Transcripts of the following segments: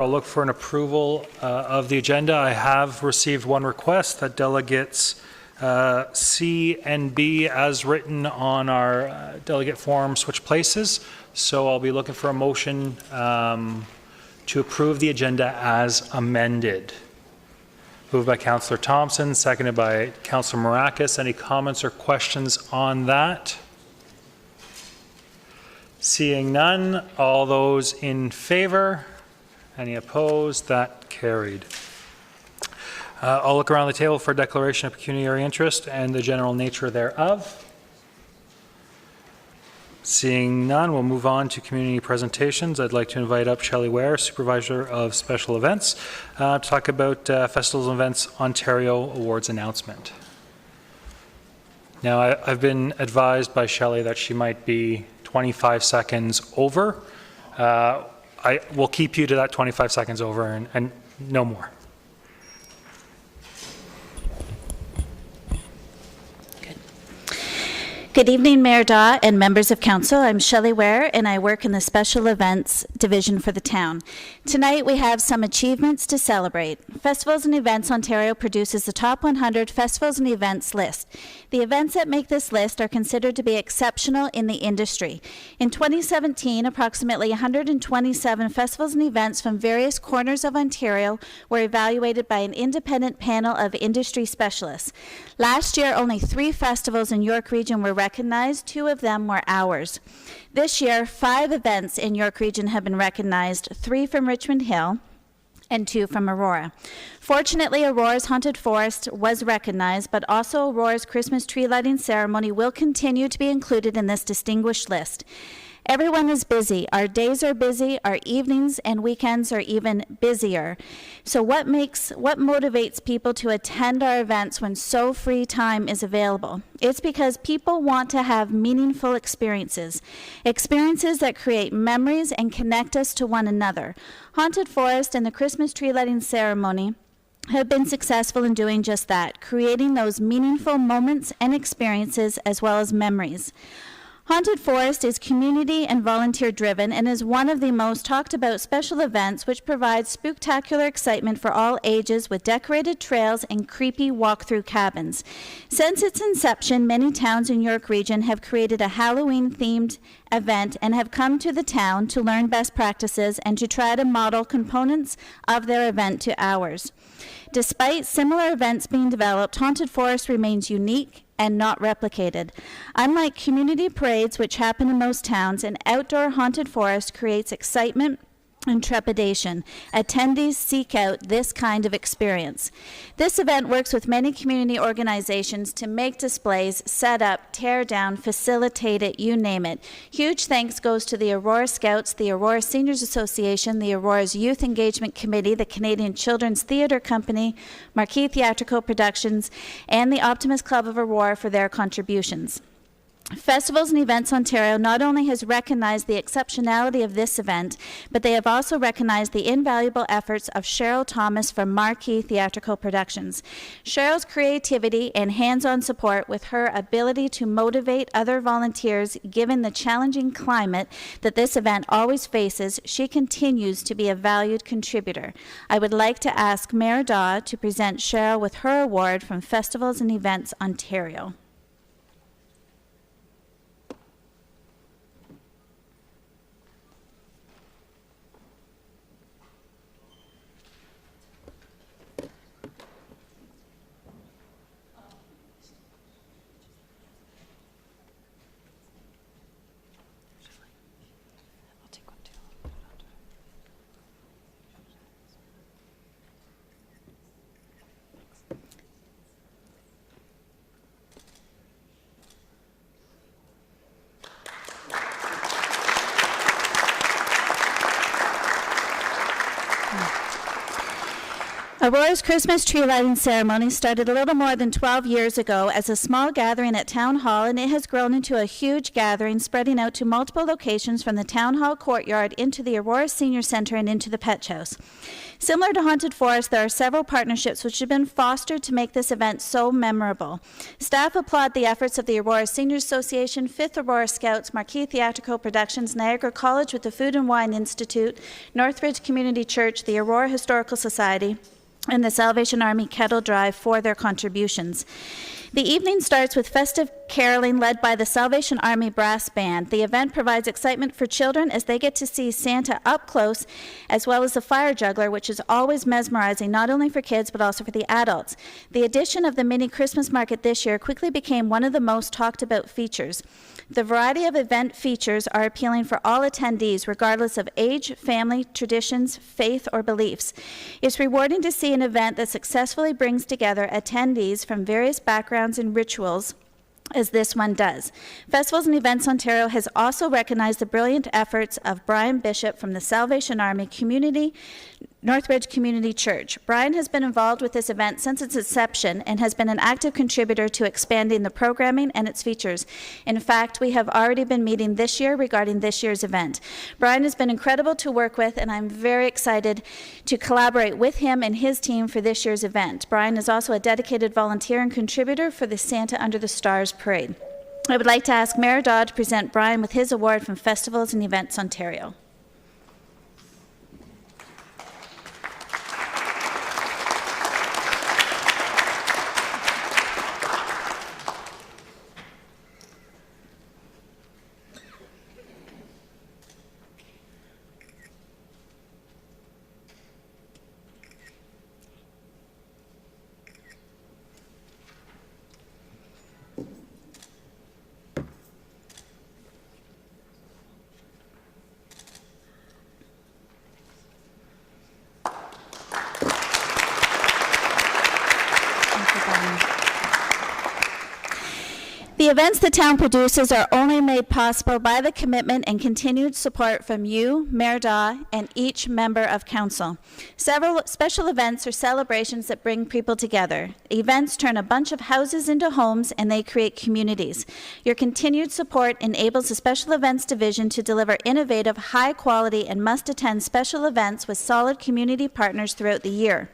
I'll look for an approval of the agenda. I have received one request that delegates C and B as written on our delegate form switch places. So I'll be looking for a motion to approve the agenda as amended. Moved by Councillor Thompson, seconded by Councillor Marakis. Any comments or questions on that? Seeing none, all those in favor? Any opposed? That carried. I'll look around the table for a declaration of pecuniary interest and the general nature thereof. Seeing none, we'll move on to community presentations. I'd like to invite up Shelley Ware, Supervisor of Special Events, to talk about Festivals and Events Ontario Awards announcement. Now, I've been advised by Shelley that she might be 25 seconds over. I will keep you to that 25 seconds over and no more. Good evening, Mayor Daw and members of council. I'm Shelley Ware and I work in the Special Events Division for the town. Tonight we have some achievements to celebrate. Festivals and Events Ontario produces the top 100 festivals and events list. The events that make this list are considered to be exceptional in the industry. In 2017, approximately 127 festivals and events from various corners of Ontario were evaluated by an independent panel of industry specialists. Last year, only 3 festivals in York Region were recognized. 2 of them were ours. This year, 5 events in York Region have been recognized, 3 from Richmond Hill and 2 from Aurora. Fortunately, Aurora's Haunted Forest was recognized, but also Aurora's Christmas tree lighting ceremony will continue to be included in this distinguished list. Everyone is busy. Our days are busy. Our evenings and weekends are even busier. So what motivates people to attend our events when so free time is available? It's because people want to have meaningful experiences that create memories and connect us to one another. Haunted Forest and the Christmas tree lighting ceremony have been successful in doing just that, creating those meaningful moments and experiences as well as memories. Haunted Forest is community and volunteer driven and is one of the most talked about special events which provides spectacular excitement for all ages with decorated trails and creepy walk-through cabins. Since its inception, many towns in York Region have created a Halloween-themed event and have come to the town to learn best practices and to try to model components of their event to ours. Despite similar events being developed, Haunted Forest remains unique and not replicated. Unlike community parades, which happen in most towns, an outdoor Haunted Forest creates excitement and trepidation. Attendees seek out this kind of experience. This event works with many community organizations to make displays, set up, tear down, facilitate it, you name it. Huge thanks goes to the Aurora Scouts, the Aurora Seniors Association, the Aurora's Youth Engagement Committee, the Canadian Children's Theatre Company, Marquee Theatrical Productions, and the Optimist Club of Aurora for their contributions. Festivals and Events Ontario not only has recognized the exceptionality of this event, but they have also recognized the invaluable efforts of Cheryl Thomas from Marquee Theatrical Productions. Cheryl's creativity and hands-on support with her ability to motivate other volunteers, given the challenging climate that this event always faces, she continues to be a valued contributor. I would like to ask Mayor Daw to present Cheryl with her award from Festivals and Events Ontario. Aurora's Christmas tree lighting ceremony started a little more than 12 years ago as a small gathering at Town Hall, and it has grown into a huge gathering spreading out to multiple locations from the Town Hall courtyard into the Aurora Senior Center and into the Petch House. Similar to Haunted Forest, there are several partnerships which have been fostered to make this event so memorable. Staff applaud the efforts of the Aurora Seniors Association, 5th Aurora Scouts, Marquee Theatrical Productions, Niagara College with the Food and Wine Institute, Northridge Community Church, the Aurora Historical Society, and the Salvation Army Kettle Drive for their contributions. The evening starts with festive caroling led by the Salvation Army Brass Band. The event provides excitement for children as they get to see Santa up close, as well as the fire juggler, which is always mesmerizing, not only for kids but also for the adults. The addition of the mini Christmas market this year quickly became one of the most talked about features. The variety of event features are appealing for all attendees, regardless of age, family, traditions, faith, or beliefs. It's rewarding to see an event that successfully brings together attendees from various backgrounds and rituals, as this one does. Festivals and Events Ontario has also recognized the brilliant efforts of Brian Bishop from the Salvation Army Community, Northridge Community Church. Brian has been involved with this event since its inception and has been an active contributor to expanding the programming and its features. In fact, we have already been meeting this year regarding this year's event. Brian has been incredible to work with, and I'm very excited to collaborate with him and his team for this year's event. Brian is also a dedicated volunteer and contributor for the Santa Under the Stars Parade. I would like to ask Mayor Dodd to present Brian with his award from Festivals and Events Ontario. The events the town produces are only made possible by the commitment and continued support from you, Mayor Daw, and each member of council. Several special events are celebrations that bring people together. Events turn a bunch of houses into homes, and they create communities. Your continued support enables the Special Events Division to deliver innovative, high-quality, and must-attend special events with solid community partners throughout the year.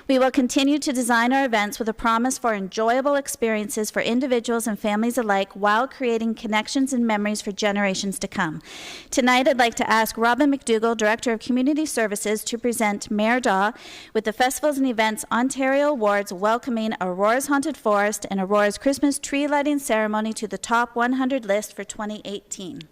We will continue to design our events with a promise for enjoyable experiences for individuals and families alike while creating connections and memories for generations to come. Tonight, I'd like to ask Robin McDougall, Director of Community Services, to present Mayor Daw with the Festivals and Events Ontario Awards welcoming Aurora's Haunted Forest and Aurora's Christmas tree lighting ceremony to the top 100 list for 2018.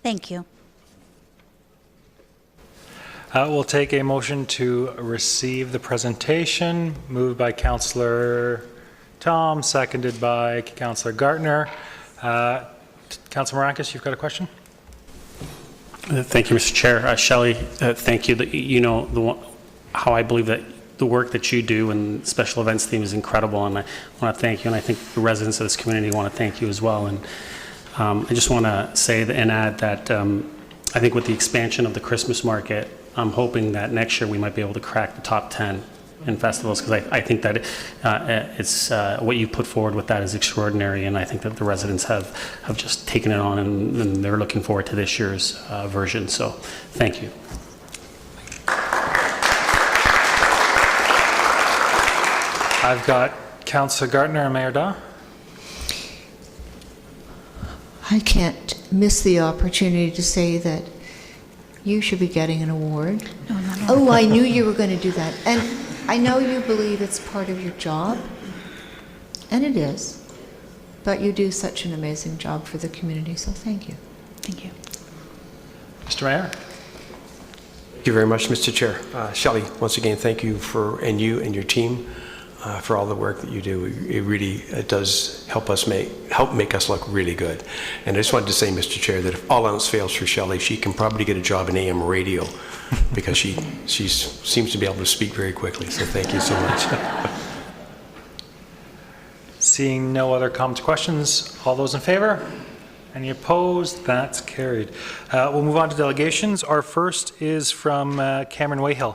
Thank you. We'll take a motion to receive the presentation, moved by Councillor Tom, seconded by Councillor Gartner. Councillor Maracus, you've got a question? Thank you, Mr. Chair. Shelley, thank you. You know how I believe that the work that you do and special events team is incredible, and I want to thank you, and I think the residents of this community want to thank you as well. And I just want to say and add that I think with the expansion of the Christmas market, I'm hoping that next year we might be able to crack the top 10 in festivals, because I think that it's what you put forward with that is extraordinary, and I think that the residents have just taken it on, and they're looking forward to this year's version. So thank you. I've got Councillor Gartner and Mayor Daw. I can't miss the opportunity to say that you should be getting an award. No. Oh, I knew you were going to do that. And I know you believe it's part of your job, and it is, but you do such an amazing job for the community, so thank you. Thank you. Mr. Mayor? Thank you very much, Mr. Chair. Shelley, once again, thank you and you and your team for all the work that you do. It really does help make us look really good. And I just wanted to say, Mr. Chair, that if all else fails for Shelley, she can probably get a job in AM radio because she seems to be able to speak very quickly. So thank you so much. Seeing no other comments or questions, all those in favor? Any opposed? That's carried. We'll move on to delegations. Our first is from Cameron Wayhill.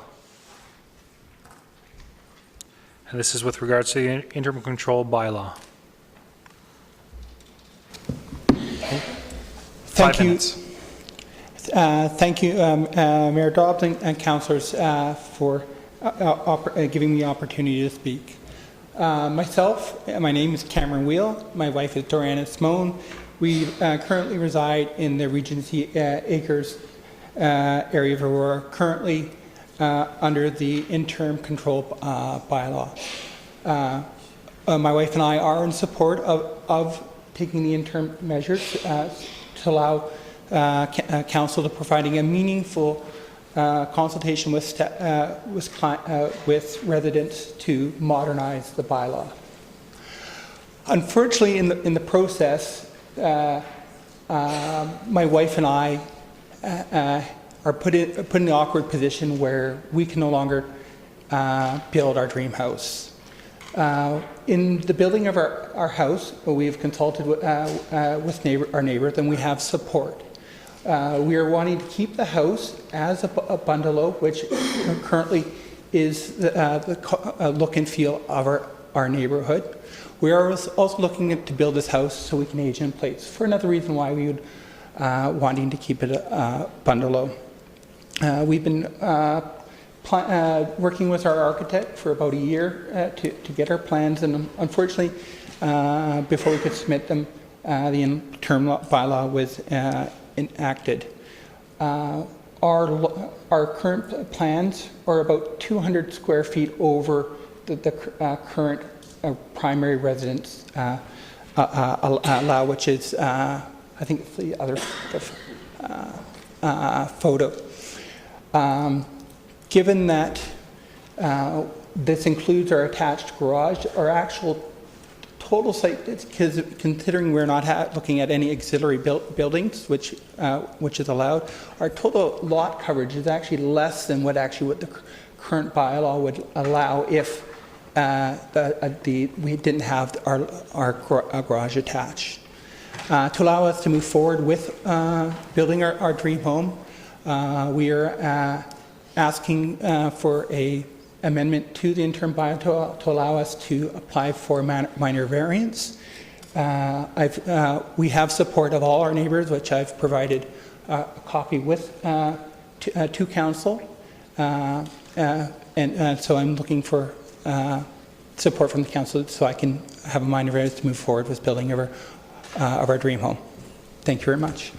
And this is with regards to the interim control bylaw. 5 minutes. Thank you, Mayor Dobbs and councillors for giving me the opportunity to speak. Myself, my name is Cameron Wheel. My wife is Dorana Simone. We currently reside in the Regency Acres area where we're currently under the interim control bylaw. My wife and I are in support of taking the interim measures to allow council to providing a meaningful consultation with residents to modernize the bylaw. Unfortunately, in the process, my wife and I are put in the awkward position where we can no longer build our dream house. In the building of our house, we have consulted with our neighbors, and we have support. We are wanting to keep the house as a bungalow, which currently is the look and feel of our neighborhood. We are also looking to build this house so we can age in place, for another reason why we would wanting to keep it a bungalow. We've been working with our architect for about a year to get our plans, and unfortunately, before we could submit them, the interim bylaw was enacted. Our current plans are about 200 square feet over the current primary residence allow, which is I think it's the other photo. Given that this includes our attached garage, our actual total site, because considering we're not looking at any auxiliary buildings, which is allowed, our total lot coverage is actually less than what the current bylaw would allow if we didn't have our garage attached. To allow us to move forward with building our dream home, we are asking for an amendment to the interim bylaw to allow us to apply for minor variance. We have support of all our neighbors, which I've provided a copy with to council, and so I'm looking for support from the council so I can have a minor variance to move forward with building of our dream home. Thank you very much.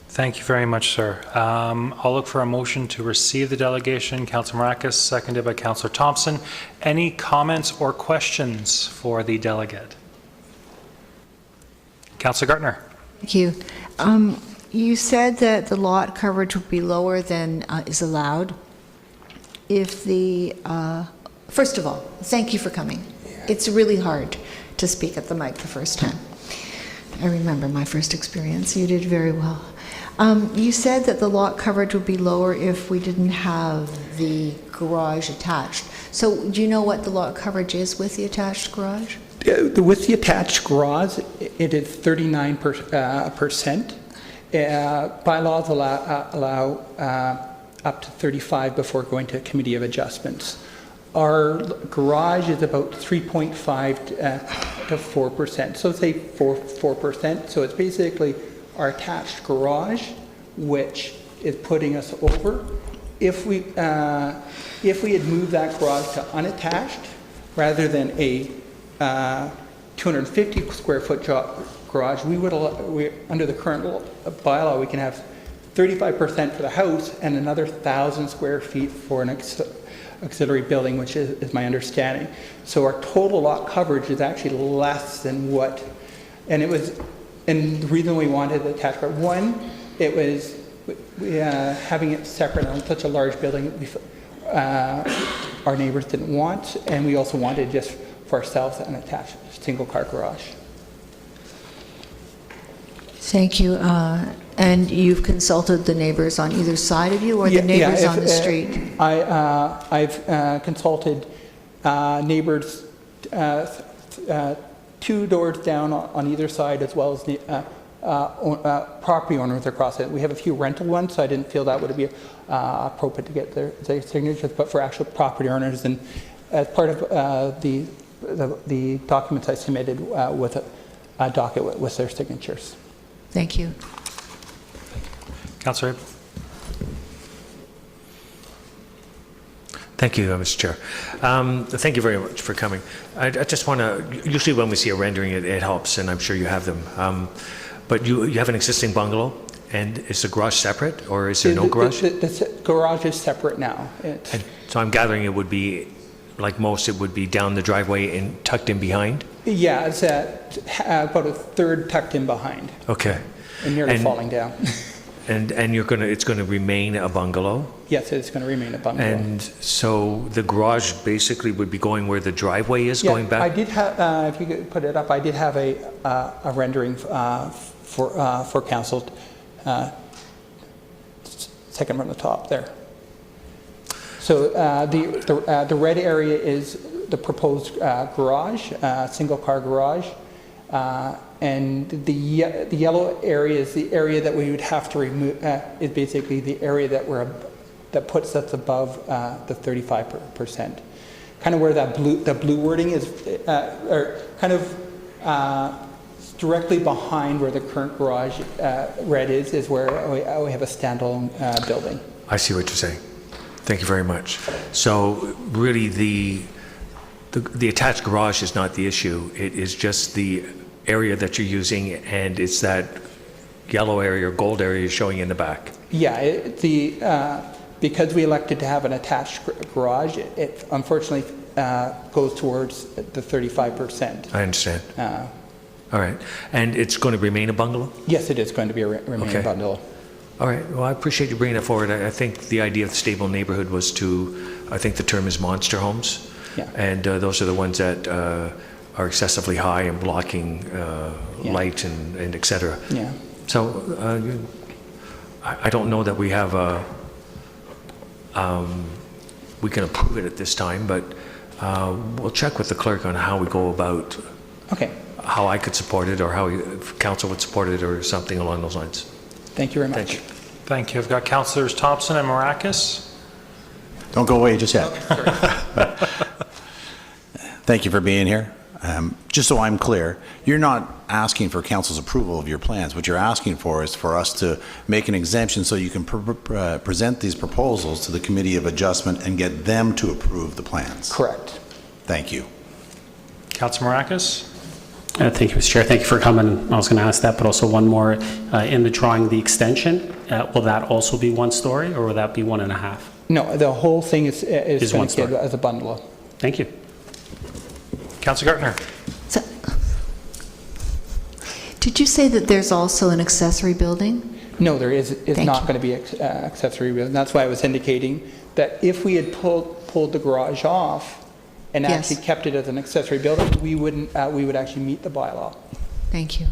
Thank you very much, sir. I'll look for a motion to receive the delegation. Councillor Marakis, seconded by Councillor Thompson. Any comments or questions for the delegate? Councillor Gartner. Thank you. You said that the lot coverage would be lower than is allowed. If the, first of all, thank you for coming. It's really hard to speak at the mic the first time. I remember my first experience. You did very well. You said that the lot coverage would be lower if we didn't have the garage attached. So do you know what the lot coverage is with the attached garage? With the attached garage, it is 39%. Bylaws allow up to 35 before going to a committee of adjustments. Our garage is about 3.5 to 4%, so say 4%. So it's basically our attached garage, which is putting us over. If we had moved that garage to unattached, rather than a 250 square foot garage, we would under the current bylaw we can have 35% for the house and another 1,000 square feet for an auxiliary building, which is my understanding. So our total lot coverage is actually less than what, and the reason we wanted the attached garage, one, it was having it separate on such a large building, our neighbors didn't want, and we also wanted just for ourselves an attached single-car garage. Thank you. And you've consulted the neighbors on either side of you or the neighbors on the street? I've consulted neighbors 2 doors down on either side, as well as property owners across it. We have a few rental ones, so I didn't feel that would be appropriate to get their signatures, but for actual property owners, and as part of the documents I submitted with a docket with their signatures. Thank you. Councillor Abe. Thank you, Mr. Chair. Thank you very much for coming. I just want to, usually when we see a rendering, it helps, and I'm sure you have them. But you have an existing bungalow, and is the garage separate, or is there no garage? The garage is separate now. And so I'm gathering it would be, like most, it would be down the driveway and tucked in behind? Yeah, it's about a third tucked in behind. Okay. And nearly falling down. And it's going to remain a bungalow? Yes, it's going to remain a bungalow. And so the garage basically would be going where the driveway is, going back? I did have, if you could put it up, I did have a rendering for council, second from the top there. So the red area is the proposed garage, single car garage, and the yellow area is the area that we would have to remove. Is basically the area that puts us above the 35%. Kind of where the blue wording is, or kind of directly behind where the current garage red is where we have a standalone building. I see what you're saying. Thank you very much. So really the attached garage is not the issue. It is just the area that you're using, and it's that yellow area or gold area showing in the back. Yeah, because we elected to have an attached garage, it unfortunately goes towards the 35%. I understand. All right. And it's going to remain a bungalow? Yes, it is going to be a remaining bungalow. All right. Well, I appreciate you bringing that forward. I think the idea of the stable neighborhood was I think the term is monster homes. Yeah. And those are the ones that are excessively high and blocking light and et cetera. Yeah. So I don't know that we have we can approve it at this time, but we'll check with the clerk on how we go about how I could support it, or how council would support it, or something along those lines. Thank you very much. Thank you. Thank you. I've got Councillors Thompson and Marakis. Don't go away just yet. Thank you for being here. Just so I'm clear, you're not asking for council's approval of your plans. What you're asking for is for us to make an exemption so you can present these proposals to the Committee of Adjustment and get them to approve the plans. Correct. Thank you. Councillor Marakis. Thank you, Mr. Chair. Thank you for coming. I was going to ask that, but also one more. In the drawing, the extension, will that also be 1 story, or will that be 1.5? No, the whole thing is going 1 to story. get as a bungalow. Thank you. Councillor Gartner. So, did you say that there's also an accessory building? No, there is Thank not you. going to be accessory building. That's why I was indicating that if we had pulled the garage off and Yes. actually kept it as an accessory building, we would actually meet the bylaw. Thank you.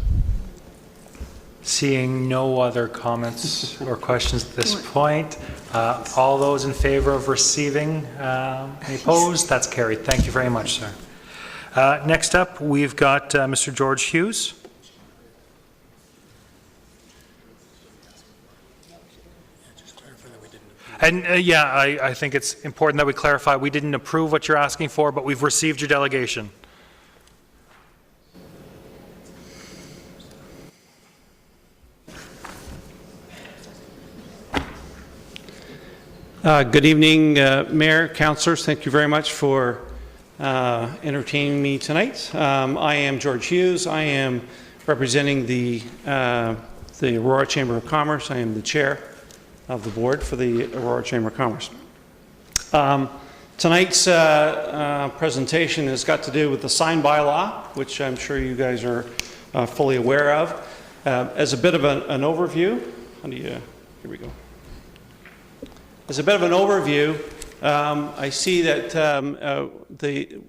Seeing no other comments or questions at this point, all those in favor of receiving, any opposed? That's carried. Thank you very much, sir. Next up, we've got Mr. George Hughes. And I think it's important that we clarify, we didn't approve what you're asking for, but we've received your delegation. Good evening, Mayor, Councillors. Thank you very much for entertaining me tonight. I am George Hughes. I am representing the Aurora Chamber of Commerce. I am the chair of the board for the Aurora Chamber of Commerce. Tonight's presentation has got to do with the sign bylaw, which I'm sure you guys are fully aware of. As a bit of an overview, here we go. As a bit of an overview, I see that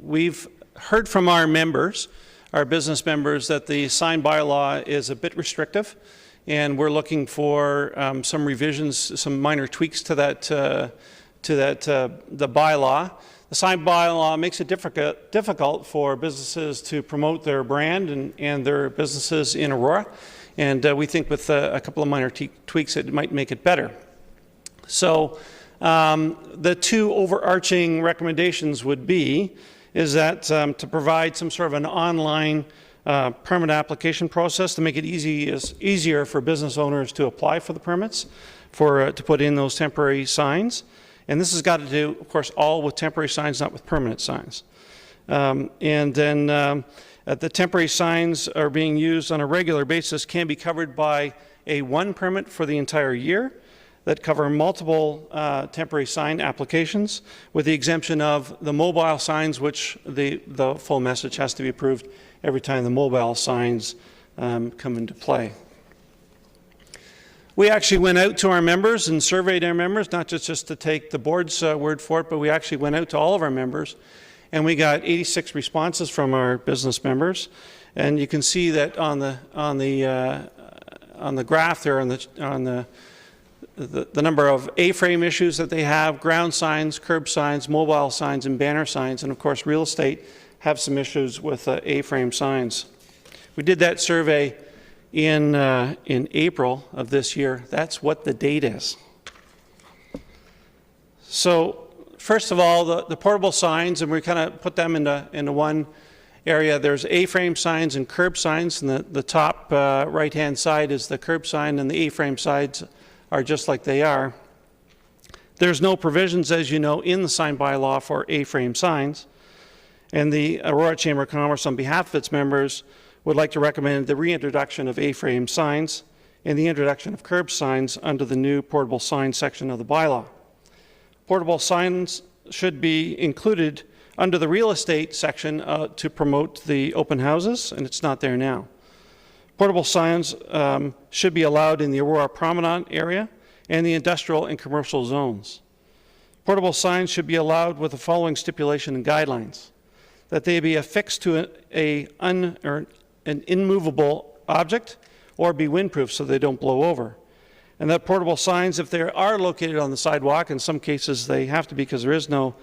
we've heard from our members, our business members, that the sign bylaw is a bit restrictive, and we're looking for some revisions, some minor tweaks to that, the bylaw. The sign bylaw makes it difficult for businesses to promote their brand and their businesses in Aurora, and we think with a couple of minor tweaks it might make it better. So the two overarching recommendations would be is that to provide some sort of an online permit application process to make it easier for business owners to apply for the permits to put in those temporary signs. And this has got to do, of course, all with temporary signs, not with permanent signs. And then the temporary signs are being used on a regular basis can be covered by a one permit for the entire year that cover multiple temporary sign applications, with the exemption of the mobile signs, which the full message has to be approved every time the mobile signs come into play. We actually went out to our members and surveyed our members, not just to take the board's word for it, but we actually went out to all of our members, and we got 86 responses from our business members. And you can see that on the graph there, on the number of A-frame issues that they have, ground signs, curb signs, mobile signs, and banner signs, and of course real estate have some issues with A-frame signs. We did that survey in April of this year. That's what the date is. So first of all, the portable signs, and we kind of put them into one area. There's A-frame signs and curb signs, and the top right-hand side is the curb sign, and the A-frame sides are just like they are. There's no provisions, as you know, in the sign bylaw for A-frame signs, and the Aurora Chamber of Commerce, on behalf of its members, would like to recommend the reintroduction of A-frame signs and the introduction of curb signs under the new portable sign section of the bylaw. Portable signs should be included under the real estate section to promote the open houses, and it's not there now. Portable signs should be allowed in the Aurora Promenade area and the industrial and commercial zones. Portable signs should be allowed with the following stipulation and guidelines: that they be affixed to an immovable object or be windproof so they don't blow over. And that portable signs, if they are located on the sidewalk, in some cases they have to be because there is no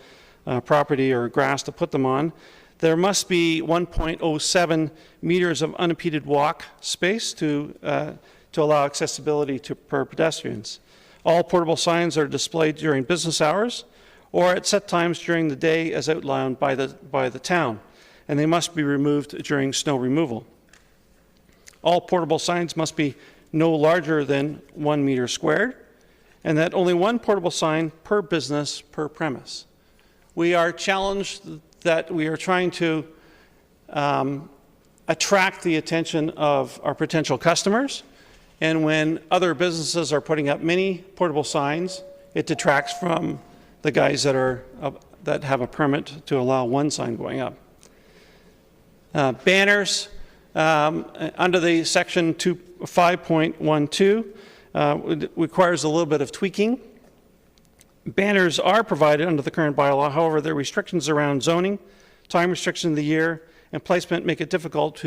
property or grass to put them on, there must be 1.07 meters of unimpeded walk space to allow accessibility per pedestrians. All portable signs are displayed during business hours or at set times during the day as outlined by the town, and they must be removed during snow removal. All portable signs must be no larger than 1 meter squared, and that only one portable sign per business per premise. We are challenged that we are trying to attract the attention of our potential customers, and when other businesses are putting up many portable signs, it detracts from the guys that have a permit to allow one sign going up. Banners, under the section 5.12, requires a little bit of tweaking. Banners are provided under the current bylaw. However, there are restrictions around zoning, time restriction of the year, and placement make it difficult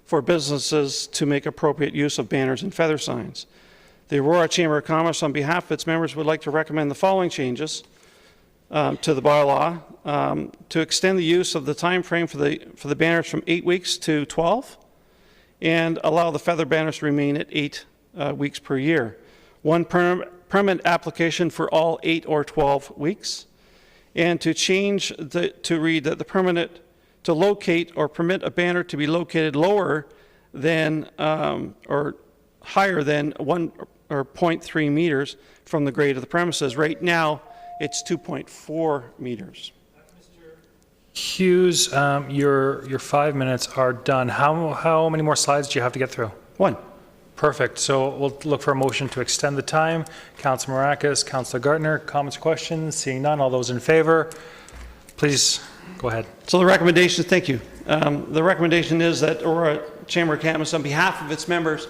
for businesses to make appropriate use of banners and feather signs. The Aurora Chamber of Commerce, on behalf of its members, would like to recommend the following changes to the bylaw: to extend the use of the time frame for the banners from 8 weeks to 12, and allow the feather banners to remain at 8 weeks per year. One permit application for all 8 or 12 weeks, and to change to read that the permit to locate or permit a banner to be located lower than or higher than 1 or 0.3 meters from the grade of the premises. Right now, it's 2.4 meters. Hughes, your 5 minutes are done. How many more slides do you have to get through? 1. Perfect. So we'll look for a motion to extend the time. Councillor Marakis, Councillor Gartner, comments or questions? Seeing none, all those in favor? Please, go ahead. So the recommendation, thank you. The recommendation is that Aurora Chamber of Commerce, on behalf of its members,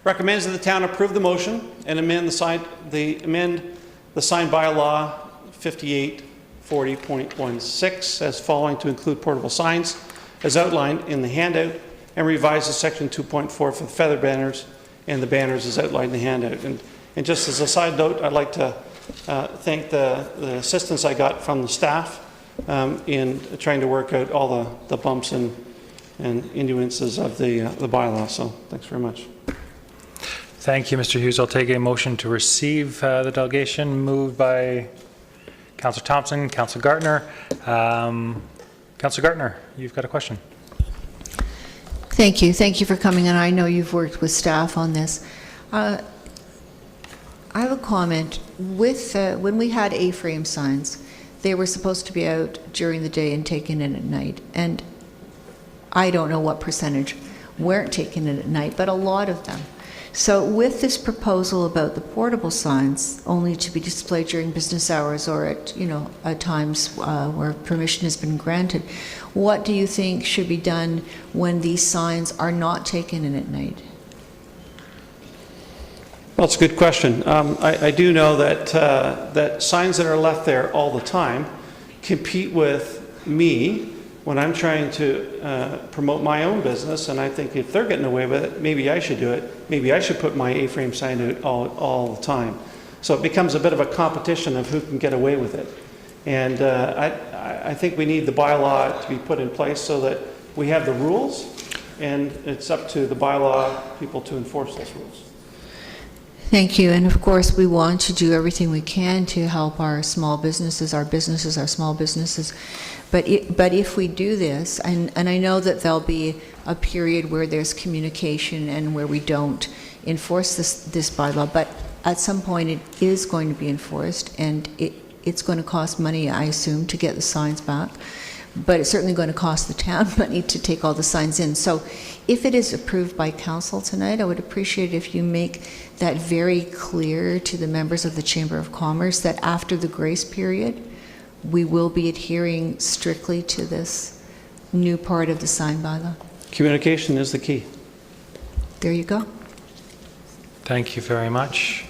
recommends that the town approve the motion and amend the sign bylaw 5840.16 as following to include portable signs as outlined in the handout, and revise the section 2.4 for the feather banners and the banners as outlined in the handout. And just as a side note, I'd like to thank the assistance I got from the staff in trying to work out all the bumps and nuances of the bylaw. So thanks very much. Thank you, Mr. Hughes. I'll take a motion to receive the delegation, moved by Councillor Thompson, Councillor Gartner. Councillor Gartner, you've got a question. Thank you. Thank you for coming, and I know you've worked with staff on this. I have a comment. With when we had A-frame signs, they were supposed to be out during the day and taken in at night. And I don't know what percentage weren't taken in at night, but a lot of them. So with this proposal about the portable signs only to be displayed during business hours or at, at times where permission has been granted, what do you think should be done when these signs are not taken in at night? Well, it's a good question. I do know that signs that are left there all the time compete with me when I'm trying to promote my own business, and I think if they're getting away with it, maybe I should do it. Maybe I should put my A-frame sign out all the time. So it becomes a bit of a competition of who can get away with it. And I think we need the bylaw to be put in place so that we have the rules, and it's up to the bylaw people to enforce those rules. Thank you. And of course, we want to do everything we can to help our small businesses, our small businesses. But if we do this, and I know that there'll be a period where there's communication and where we don't enforce this bylaw, but at some point it is going to be enforced, and it's going to cost money, I assume, to get the signs back. But it's certainly going to cost the town money to take all the signs in. So if it is approved by council tonight, I would appreciate if you make that very clear to the members of the Chamber of Commerce that after the grace period, we will be adhering strictly to this new part of the sign bylaw. Communication is the key. There you go. Thank you very much.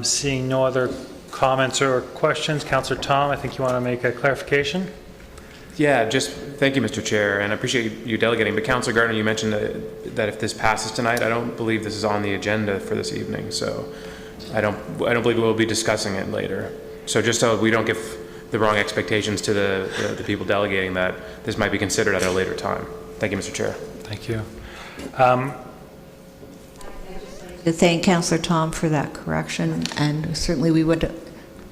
Seeing no other comments or questions, Councillor Tom, I think you want to make a clarification? Yeah, just thank you, Mr. Chair, and I appreciate you delegating. But Councillor Gardner, you mentioned that if this passes tonight, I don't believe this is on the agenda for this evening, so I don't believe we'll be discussing it later. So just so we don't give the wrong expectations to the people delegating, that this might be considered at a later time. Thank you, Mr. Chair. Thank you. To thank Councillor Tom for that correction, and certainly we would.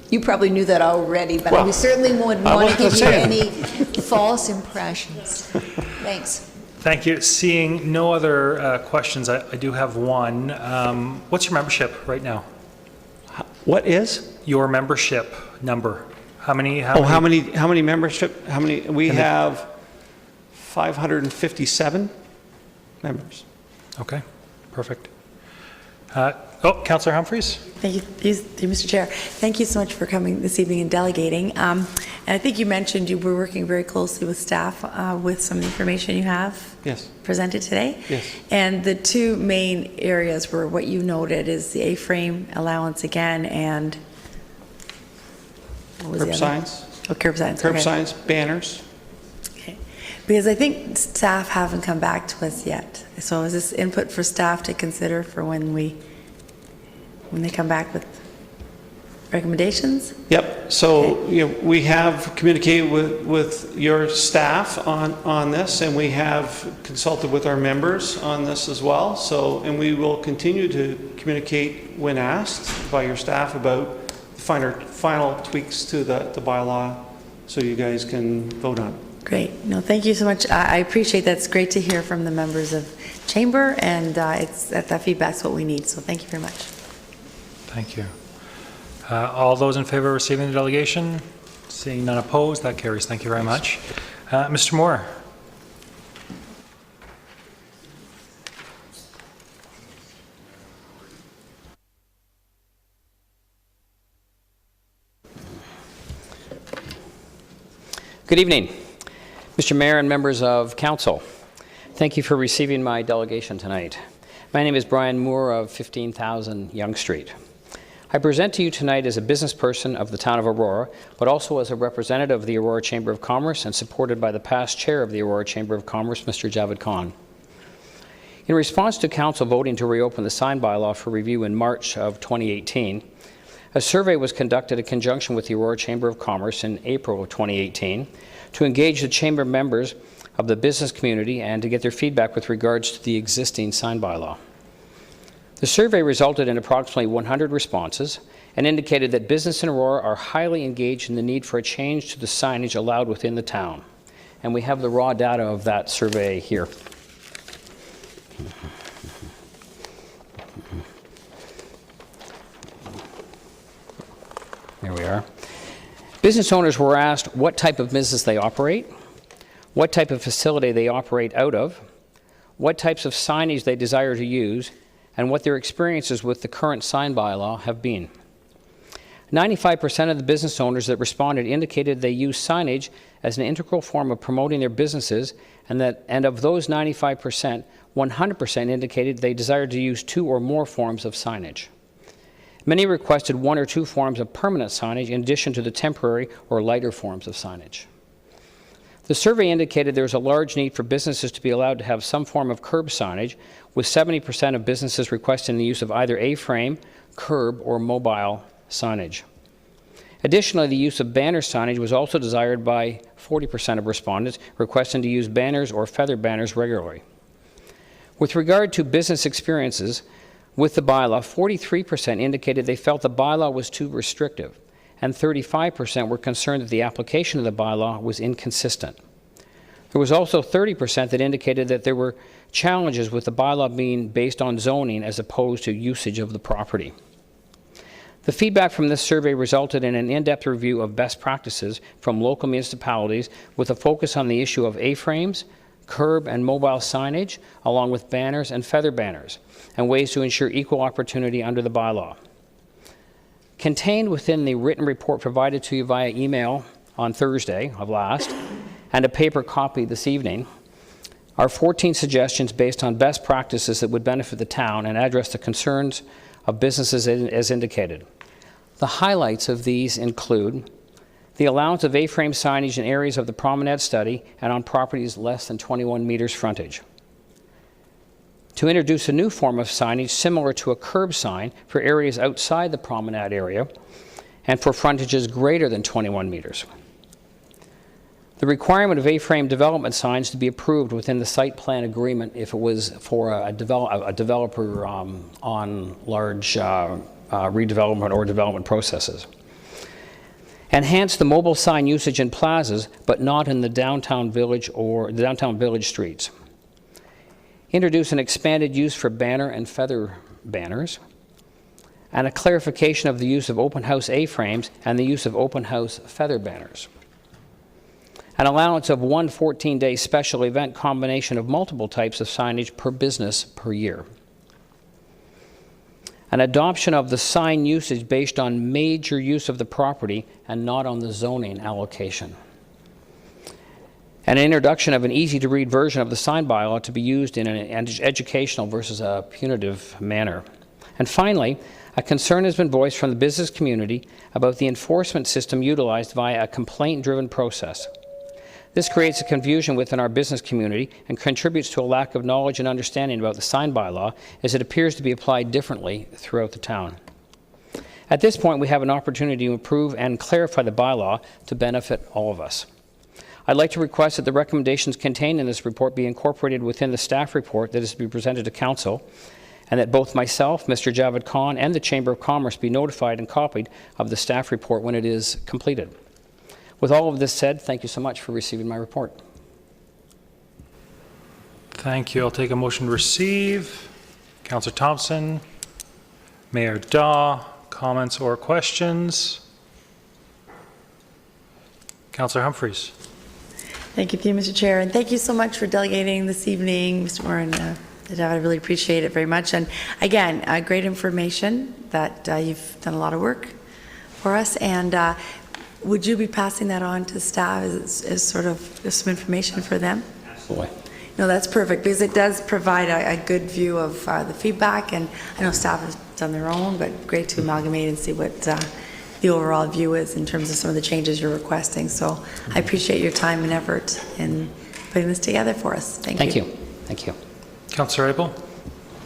You probably knew that already, but we certainly wouldn't want to give you any false impressions. Thanks. Thank you. Seeing no other questions, I do have one. What's your membership right now? What is? Your membership number. How many membership? We have 557 members. Okay, perfect. Councillor Humphreys. Thank you, Mr. Chair. Thank you so much for coming this evening and delegating. And I think you mentioned you were working very closely with staff with some of the information you have presented today. Yes. And the two main areas were what you noted is the A-frame allowance again and what was curb signs. Oh, curb signs. Curb signs, banners. Okay. Because I think staff haven't come back to us yet. So is this input for staff to consider for when they come back with recommendations? Yep. So we have communicated with your staff on this, and we have consulted with our members on this as well. So, and we will continue to communicate when asked by your staff about the final tweaks to the bylaw, so you guys can vote on it. Great. No, thank you so much. I appreciate that. It's great to hear from the members of Chamber, and that feedback's what we need. So thank you very much. Thank you. All those in favor of receiving the delegation? Seeing none opposed, that carries. Thank you very much. Mr. Moore. Good evening, Mr. Mayor and members of Council. Thank you for receiving my delegation tonight. My name is Brian Moore of 15,000 Yonge Street. I present to you tonight as a business person of the town of Aurora, but also as a representative of the Aurora Chamber of Commerce and supported by the past chair of the Aurora Chamber of Commerce, Mr. Javed Khan. In response to Council voting to reopen the sign bylaw for review in March of 2018, a survey was conducted in conjunction with the Aurora Chamber of Commerce in April of 2018 to engage the Chamber members of the business community and to get their feedback with regards to the existing sign bylaw. The survey resulted in approximately 100 responses and indicated that business in Aurora are highly engaged in the need for a change to the signage allowed within the town. And we have the raw data of that survey here. There we are. Business owners were asked what type of business they operate, what type of facility they operate out of, what types of signage they desire to use, and what their experiences with the current sign bylaw have been. 95% of the business owners that responded indicated they use signage as an integral form of promoting their businesses, and of those 95%, 100% indicated they desired to use 2 or more forms of signage. Many requested 1 or 2 forms of permanent signage in addition to the temporary or lighter forms of signage. The survey indicated there is a large need for businesses to be allowed to have some form of curb signage, with 70% of businesses requesting the use of either A-frame, curb, or mobile signage. Additionally, the use of banner signage was also desired by 40% of respondents, requesting to use banners or feather banners regularly. With regard to business experiences with the bylaw, 43% indicated they felt the bylaw was too restrictive, and 35% were concerned that the application of the bylaw was inconsistent. There was also 30% that indicated that there were challenges with the bylaw being based on zoning as opposed to usage of the property. The feedback from this survey resulted in an in-depth review of best practices from local municipalities with a focus on the issue of A-frames, curb and mobile signage, along with banners and feather banners, and ways to ensure equal opportunity under the bylaw. Contained within the written report provided to you via email on Thursday of last, and a paper copy this evening, are 14 suggestions based on best practices that would benefit the town and address the concerns of businesses as indicated. The highlights of these include the allowance of A-frame signage in areas of the promenade study and on properties less than 21 meters frontage. To introduce a new form of signage similar to a curb sign for areas outside the promenade area and for frontages greater than 21 meters. The requirement of A-frame development signs to be approved within the site plan agreement if it was for a developer on large redevelopment or development processes. Enhance the mobile sign usage in plazas, but not in the downtown village or the downtown village streets. Introduce an expanded use for banner and feather banners, and a clarification of the use of open house A-frames and the use of open house feather banners. An allowance of 1 14-day special event combination of multiple types of signage per business per year. An adoption of the sign usage based on major use of the property and not on the zoning allocation. An introduction of an easy-to-read version of the sign bylaw to be used in an educational versus a punitive manner. And finally, a concern has been voiced from the business community about the enforcement system utilized via a complaint-driven process. This creates a confusion within our business community and contributes to a lack of knowledge and understanding about the sign bylaw, as it appears to be applied differently throughout the town. At this point, we have an opportunity to improve and clarify the bylaw to benefit all of us. I'd like to request that the recommendations contained in this report be incorporated within the staff report that is to be presented to Council, and that both myself, Mr. Javed Khan, and the Chamber of Commerce be notified and copied of the staff report when it is completed. With all of this said, thank you so much for receiving my report. Thank you. I'll take a motion to receive. Councillor Thompson, Mayor Daw, comments or questions? Councillor Humphreys. Thank you, Mr. Chair, and thank you so much for delegating this evening, Mr. Moore and I really appreciate it very much. And again, great information that you've done a lot of work for us. And Would you be passing that on to staff as sort of some information for them? Absolutely. No, that's perfect, because it does provide a good view of the feedback, and I know staff has done their own, but great to amalgamate and see what the overall view is in terms of some of the changes you're requesting. So I appreciate your time and effort in putting this together for us. Thank you. Thank you. Councillor Abel?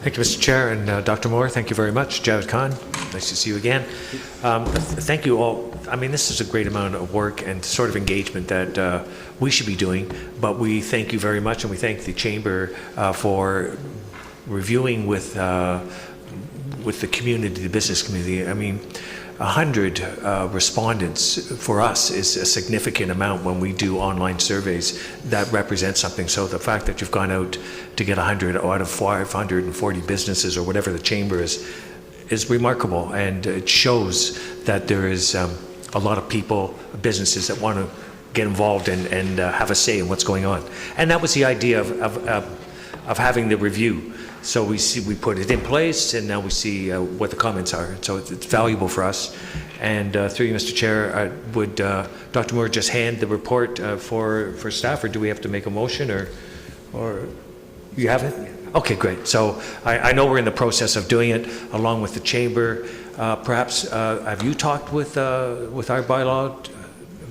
Thank you, Mr. Chair, and Dr. Moore, thank you very much. Javed Khan, nice to see you again. Thank you all. I mean, this is a great amount of work and sort of engagement that we should be doing, but we thank you very much, and we thank the Chamber for reviewing with the community, the business community. I mean, 100 respondents for us is a significant amount when we do online surveys. That represents something. So the fact that you've gone out to get 100 out of 540 businesses or whatever the chamber is remarkable, and it shows that there is a lot of people, businesses that want to get involved and have a say in what's going on. And that was the idea of having the review. So we put it in place, and now we see what the comments are. So it's valuable for us. And through you, Mr. Chair, would Dr. Moore just hand the report for staff, or do we have to make a motion, or you have it? Okay, great. So I know we're in the process of doing it along with the Chamber. Perhaps have you talked with our bylaw,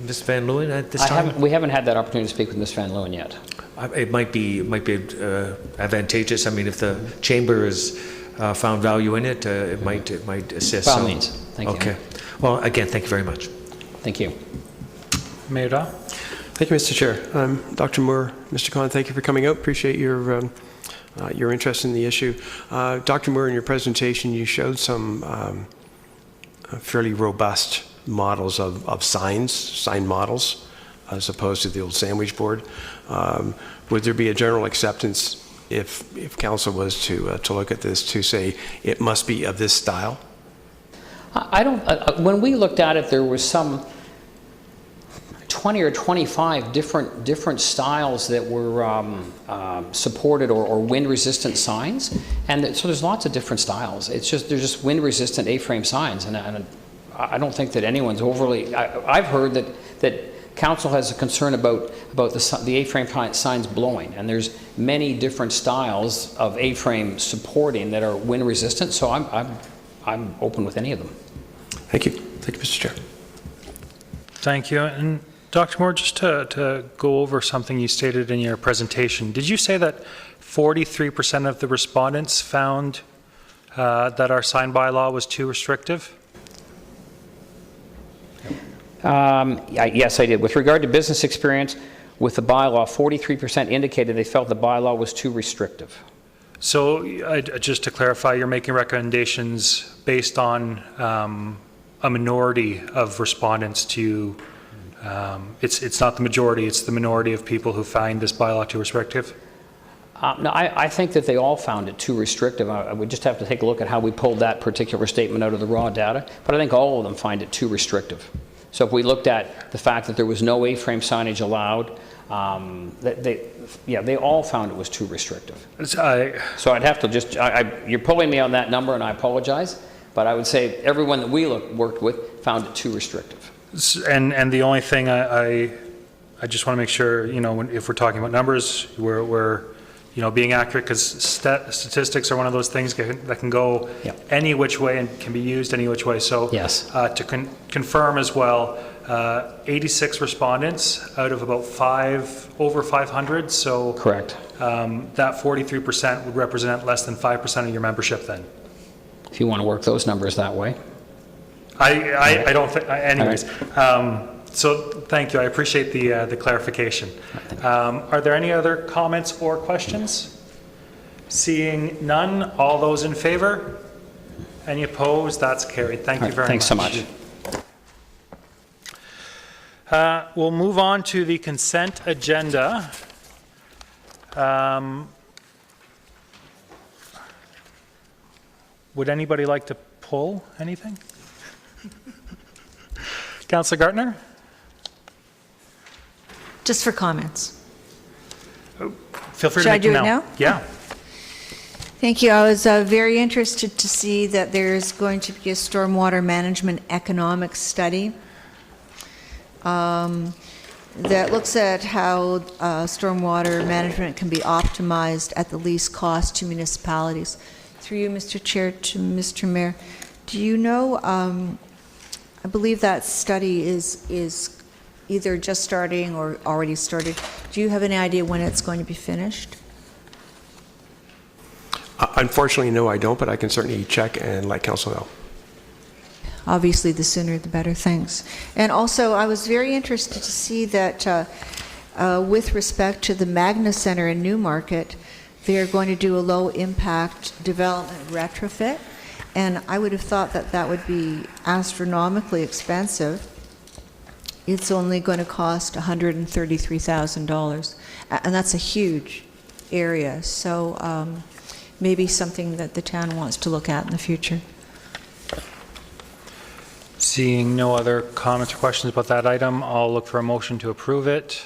Ms. Van Leeuwen, at this time? We haven't had that opportunity to speak with Ms. Van Leeuwen yet. It might be advantageous. I mean, if the Chamber has found value in it, it might assist. By all means. Thank you. Okay. Well, again, thank you very much. Thank you. Mayor Daw? Thank you, Mr. Chair. Dr. Moore, Mr. Khan, thank you for coming out. Appreciate your interest in the issue. Dr. Moore, in your presentation, you showed some fairly robust models of sign models, as opposed to the old sandwich board. Would there be a general acceptance if council was to look at this to say it must be of this style? I don't. When we looked at it, there was some 20 or 25 different styles that were supported or wind-resistant signs, and so there's lots of different styles. It's just there's just wind-resistant A-frame signs, and I don't think that anyone's overly. I've heard that council has a concern about the A-frame signs blowing, and there's many different styles of A-frame supporting that are wind resistant. So I'm open with any of them. Thank you. Thank you, Mr. Chair. Thank you. And Dr. Moore, just to go over something you stated in your presentation, did you say that 43% of the respondents found that our sign bylaw was too restrictive? Yes, I did. With regard to business experience with the bylaw, 43% indicated they felt the bylaw was too restrictive. So just to clarify, you're making recommendations based on a minority of respondents to, it's not the majority, it's the minority of people who find this bylaw too restrictive? No, I think that they all found it too restrictive. I would just have to take a look at how we pulled that particular statement out of the raw data, but I think all of them find it too restrictive. So if we looked at the fact that there was no A-frame signage allowed, they all found it was too restrictive. So I'd have to just, you're pulling me on that number, and I apologize, but I would say everyone that we worked with found it too restrictive. And the only thing I just want to make sure, if we're talking about numbers, we're being accurate, because statistics are one of those things that can go any which way and can be used any which way. So yes. To confirm as well, 86 respondents out of about over 500. So correct. That 43% would represent less than 5% of your membership then. If you want to work those numbers that way. I don't think, anyways. So thank you. I appreciate the clarification. Are there any other comments or questions? Seeing none, all those in favor? Any opposed? That's carried. Thank you very much. Thanks so much. We'll move on to the consent agenda. Would anybody like to pull anything? Councillor Gartner? Just for comments. Feel free Should to I make do them it now. now? Yeah. Thank you. I was very interested to see that there's going to be a stormwater management economic study. that looks at how stormwater management can be optimized at the least cost to municipalities. Through you, Mr. Chair, to Mr. Mayor, do you know, I believe that study is either just starting or already started. Do you have any idea when it's going to be finished? Unfortunately, no, I don't, but I can certainly check and let council know. Obviously, the sooner the better. Thanks. And also, I was very interested to see that with respect to the Magna Center in Newmarket, they are going to do a low-impact development retrofit, and I would have thought that that would be astronomically expensive. It's only going to cost $133,000, and that's a huge area. So maybe something that the town wants to look at in the future. Seeing no other comments or questions about that item, I'll look for a motion to approve it.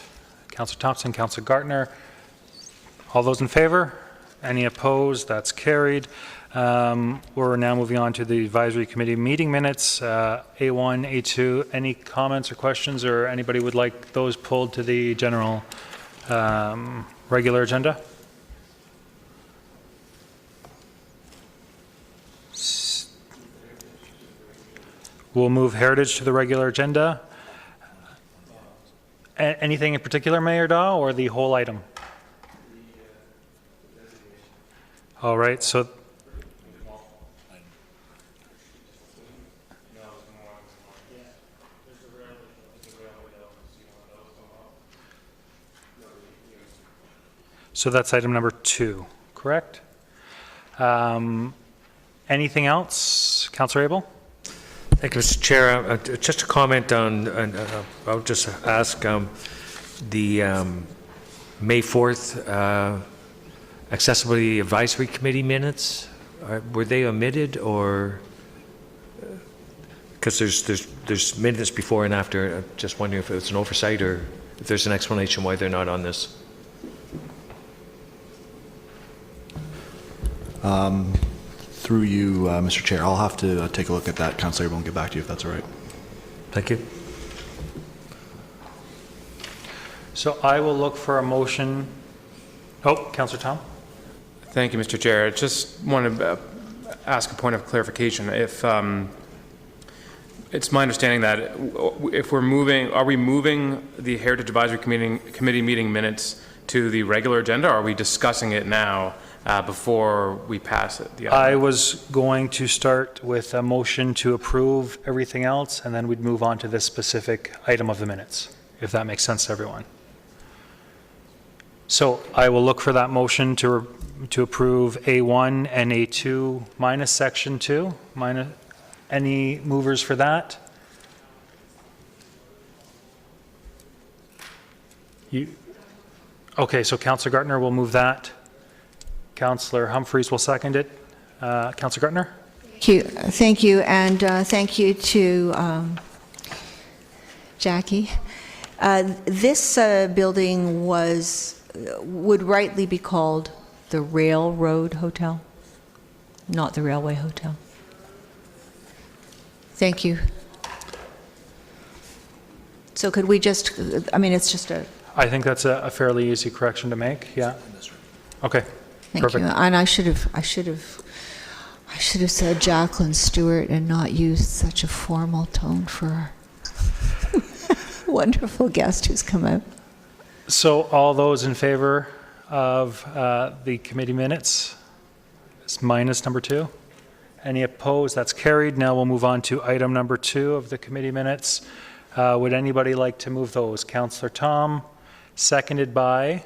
Councillor Thompson, Councillor Gartner. All those in favor? Any opposed? That's carried. We're now moving on to the advisory committee meeting minutes, A1, A2. Any comments or questions, or anybody would like those pulled to the general regular agenda? We'll move heritage to the regular agenda. Anything in particular, Mayor Daw, or the whole item? All right, so that's item number 2, correct? Anything else? Councillor Abel? Thank you, Mr. Chair. Just a comment on, I'll just ask the May 4th Accessibility Advisory Committee minutes, were they omitted, or, because there's minutes before and after, I'm just wondering if it's an oversight or if there's an explanation why they're not on this. Through you, Mr. Chair, I'll have to take a look at that, Councillor Abel, and get back to you if that's all right. Thank you. So I will look for a motion. Oh, Councillor Tom? Thank you, Mr. Chair. I just want to ask a point of clarification. If it's my understanding that if we're moving, are we moving the Heritage Advisory Committee meeting minutes to the regular agenda, or are we discussing it now before we pass it? I was going to start with a motion to approve everything else, and then we'd move on to this specific item of the minutes, if that makes sense to everyone. So I will look for that motion to approve A1 and A2 minus section 2. Any movers for that? Okay, so Councillor Gartner will move that. Councillor Humphreys will second it. Councillor Gartner? Thank you, and thank you to Jackie. This building would rightly be called the Railroad Hotel, not the Railway Hotel. Thank you. So could we just, I mean, it's just a... I think that's a fairly easy correction to make, yeah. Okay, Thank perfect. you. And I should have said Jacqueline Stewart and not used such a formal tone for our wonderful guest who's come out. So all those in favor of the committee minutes, it's minus number 2. Any opposed? That's carried. Now we'll move on to item number 2 of the committee minutes. Would anybody like to move those? Councillor Tom, seconded by?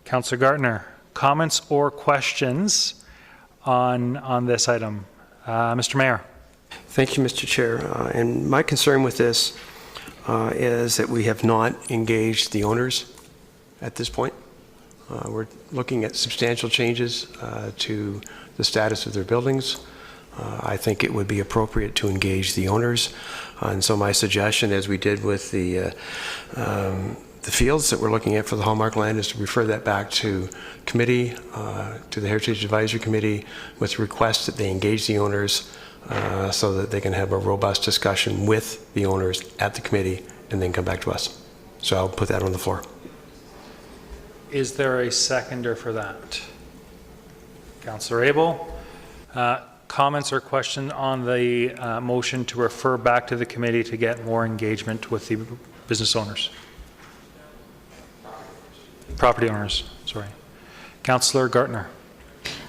Councillor Gartner. Comments or questions on this item? Mr. Mayor. Thank you, Mr. Chair. And my concern with this is that we have not engaged the owners at this point. We're looking at substantial changes to the status of their buildings. I think it would be appropriate to engage the owners. And so my suggestion, as we did with the fields that we're looking at for the Hallmark land, is to refer that back to committee, to the Heritage Advisory Committee, with requests that they engage the owners so that they can have a robust discussion with the owners at the committee and then come back to us. So I'll put that on the floor. Is there a seconder for that? Councillor Abel, comments or question on the motion to refer back to the committee to get more engagement with the business owners? Property owners, sorry. Councillor Gartner.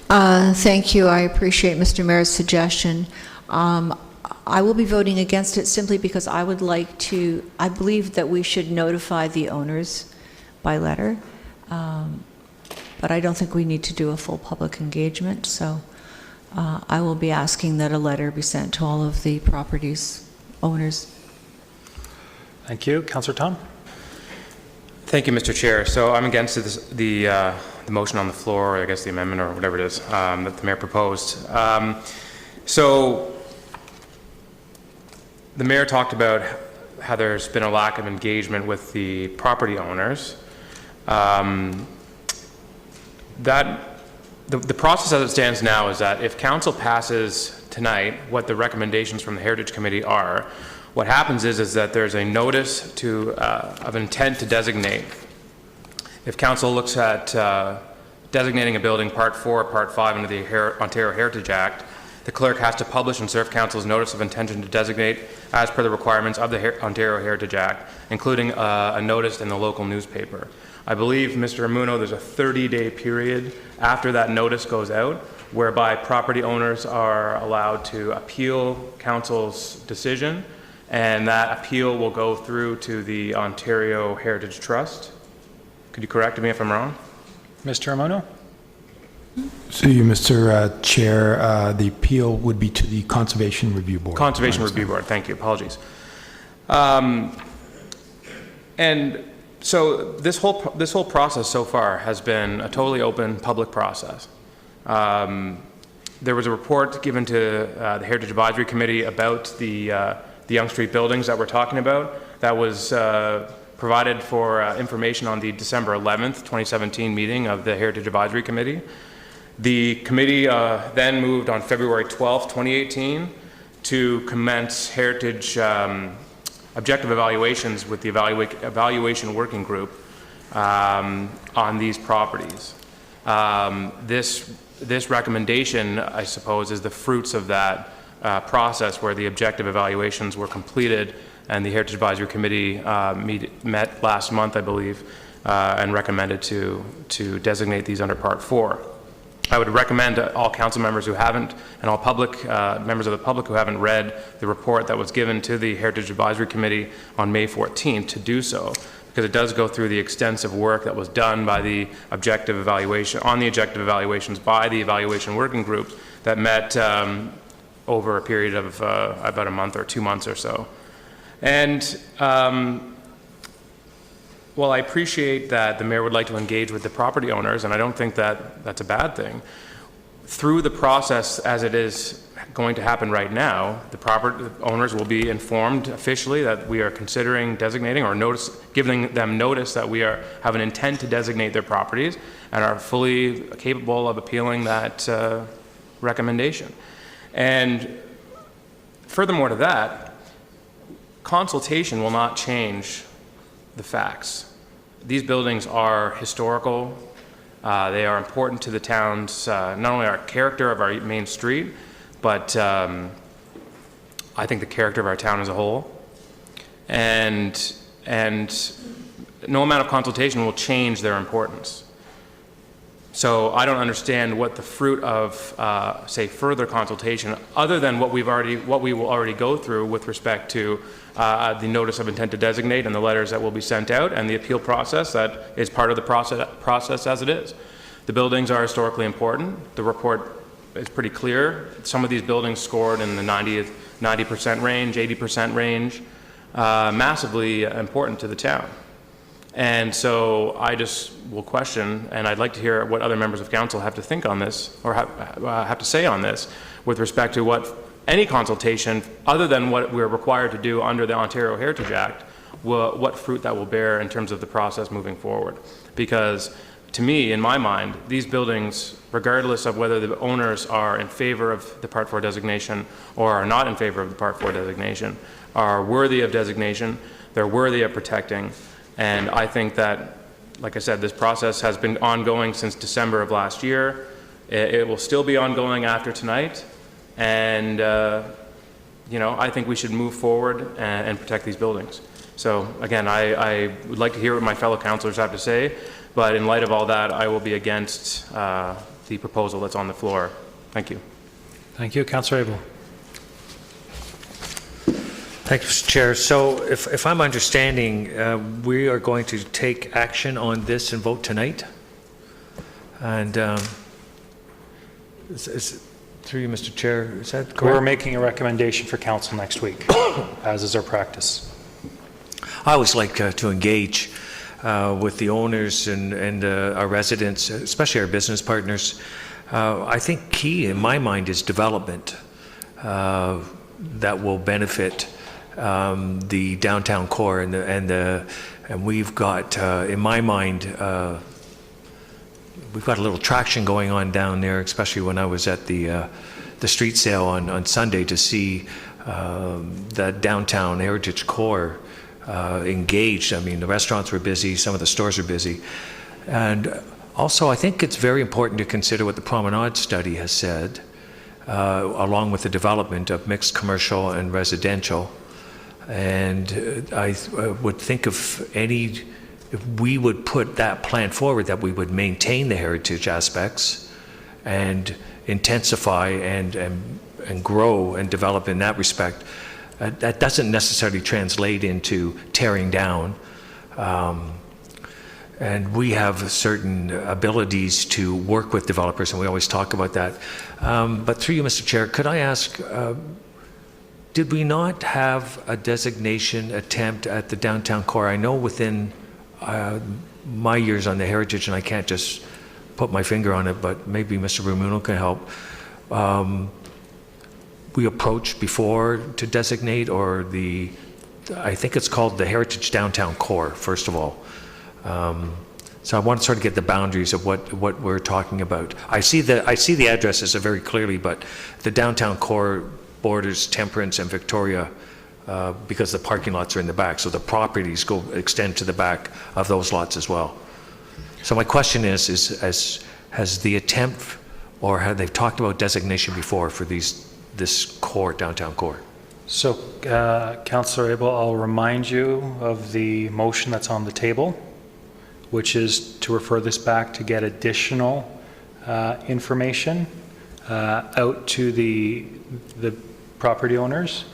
Thank you. I appreciate Mr. Mayor's suggestion. I will be voting against it simply because I believe that we should notify the owners by letter. But I don't think we need to do a full public engagement, so I will be asking that a letter be sent to all of the properties owners. Thank you. Councillor Tom. Thank you, Mr. Chair. So I'm against the motion on the floor, or I guess the amendment or whatever it is that the mayor proposed. So the mayor talked about how there's been a lack of engagement with the property owners. The process as it stands now is that if council passes tonight what the recommendations from the Heritage Committee are, what happens is that there's a notice of intent to designate. If council looks at designating a building Part 4 or Part 5 under the Ontario Heritage Act, the clerk has to publish and serve council's notice of intention to designate as per the requirements of the Ontario Heritage Act, including a notice in the local newspaper. I believe, Mr. Amuno, there's a 30-day period after that notice goes out whereby property owners are allowed to appeal council's decision, and that appeal will go through to the Ontario Heritage Trust. Could you correct me if I'm wrong? Mr. Amuno? So you, Mr. Chair, the appeal would be to the Conservation Review Board. Conservation Review Board, thank you, apologies. And so this whole process so far has been a totally open public process. There was a report given to the Heritage Advisory Committee about the Yonge Street buildings that we're talking about. That was provided for information on the December 11th, 2017 meeting of the Heritage Advisory Committee. The committee then moved on February 12th, 2018 to commence Heritage objective evaluations with the evaluation working group on these properties. This recommendation, I suppose, is the fruits of that process where the objective evaluations were completed, and the Heritage Advisory Committee met last month, I believe, and recommended to designate these under Part 4. I would recommend to all council members who haven't, and all public members of the public who haven't read the report that was given to the Heritage Advisory Committee on May 14th to do so, because it does go through the extensive work that was done by the objective evaluation, on the objective evaluations by the evaluation working groups that met over a period of about a month or 2 months or so. And while I appreciate that the mayor would like to engage with the property owners, and I don't think that that's a bad thing, through the process as it is going to happen right now, the property owners will be informed officially that we are considering designating or giving them notice that we have an intent to designate their properties and are fully capable of appealing that recommendation. And furthermore to that, consultation will not change the facts. These buildings are historical. They are important to the town's, not only our character of our main street, but I think the character of our town as a whole. And no amount of consultation will change their importance. So I don't understand what the fruit of, say, further consultation, other than what we will already go through with respect to the notice of intent to designate and the letters that will be sent out and the appeal process that is part of the process as it is. The buildings are historically important. The report is pretty clear. Some of these buildings scored in the 90% range, 80% range, massively important to the town. And so I just will question, and I'd like to hear what other members of council have to think on this, or have to say on this, with respect to what any consultation, other than what we're required to do under the Ontario Heritage Act, what fruit that will bear in terms of the process moving forward. Because to me, in my mind, these buildings, regardless of whether the owners are in favor of the Part 4 designation or are not in favor of the Part 4 designation, are worthy of designation, they're worthy of protecting, and I think that, like I said, this process has been ongoing since December of last year. It will still be ongoing after tonight, and I think we should move forward and protect these buildings. So again, I would like to hear what my fellow councillors have to say, but in light of all that, I will be against the proposal that's on the floor. Thank you. Thank you. Councillor Abel. Thank you, Mr. Chair. So if I'm understanding, we are going to take action on this and vote tonight? And through you, Mr. Chair, is that correct? We're making a recommendation for council next week, as is our practice. I always like to engage with the owners and our residents, especially our business partners. I think key in my mind is development that will benefit the downtown core, and we've got, in my mind, we've got a little traction going on down there, especially when I was at the street sale on Sunday to see the downtown heritage core engaged. I mean, the restaurants were busy, some of the stores are busy. And also, I think it's very important to consider what the Promenade study has said, along with the development of mixed commercial and residential. And I would think if we would put that plan forward, that we would maintain the heritage aspects and intensify and grow and develop in that respect. That doesn't necessarily translate into tearing down. And we have certain abilities to work with developers, and we always talk about that. But through you, Mr. Chair, could I ask, did we not have a designation attempt at the downtown core? I know within my years on the heritage, and I can't just put my finger on it, but maybe Mr. Ramuno can help. We approached before to designate, or I think it's called the Heritage Downtown Core, first of all. So I want to sort of get the boundaries of what we're talking about. I see the addresses very clearly, but the downtown core borders Temperance and Victoria because the parking lots are in the back, so the properties extend to the back of those lots as well. So my question is has the attempt, or have they talked about designation before for this core, downtown core? So, Councillor Abel, I'll remind you of the motion that's on the table, which is to refer this back to get additional information out to the property owners.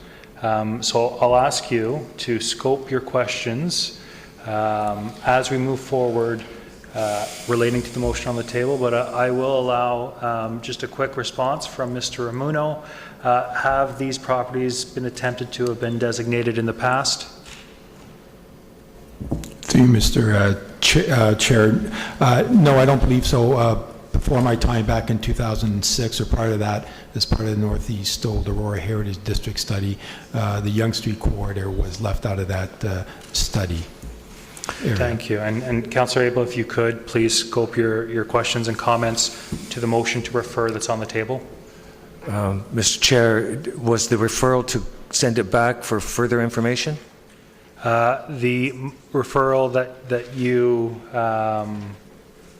So I'll ask you to scope your questions as we move forward relating to the motion on the table, but I will allow just a quick response from Mr. Ramuno. Have these properties been attempted to have been designated in the past? Through you, Mr. Chair, no, I don't believe so. Before my time back in 2006, or prior to that, as part of the Northeast Old Aurora Heritage District study, the Yonge Street corridor was left out of that study area. Thank you. And Councillor Abel, if you could, please scope your questions and comments to the motion to refer that's on the table. Mr. Chair, was the referral to send it back for further information? The referral that you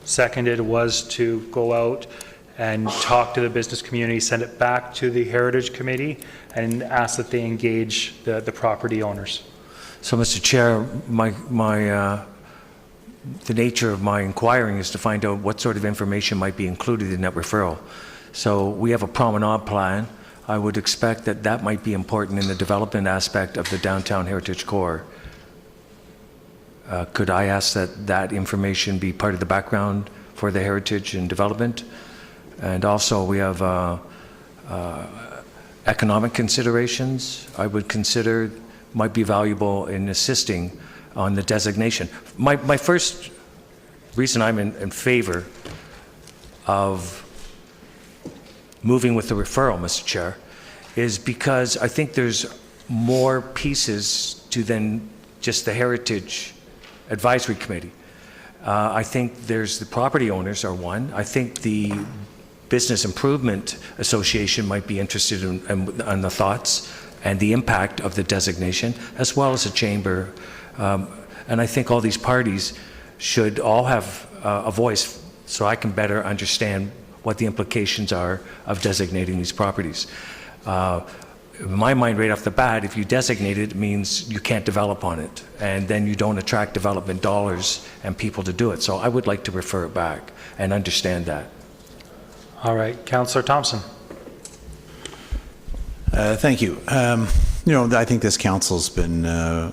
seconded was to go out and talk to the business community, send it back to the Heritage Committee, and ask that they engage the property owners. So, Mr. Chair, the nature of my inquiring is to find out what sort of information might be included in that referral. So we have a promenade plan. I would expect that might be important in the development aspect of the downtown heritage core. Could I ask that information be part of the background for the heritage and development? And also we have economic considerations I would consider might be valuable in assisting on the designation. My first reason I'm in favor of moving with the referral, Mr. Chair, is because I think there's more pieces to than just the Heritage Advisory Committee. I think there's the property owners are one. I think the Business Improvement Association might be interested in the thoughts and the impact of the designation, as well as the chamber. And I think all these parties should all have a voice so I can better understand what the implications are of designating these properties. In my mind, right off the bat, if you designate it, it means you can't develop on it, and then you don't attract development dollars and people to do it. So I would like to refer it back and understand that. All right, Councillor Thompson. Thank you. I think this council's been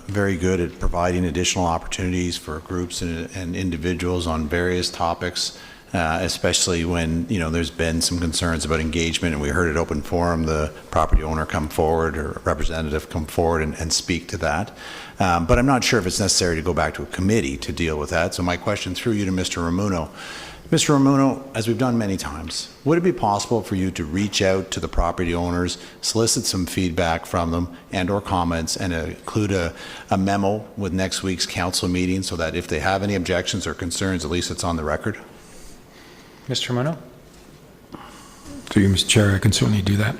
very good at providing additional opportunities for groups and individuals on various topics, especially when, there's been some concerns about engagement, and we heard at open forum the property owner come forward or representative come forward and speak to that. But I'm not sure if it's necessary to go back to a committee to deal with that. So my question through you to Mr. Ramuno. Mr. Ramuno, as we've done many times, would it be possible for you to reach out to the property owners, solicit some feedback from them and or comments, and include a memo with next week's council meeting so that if they have any objections or concerns, at least it's on the record? Mr. Ramuno? Through you, Mr. Chair, I can certainly do that.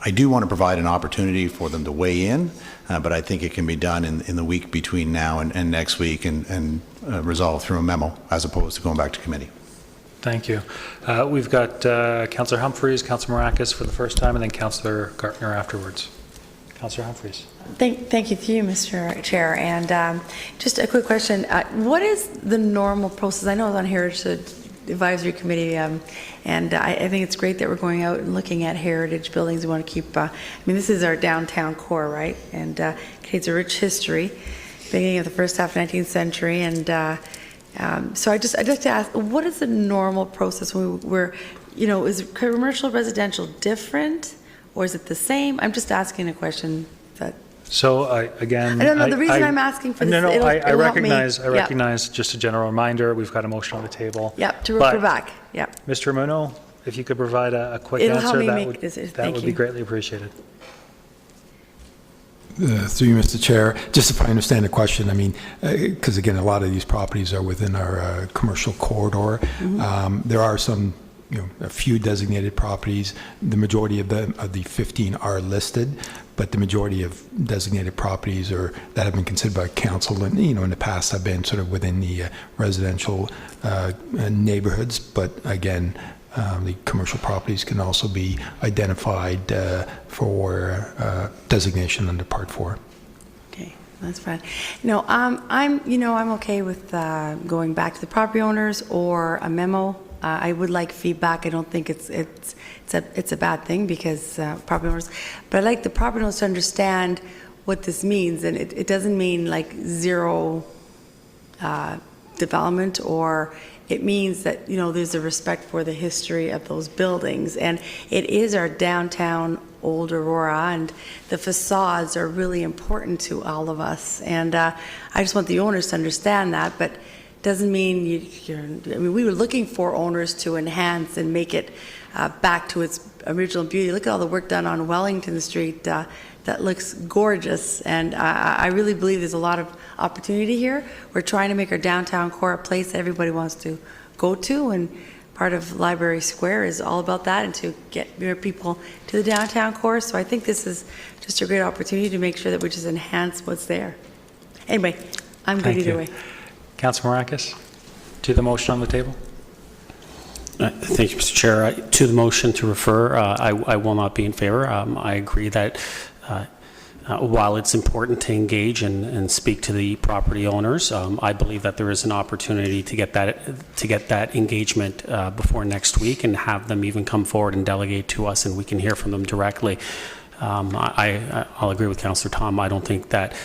I do want to provide an opportunity for them to weigh in, but I think it can be done in the week between now and next week and resolved through a memo as opposed to going back to committee. Thank you. We've got Councillor Humphreys, Councillor Marakis for the first time, and then Councillor Gartner afterwards. Councillor Humphreys. Thank you to you, Mr. Chair. And just a quick question. What is the normal process? I know I was on Heritage Advisory Committee, and I think it's great that we're going out and looking at heritage buildings. We want to keep, this is our downtown core, right? And it's a rich history, beginning of the first half of the 19th century. And so I'd like to ask, what is the normal process when we're, is commercial residential different, or is it the same? I'm just asking a question that. So again, I don't know. The reason I'm asking for this, I it'll help me. recognize. Just a general reminder, we've got a motion on the table. Yep, to refer back. Yep. Mr. Ramuno, if you could provide a quick It'll answer, help me that make would decisions. that Thank would you. be greatly appreciated. Through you, Mr. Chair, just if I understand the question, because again, a lot of these properties are within our commercial corridor. There are some, a few designated properties. The majority of the 15 are listed, but the majority of designated properties that have been considered by council and, in the past have been sort of within the residential neighborhoods. But again, the commercial properties can also be identified for designation under Part 4. Okay, that's fine. No, I'm okay with going back to the property owners or a memo. I would like feedback. I don't think it's a bad thing because property owners, but I'd like the property owners to understand what this means, and it doesn't mean like zero development, or it means that there's a respect for the history of those buildings, and it is our downtown old Aurora, and the facades are really important to all of us, and I just want the owners to understand that, but doesn't mean we were looking for owners to enhance and make it back to its original beauty. Look at all the work done on Wellington Street. That looks gorgeous, and I really believe there's a lot of opportunity here. We're trying to make our downtown core a place that everybody wants to go to, and part of Library Square is all about that, and to get more people to the downtown core. So I think this is just a great opportunity to make sure that we just enhance what's there. Anyway, I'm good either way. Councillor Marakis, to the motion on the table. Thank you, Mr. Chair. To the motion to refer, I will not be in favor. I agree that while it's important to engage and speak to the property owners, I believe that there is an opportunity to get that engagement before next week and have them even come forward and delegate to us, and we can hear from them directly. I'll agree with Councillor Tom. I don't think that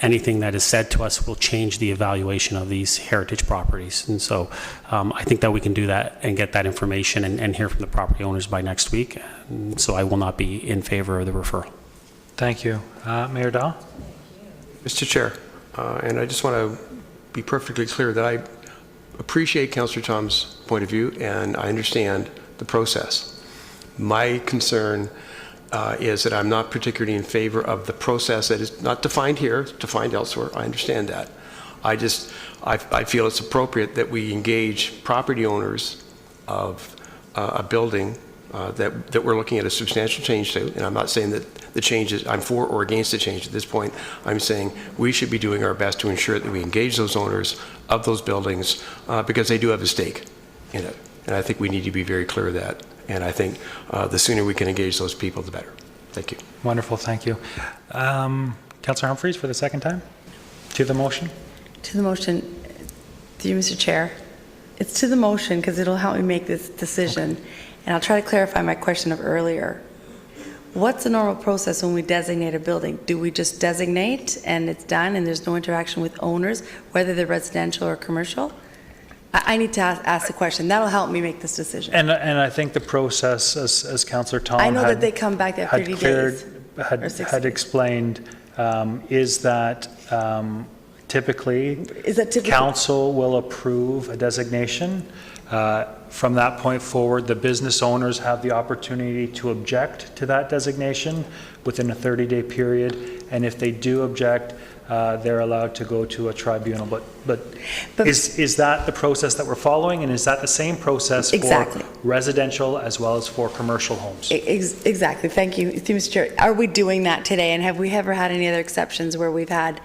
anything that is said to us will change the evaluation of these heritage properties. And so I think that we can do that and get that information and hear from the property owners by next week. And so I will not be in favor of the referral. Thank you. Mayor Dahl? Mr. Chair, and I just want to be perfectly clear that I appreciate Councillor Tom's point of view, and I understand the process. My concern is that I'm not particularly in favor of the process that is not defined here, it's defined elsewhere. I understand that. I feel it's appropriate that we engage property owners of a building that we're looking at a substantial change to, and I'm not saying that the changes, I'm for or against the change at this point. I'm saying we should be doing our best to ensure that we engage those owners of those buildings because they do have a stake in it. And I think we need to be very clear of that. And I think the sooner we can engage those people, the better. Thank you. Wonderful, thank you. Councillor Humphreys for the second time. To the motion. To the motion, through you, Mr. Chair. It's to the motion because it'll help me make this decision. Okay. And I'll try to clarify my question of earlier. What's the normal process when we designate a building? Do we just designate and it's done and there's no interaction with owners, whether they're residential or commercial? I need to ask the question. That'll help me make this decision. And I think the process, as Councillor Tom I know that they come back at 30 days. Had explained, is that typically council will approve a designation. From that point forward, the business owners have the opportunity to object to that designation within a 30-day period. And if they do object, they're allowed to go to a tribunal. But is that the process that we're following? And is that the same process exactly for residential as well as for commercial homes? Exactly. Thank you, Mr. Chair. Are we doing that today? And have we ever had any other exceptions where we've had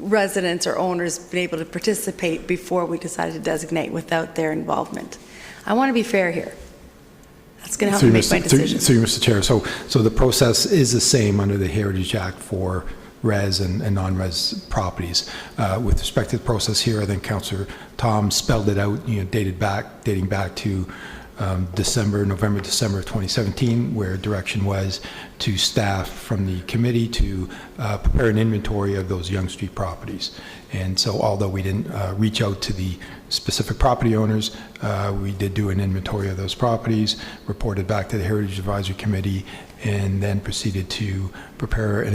residents or owners been able to participate before we decided to designate without their involvement? I want to be fair here. That's going to help me make my decision. Through you, Mr. Chair. So the process is the same under the Heritage Act for res and non-res properties. With respect to the process here, I think Councillor Tom spelled it out, dating back to November, December of 2017, where direction was to staff from the committee to prepare an inventory of those Yonge Street properties. And so although we didn't reach out to the specific property owners, we did do an inventory of those properties, reported back to the Heritage Advisory Committee, and then proceeded to prepare an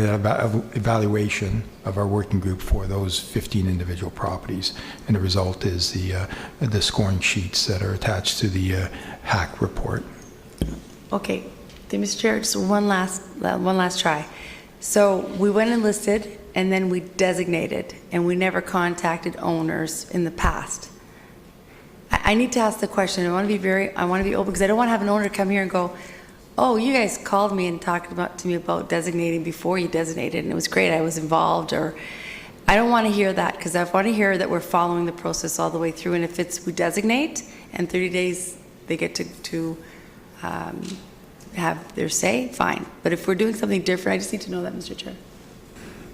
evaluation of our working group for those 15 individual properties. And the result is the scoring sheets that are attached to the HAC report. Okay, Mr. Chair, just one last try. So we went and listed, and then we designated, and we never contacted owners in the past. I need to ask the question. I want to be open because I don't want to have an owner come here and go, "Oh, you guys called me and talked to me about designating before you designated, and it was great. I was involved." Or I don't want to hear that because I want to hear that we're following the process all the way through. And if we designate and 30 days they get to have their say, fine. But if we're doing something different, I just need to know that, Mr. Chair.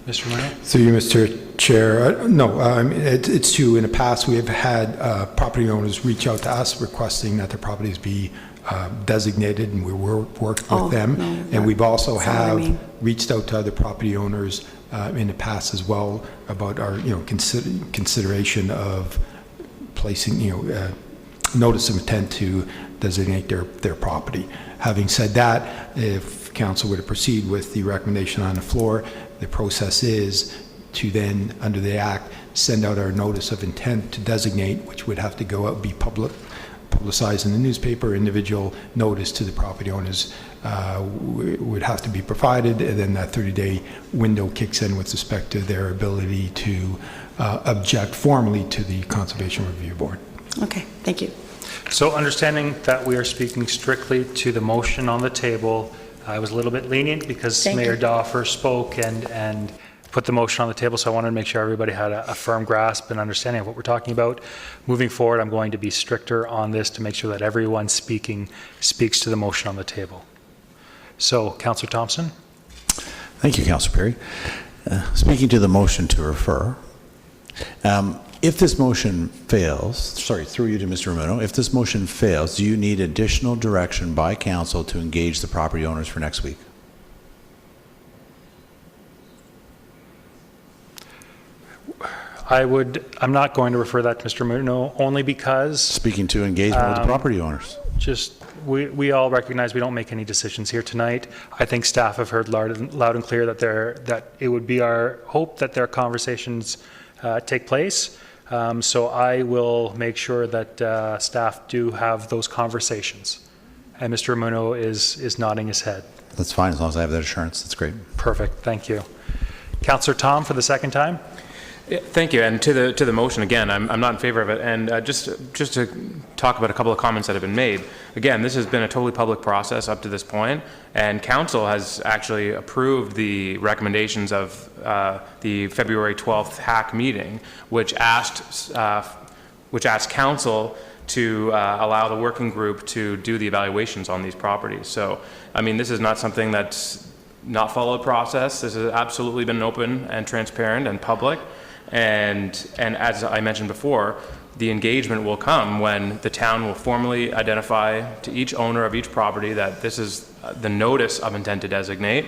Mr. Moore? Through you, Mr. Chair. No, it's true. In the past, we have had property owners reach out to us requesting that their properties be designated, and we worked with them. No, and we've also reached out to other property owners in the past as well about our consideration of placing notice of intent to designate their property. Having said that, if council were to proceed with the recommendation on the floor, the process is to then, under the Act, send out our notice of intent to designate, which would have to go out, be publicized in the newspaper. Individual notice to the property owners would have to be provided, and then that 30-day window kicks in with respect to their ability to object formally to the Conservation Review Board. Okay, thank you. So understanding that we are speaking strictly to the motion on the table, I was a little bit lenient because Mayor Daw first spoke and put the motion on the table, so I wanted to make sure everybody had a firm grasp and understanding of what we're talking about. Moving forward, I'm going to be stricter on this to make sure that everyone speaking speaks to the motion on the table. So, Councillor Thompson. Thank you, Councillor Perry. Speaking to the motion to refer, if this motion fails, through you to Mr. Ramuno, if this motion fails, do you need additional direction by council to engage the property owners for next week? I'm not going to refer that to Mr. Ramuno only because... Speaking to engagement with the property owners. We all recognize we don't make any decisions here tonight. I think staff have heard loud and clear that it would be our hope that their conversations take place. So I will make sure that staff do have those conversations. And Mr. Ramuno is nodding his head. that's fine, as long as I have that assurance, that's great. Perfect, thank you. Councillor Tom for the second time. Yeah, thank you. And to the motion again, I'm not in favor of it. And just to talk about a couple of comments that have been made. Again, this has been a totally public process up to this point, and council has actually approved the recommendations of the February 12th HAC meeting, which asked council to allow the working group to do the evaluations on these properties. So, I mean, this is not something that's not followed process. This has absolutely been open and transparent and public. And as I mentioned before, the engagement will come when the town will formally identify to each owner of each property that this is the notice of intent to designate.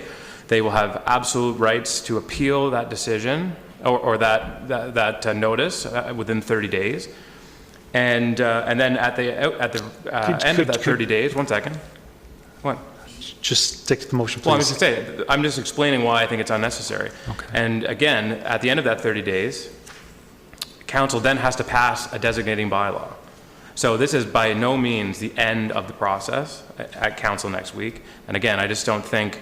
They will have absolute rights to appeal that decision or that notice within 30 days. And then at the end of that 30 days, 1 second. What? Just stick to the motion, please. Well, I'm just explaining why I think it's unnecessary. Okay. And again, at the end of that 30 days, council then has to pass a designating bylaw. So this is by no means the end of the process at council next week. And again, I just don't think,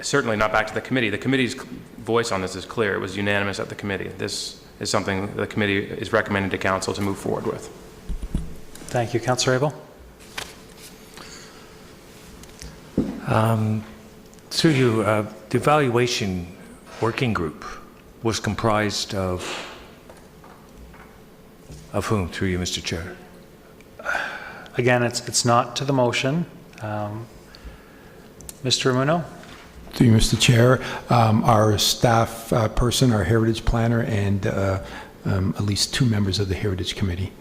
certainly not back to the committee. The committee's voice on this is clear. It was unanimous at the committee. This is something the committee is recommending to council to move forward with. Thank you. Councillor Abel. Through you, the evaluation working group was comprised of whom, through you, Mr. Chair? Again, it's not to the motion. Mr. Ramuno? Through you, Mr. Chair, our staff person, our heritage planner, and at least 2 members of the Heritage Committee.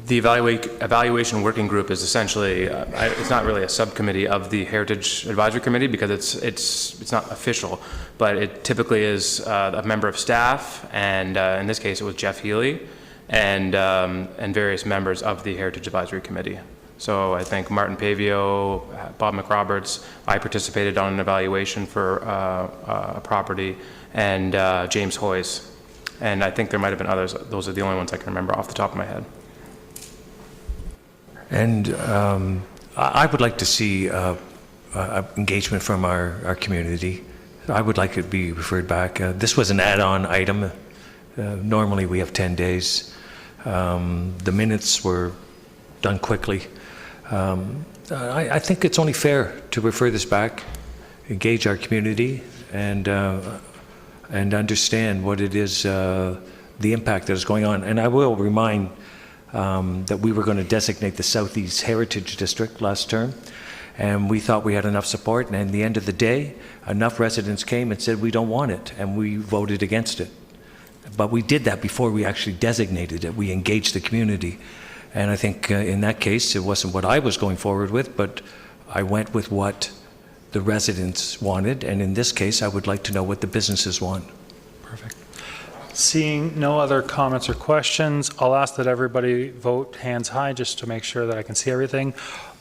The evaluation working group is essentially, it's not really a subcommittee of the Heritage Advisory Committee because it's not official, but it typically is a member of staff, and in this case it was Jeff Healy, and various members of the Heritage Advisory Committee. So I think Martin Pavio, Bob McRoberts, I participated on an evaluation for a property, and James Hoyes, and I think there might have been others. Those are the only ones I can remember off the top of my head. And I would like to see engagement from our community. I would like it to be referred back. This was an add-on item. Normally we have 10 days. The minutes were done quickly. I think it's only fair to refer this back, engage our community, and understand what it is, the impact that is going on. And I will remind that we were going to designate the Southeast Heritage District last term, and we thought we had enough support, and at the end of the day, enough residents came and said we don't want it, and we voted against it. But we did that before we actually designated it. We engaged the community, and I think in that case, it wasn't what I was going forward with, but I went with what the residents wanted, and in this case, I would like to know what the businesses want. Perfect. Seeing no other comments or questions, I'll ask that everybody vote hands high just to make sure that I can see everything.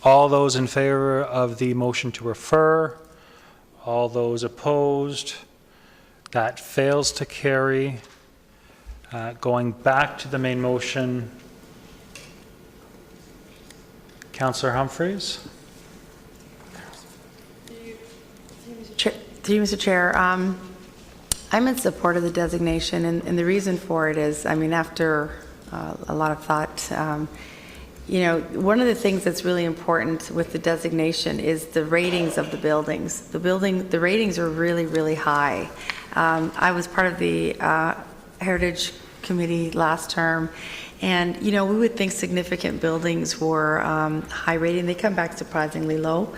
All those in favor of the motion to refer? All those opposed? That fails to carry. Going back to the main motion, Councillor Humphreys? Through you, Mr. Chair, I'm in support of the designation, and the reason for it is, I mean, after a lot of thought, you know, one of the things that's really important with the designation is the ratings of the buildings. The ratings are really, really high. I was part of the Heritage Committee last term, and, you know, we would think significant buildings were high rating. They come back surprisingly low.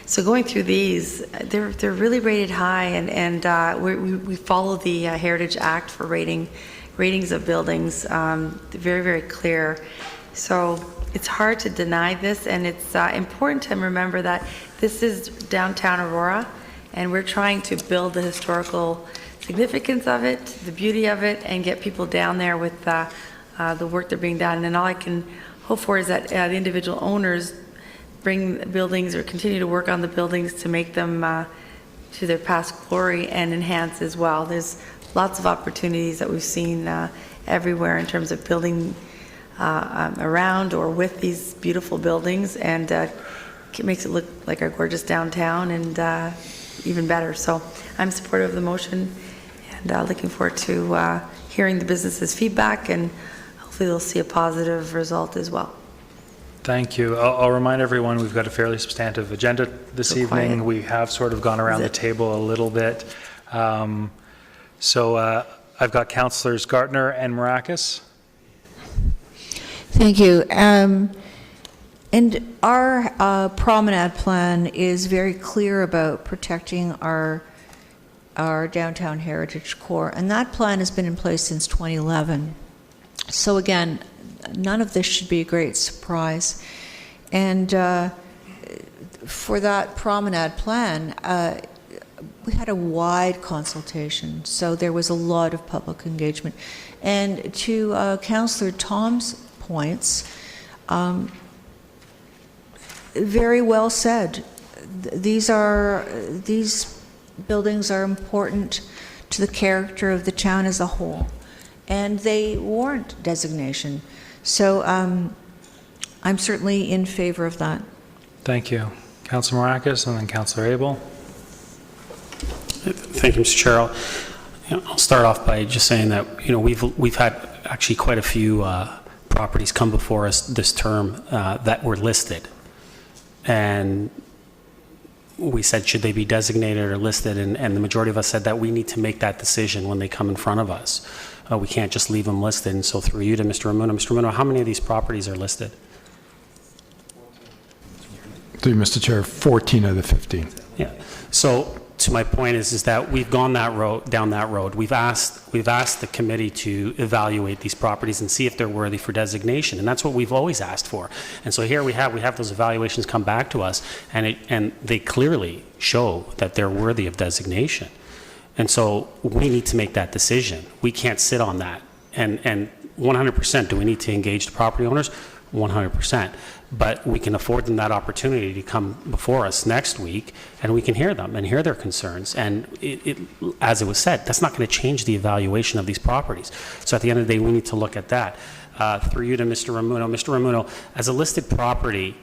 So going through these, they're really rated high, and we follow the Heritage Act for ratings of buildings. Very, very clear. So it's hard to deny this, and it's important to remember that this is downtown Aurora, and we're trying to build the historical significance of it, the beauty of it, and get people down there with the work that's being done. And all I can hope for is that the individual owners bring buildings or continue to work on the buildings to make them to their past glory and enhance as well. There's lots of opportunities that we've seen everywhere in terms of building around or with these beautiful buildings, and it makes it look like our gorgeous downtown and even better. So I'm supportive of the motion and looking forward to hearing the business's feedback, and hopefully they'll see a positive result as well. Thank you. I'll remind everyone we've got a fairly substantive agenda this So evening. quiet. We have sort of gone around the table a little bit. So I've got Councillors Gartner and Marakis. Thank you. And our promenade plan is very clear about protecting our downtown heritage core, and that plan has been in place since 2011. So again, none of this should be a great surprise. And for that promenade plan, we had a wide consultation, so there was a lot of public engagement. And to Councillor Tom's points, very well said. These buildings are important to the character of the town as a whole, and they warrant designation. So I'm certainly in favor of that. Thank you. Councillor Marakis and then Councillor Abel. Thank you, Mr. Chair. I'll start off by just saying that we've had actually quite a few properties come before us this term that were listed, and we said should they be designated or listed, and the majority of us said that we need to make that decision when they come in front of us. We can't just leave them listed. And so through you to Mr. Ramuno. Mr. Ramuno, how many of these properties are listed? Through you, Mr. Chair, 14 of the 15. Yeah. So to my point is that we've gone down that road. We've asked the committee to evaluate these properties and see if they're worthy for designation, and that's what we've always asked for. And so here we have those evaluations come back to us, and they clearly show that they're worthy of designation. And so we need to make that decision. We can't sit on that. And 100%, do we need to engage the property owners? 100%. But we can afford them that opportunity to come before us next week, and we can hear them and hear their concerns. And as it was said, that's not going to change the evaluation of these properties. So at the end of the day, we need to look at that. Through you to Mr. Ramuno. Mr. Ramuno, as a listed property,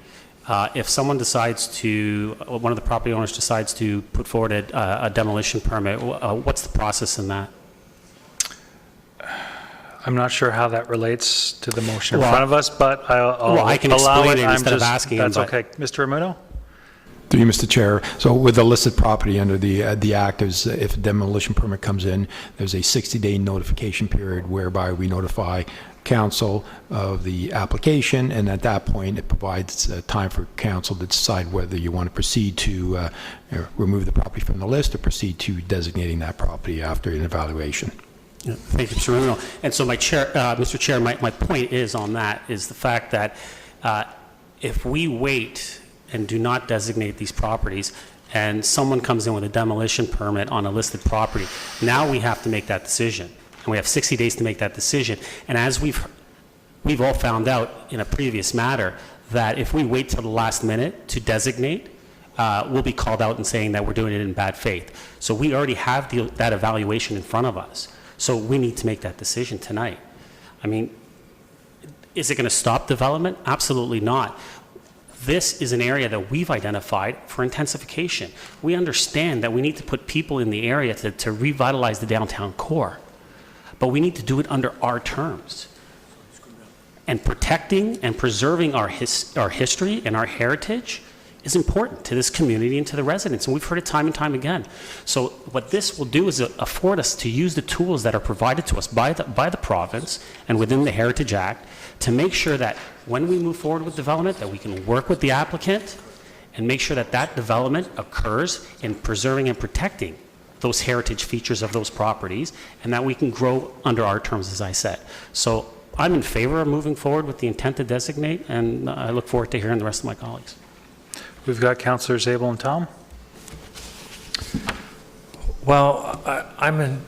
if someone decides one of the property owners decides to put forward a demolition permit, what's the process in that? I'm not sure how that relates to the motion in front of us, but I'll I can allow explain it. it instead of asking him, That's but- okay. Mr. Ramuno? Through you, Mr. Chair. So with the listed property under the Act, if a demolition permit comes in, there's a 60-day notification period whereby we notify council of the application, and at that point, it provides time for council to decide whether you want to proceed to remove the property from the list or proceed to designating that property after an evaluation. Yeah, thank you, Mr. Ramuno. And so, Mr. Chair, my point is on that is the fact that if we wait and do not designate these properties, and someone comes in with a demolition permit on a listed property, now we have to make that decision. And we have 60 days to make that decision. And as we've all found out in a previous matter, that if we wait till the last minute to designate, we'll be called out and saying that we're doing it in bad faith. So we already have that evaluation in front of us. So we need to make that decision tonight. I mean, is it going to stop development? Absolutely not. This is an area that we've identified for intensification. We understand that we need to put people in the area to revitalize the downtown core, but we need to do it under our terms. And protecting and preserving our history and our heritage is important to this community and to the residents, and we've heard it time and time again. So what this will do is afford us to use the tools that are provided to us by the province and within the Heritage Act to make sure that when we move forward with development, that we can work with the applicant and make sure that that development occurs in preserving and protecting those heritage features of those properties, and that we can grow under our terms, as I said. So I'm in favor of moving forward with the intent to designate, and I look forward to hearing the rest of my colleagues. We've got Councillors Abel and Tom. Well, I'm in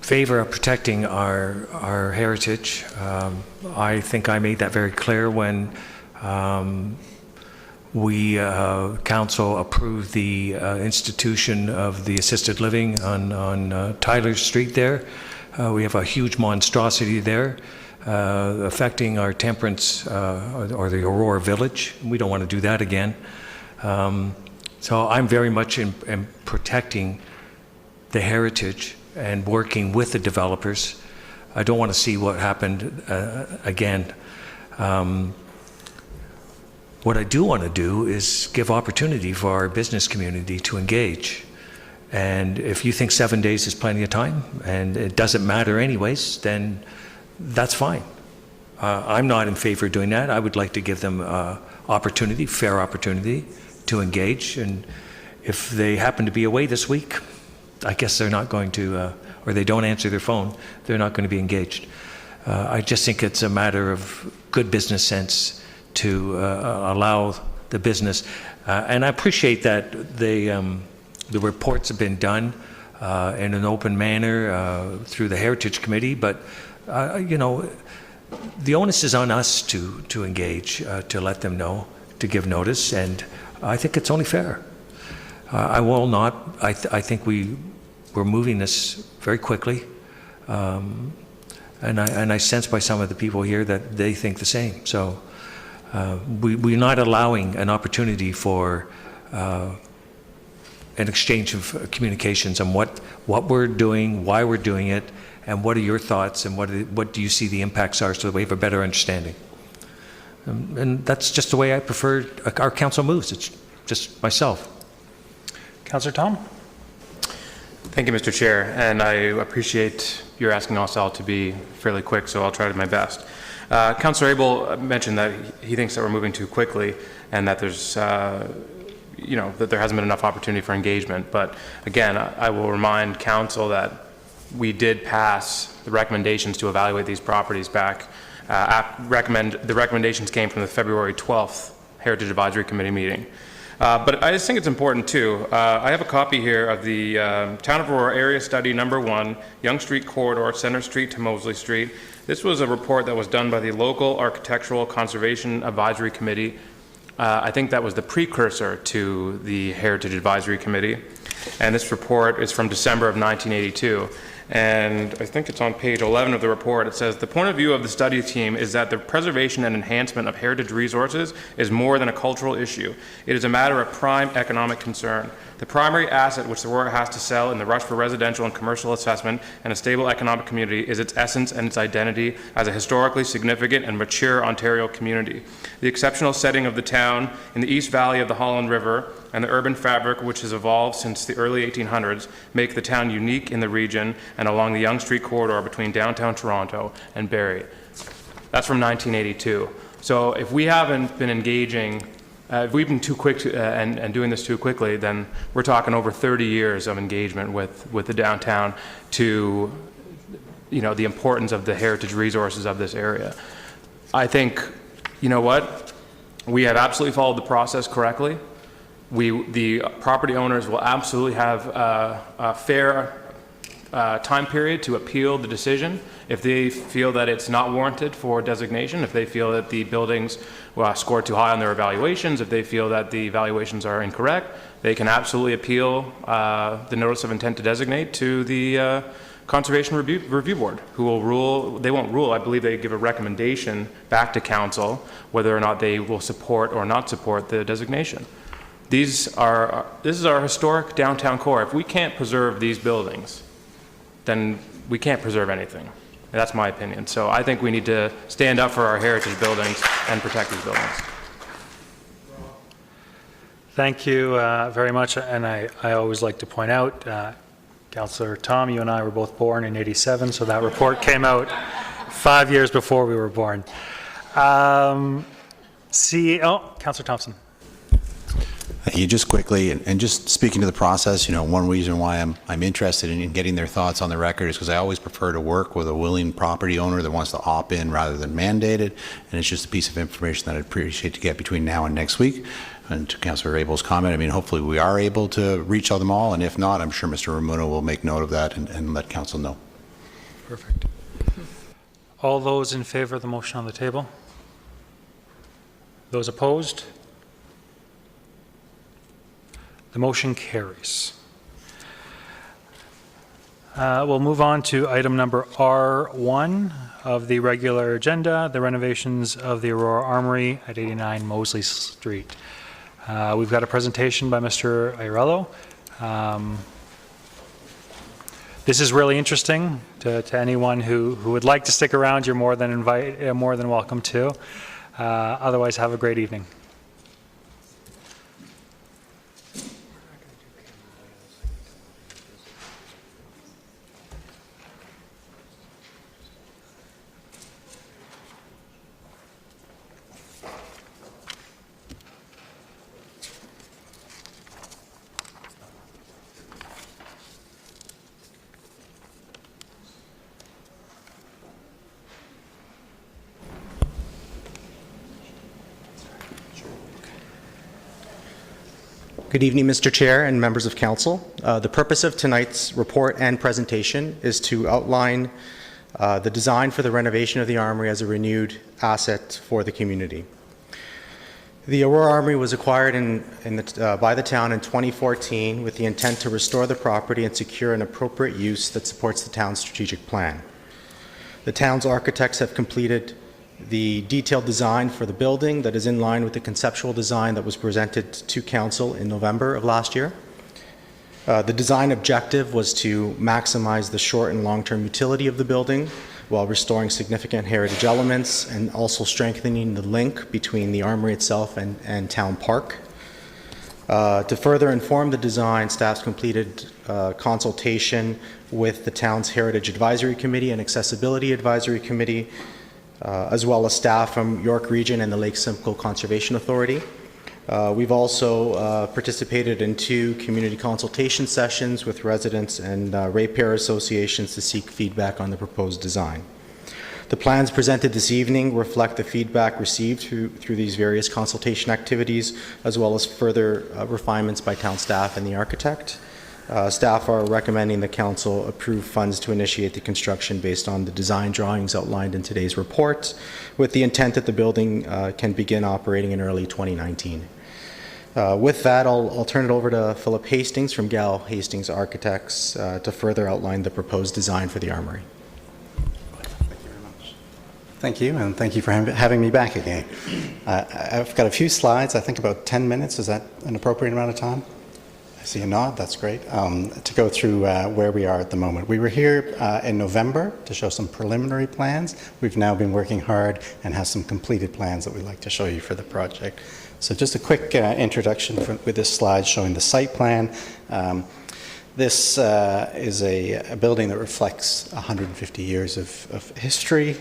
favor of protecting our heritage. I think I made that very clear when we, council, approved the institution of the assisted living on Tyler Street there. We have a huge monstrosity there. affecting our Temperance or the Aurora Village. We don't want to do that again. So I'm very much in protecting the heritage and working with the developers. I don't want to see what happened again. What I do want to do is give opportunity for our business community to engage. And if you think 7 days is plenty of time and it doesn't matter anyways, then that's fine. I'm not in favor of doing that. I would like to give them opportunity, fair opportunity to engage. And if they happen to be away this week, I guess they're not going to, or they don't answer their phone, they're not going to be engaged. I just think it's a matter of good business sense to allow the business. And I appreciate that the reports have been done in an open manner through the Heritage Committee, but you know, the onus is on us to engage, to let them know, to give notice, and I think it's only fair. I will not. I think we're moving this very quickly, and I sense by some of the people here that they think the same. So we're not allowing an opportunity for an exchange of communications on what we're doing, why we're doing it, and what are your thoughts, and what do you see the impacts are, so that we have a better understanding. And that's just the way I prefer our council moves. It's just myself. Councillor Tom? Thank you, Mr. Chair, and I appreciate you're asking us all to be fairly quick, so I'll try to do my best. Councillor Abel mentioned that he thinks that we're moving too quickly and that there's, you know, that there hasn't been enough opportunity for engagement. But again, I will remind council that we did pass the recommendations to evaluate these properties back. The recommendations came from the February 12th Heritage Advisory Committee meeting. But I just think it's important too. I have a copy here of the Town of Aurora Area Study Number 1, Yonge Street Corridor, Center Street to Mosley Street. This was a report that was done by the local Architectural Conservation Advisory Committee. I think that was the precursor to the Heritage Advisory Committee. And this report is from December of 1982. And I think it's on page 11 of the report. It says, the point of view of the study team is that the preservation and enhancement of heritage resources is more than a cultural issue. It is a matter of prime economic concern. The primary asset which the Aurora has to sell in the rush for residential and commercial assessment and a stable economic community is its essence and its identity as a historically significant and mature Ontario community. The exceptional setting of the town in the East Valley of the Holland River and the urban fabric which has evolved since the early 1800s make the town unique in the region and along the Yonge Street corridor between downtown Toronto and Barrie. That's from 1982. So if we haven't been engaging, if we've been too quick to, and doing this too quickly, then we're talking over 30 years of engagement with the downtown to, you know, the importance of the heritage resources of this area. I think, you know what, we have absolutely followed the process correctly. The property owners will absolutely have a fair time period to appeal the decision if they feel that it's not warranted for designation, if they feel that the buildings scored too high on their evaluations, if they feel that the evaluations are incorrect, they can absolutely appeal the notice of intent to designate to the Conservation Review Board, who will rule. They won't rule. I believe they give a recommendation back to council whether or not they will support or not support the designation. This is our historic downtown core. If we can't preserve these buildings, then we can't preserve anything. That's my opinion. So I think we need to stand up for our heritage buildings and protect these buildings. Thank you very much. And I always like to point out, Councillor Tom, you and I were both born in '87, so that report came out 5 years before we were born. Councillor Thompson. Thank you. Just quickly, and just speaking to the process, you know, one reason why I'm interested in getting their thoughts on the record is because I always prefer to work with a willing property owner that wants to opt in rather than mandated, and it's just a piece of information that I'd appreciate to get between now and next week. And to Councillor Abel's comment, I mean, hopefully we are able to reach them all, and if not, I'm sure Mr. Ramuno will make note of that and let council know. Perfect. All those in favor of the motion on the table? Those opposed? The motion carries. We'll move on to item number R1 of the regular agenda, the renovations of the Aurora Armory at 89 Mosley Street. We've got a presentation by Mr. Aiello. This is really interesting to anyone who would like to stick around. You're more than welcome to. Otherwise, have a great evening. Good evening, Mr. Chair and members of council. The purpose of tonight's report and presentation is to outline the design for the renovation of the Armory as a renewed asset for the community. The Aurora Armory was acquired by the town in 2014 with the intent to restore the property and secure an appropriate use that supports the town's strategic plan. The town's architects have completed the detailed design for the building that is in line with the conceptual design that was presented to council in November of last year. The design objective was to maximize the short and long-term utility of the building while restoring significant heritage elements and also strengthening the link between the Armory itself and Town Park. To further inform the design, staff's completed consultation with the town's Heritage Advisory Committee and Accessibility Advisory Committee, as well as staff from York Region and the Lake Simcoe Conservation Authority. We've also participated in 2 community consultation sessions with residents and ratepayer associations to seek feedback on the proposed design. The plans presented this evening reflect the feedback received through these various consultation activities, as well as further refinements by town staff and the architect. Staff are recommending the council approve funds to initiate the construction based on the design drawings outlined in today's report, with the intent that the building can begin operating in early 2019. With that, I'll turn it over to Philip Hastings from Gal Hastings Architects to further outline the proposed design for the Armory. Thank you, and thank you for having me back again. I've got a few slides, I think about 10 minutes. Is that an appropriate amount of time? I see a nod, that's great. To go through where we are at the moment. We were here in November to show some preliminary plans. We've now been working hard and have some completed plans that we'd like to show you for the project. So just a quick introduction with this slide showing the site plan. This is a building that reflects 150 years of history.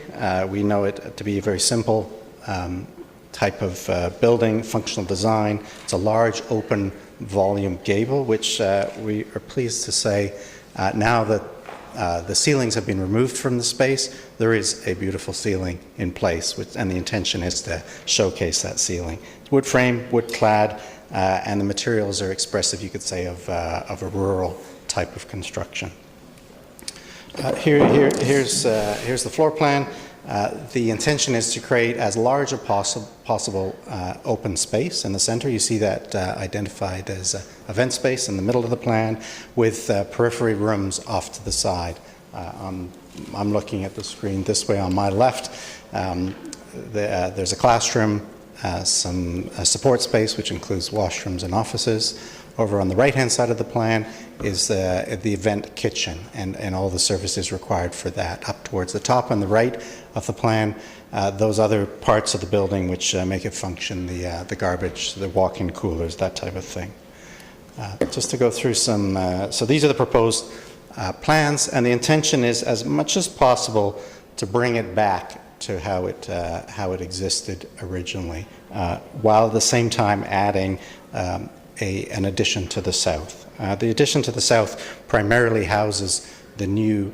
We know it to be a very simple type of building, functional design. It's a large open volume gable, which we are pleased to say now that the ceilings have been removed from the space, there is a beautiful ceiling in place, and the intention is to showcase that ceiling. It's wood frame, wood clad, and the materials are expressive, you could say, of a rural type of construction. Here's the floor plan. The intention is to create as large a possible open space in the center. You see that identified as event space in the middle of the plan with periphery rooms off to the side. I'm looking at the screen this way on my left. There's a classroom, some support space, which includes washrooms and offices. Over on the right-hand side of the plan is the event kitchen and all the services required for that. Up towards the top on the right of the plan, those other parts of the building which make it function, the garbage, the walk-in coolers, that type of thing. Just to go through some, so these are the proposed plans, and the intention is as much as possible to bring it back to how it existed originally, while at the same time adding an addition to the south. The addition to the south primarily houses the new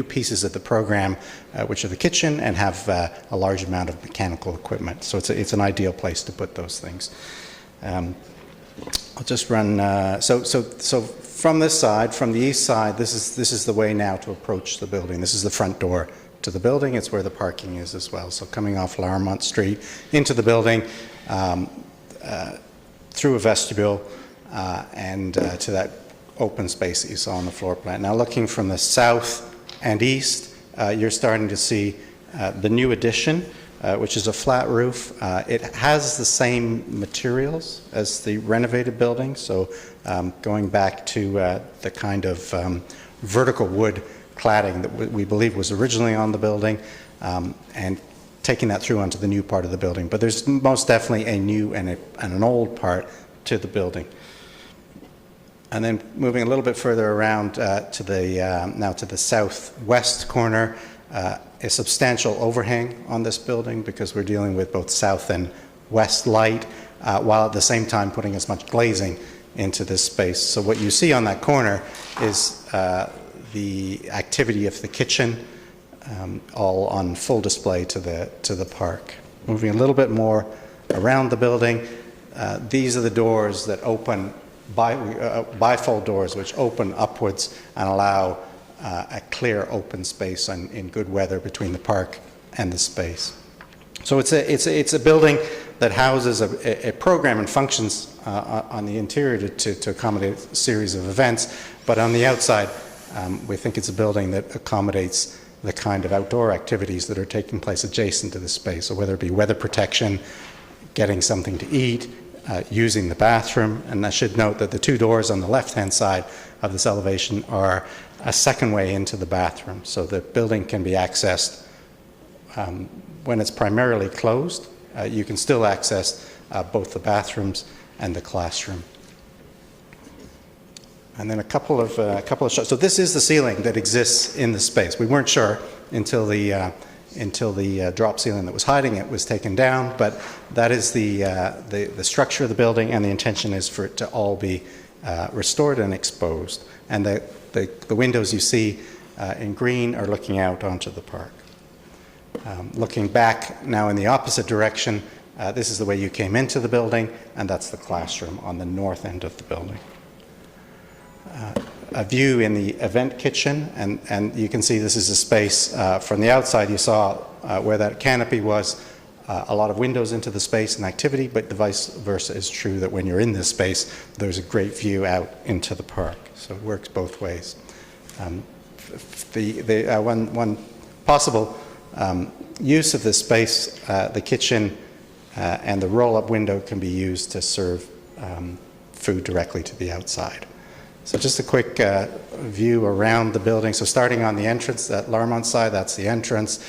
pieces of the program, which are the kitchen and have a large amount of mechanical equipment. So it's an ideal place to put those things. I'll just run. So from this side, from the east side, this is the way now to approach the building. This is the front door to the building. It's where the parking is as well. So coming off Larmont Street into the building, through a vestibule and to that open space that you saw on the floor plan. Now, looking from the south and east, you're starting to see the new addition, which is a flat roof. It has the same materials as the renovated building, so going back to the kind of vertical wood cladding that we believe was originally on the building, and taking that through onto the new part of the building. But there's most definitely a new and an old part to the building. And then moving a little bit further around to the now to the southwest corner, a substantial overhang on this building because we're dealing with both south and west light, while at the same time putting as much glazing into this space. So what you see on that corner is the activity of the kitchen, all on full display to the park. Moving a little bit more around the building, these are the doors that open, bifold doors which open upwards and allow a clear open space in good weather between the park and the space. So it's a building that houses a program and functions on the interior to accommodate a series of events, but on the outside we think it's a building that accommodates the kind of outdoor activities that are taking place adjacent to the space. So whether it be weather protection, getting something to eat, using the bathroom. And I should note that the two doors on the left-hand side of this elevation are a second way into the bathroom. So the building can be accessed when it's primarily closed. You can still access both the bathrooms and the classroom. And then a couple of shots. So this is the ceiling that exists in the space. We weren't sure until the drop ceiling that was hiding it was taken down, but that is the structure of the building, and the intention is for it to all be restored and exposed. And the windows you see in green are looking out onto the park. Looking back now in the opposite direction, this is the way you came into the building, and that's the classroom on the north end of the building. A view in the event kitchen, and you can see this is a space from the outside. You saw where that canopy was, a lot of windows into the space and activity, but the vice versa is true, that when you're in this space, there's a great view out into the park. So it works both ways. One possible use of this space, the kitchen and the roll-up window can be used to serve food directly to the outside. So just a quick view around the building. So starting on the entrance, that Larmont side, that's the entrance.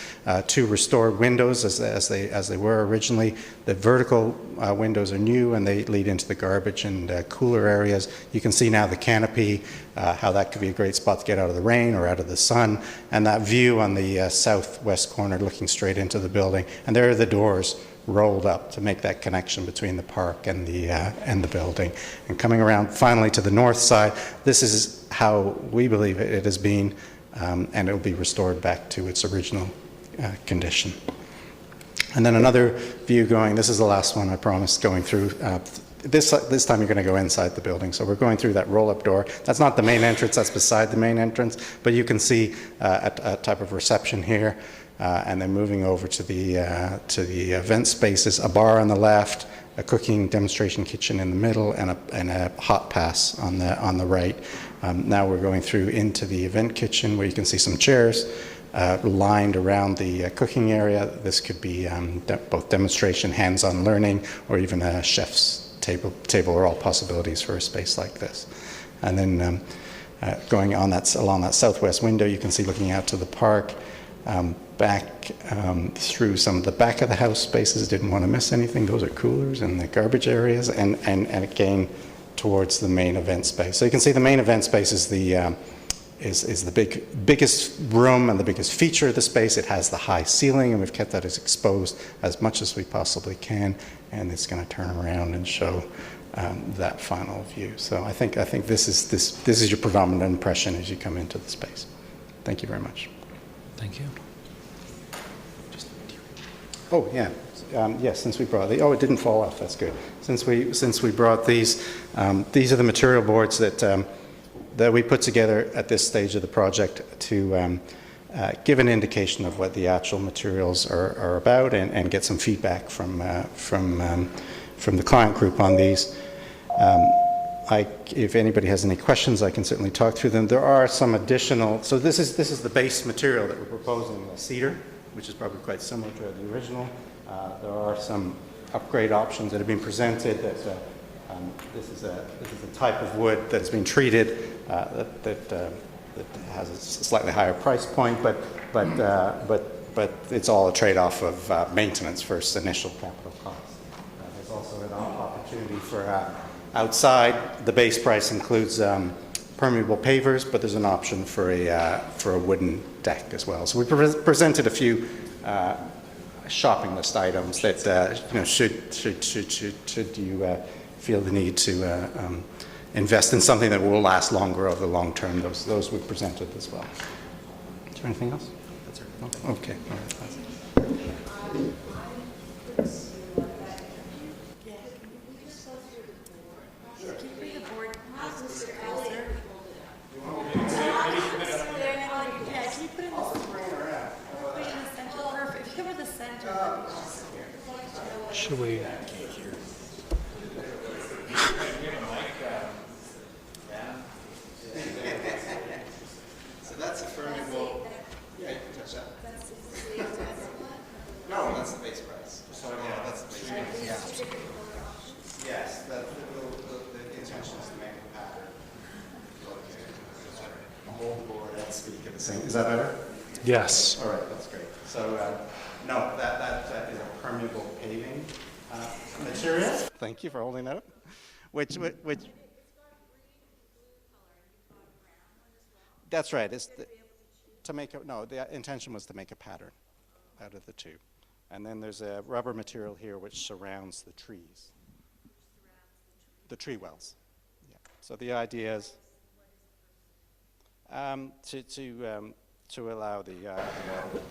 Two restored windows as they were originally. The vertical windows are new, and they lead into the garbage and cooler areas. You can see now the canopy, how that could be a great spot to get out of the rain or out of the sun. And that view on the southwest corner looking straight into the building. And there are the doors rolled up to make that connection between the park and the building. And coming around finally to the north side, this is how we believe it has been, and it will be restored back to its original condition. And then another view going, this is the last one I promised, going through, this time you're going to go inside the building. So we're going through that roll-up door. That's not the main entrance, that's beside the main entrance, but you can see a type of reception here. And then moving over to the event spaces, a bar on the left, a cooking demonstration kitchen in the middle, and a hot pass on the right. Now we're going through into the event kitchen, where you can see some chairs lined around the cooking area. This could be both demonstration, hands-on learning, or even a chef's table are all possibilities for a space like this. And then going on along that southwest window, you can see looking out to the park. Back through some of the back of the house spaces, didn't want to miss anything. Those are coolers and the garbage areas, and again towards the main event space. So you can see the main event space is the biggest room and the biggest feature of the space. It has the high ceiling, and we've kept that as exposed as much as we possibly can. And it's going to turn around and show that final view. So I think this is your predominant impression as you come into the space. Thank you very much. Thank you. Oh, yeah. Yes, since we brought it didn't fall off. That's good. Since we brought these are the material boards that we put together at this stage of the project to give an indication of what the actual materials are about, and get some feedback from the client group on these. If anybody has any questions, I can certainly talk through them. There are some additional, so this is the base material that we're proposing, cedar, which is probably quite similar to the original. There are some upgrade options that have been presented. That this is a type of wood that's been treated that has a slightly higher price point, but it's all a trade-off of maintenance versus initial capital costs. There's also an opportunity for outside. The base price includes permeable pavers, but there's an option for a wooden deck as well. So we presented a few shopping list items that should you feel the need to invest in something that will last longer over the long term. Those we presented as well. Is there anything else? That's it. Okay. All right. Should we? So that's a permeable. Yeah, you can touch that. No, that's the base price. So yeah, that's the base price. Yeah. Yes, the intention is to make a pattern. A whole board and speak at the same. Is that better? Yes. All right, that's great. So no, that is a permeable paving material. Thank you for holding that up. Which that's right. It's to make a, no. The intention was to make a pattern out of the two, and then there's a rubber material here which surrounds the trees. The tree wells. Yeah. So the idea is to allow the water.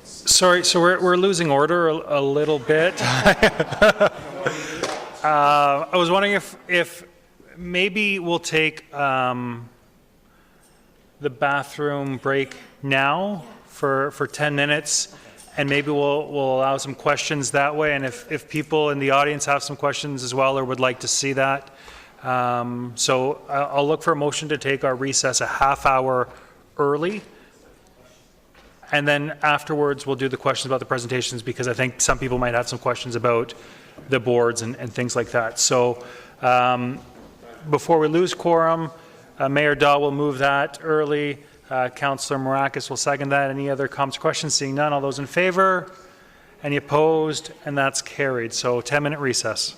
Sorry, so we're losing order a little bit. I was wondering if maybe we'll take the bathroom break now for 10 minutes, and maybe we'll allow some questions that way. And if people in the audience have some questions as well or would like to see that, so I'll look for a motion to take our recess a half hour early. And then afterwards, we'll do the questions about the presentations, because I think some people might have some questions about the boards and things like that. So before we lose quorum, Mayor Daw will move that early. Councillor Marakis will second that. Any other comments or questions? Seeing none, all those in favor? Any opposed? And that's carried. So 10-minute recess.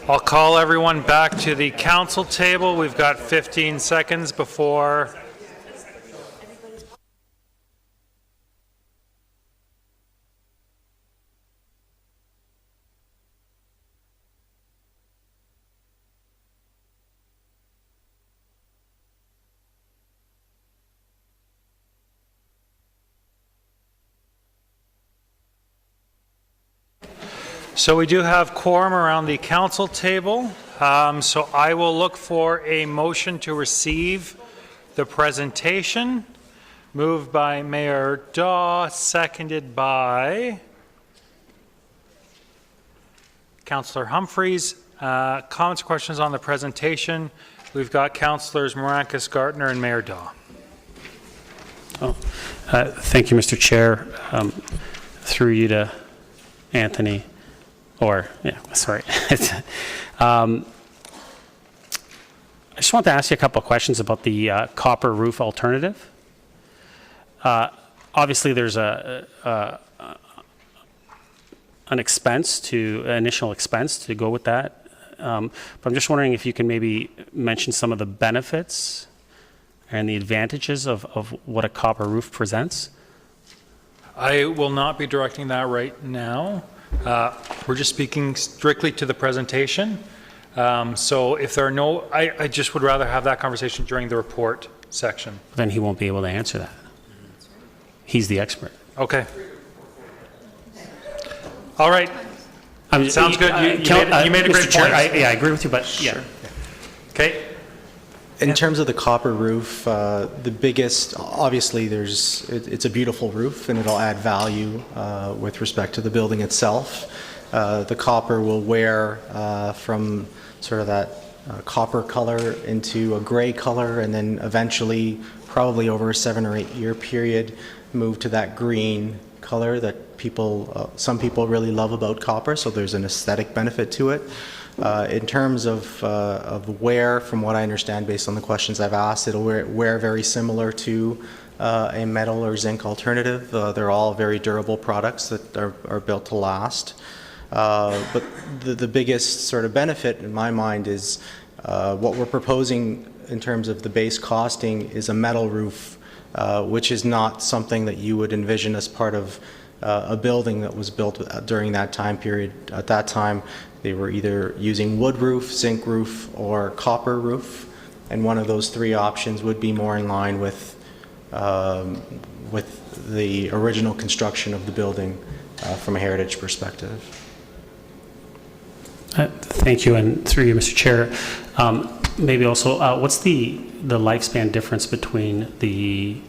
I'll call everyone back to the council table. We've got 15 seconds before So we do have quorum around the council table. So I will look for a motion to receive the presentation. Moved by Mayor Daw, seconded by Councillor Humphreys. Comments or questions on the presentation? We've got Councillors Maracus, Gartner, and Mayor Daw. Thank you, Mr. Chair. Through you to Anthony. I just want to ask you a couple of questions about the copper roof alternative. Obviously, there's an initial expense to go with that. But I'm just wondering if you can maybe mention some of the benefits and the advantages of what a copper roof presents. I will not be directing that right now. We're just speaking strictly to the presentation. So if there are no, I just would rather have that conversation during the report section. Then he won't be able to answer that. He's the expert. Okay. All right. Sounds good. You made a great point. I agree with you, but yeah. Okay. In terms of the copper roof, the biggest, obviously it's a beautiful roof and it'll add value with respect to the building itself. The copper will wear from sort of that copper color into a gray color, and then eventually, probably over a 7 or 8 year period, move to that green color that some people really love about copper, so there's an aesthetic benefit to it. In terms of wear, from what I understand based on the questions I've asked, it'll wear very similar to a metal or zinc alternative. They're all very durable products that are built to last. But the biggest sort of benefit in my mind is what we're proposing in terms of the base costing is a metal roof, which is not something that you would envision as part of a building that was built during that time period. At that time, they were either using wood roof, zinc roof, or copper roof, and one of those three options would be more in line with the original construction of the building from a heritage perspective. Thank you, and through you, Mr. Chair, maybe also, what's the lifespan difference between the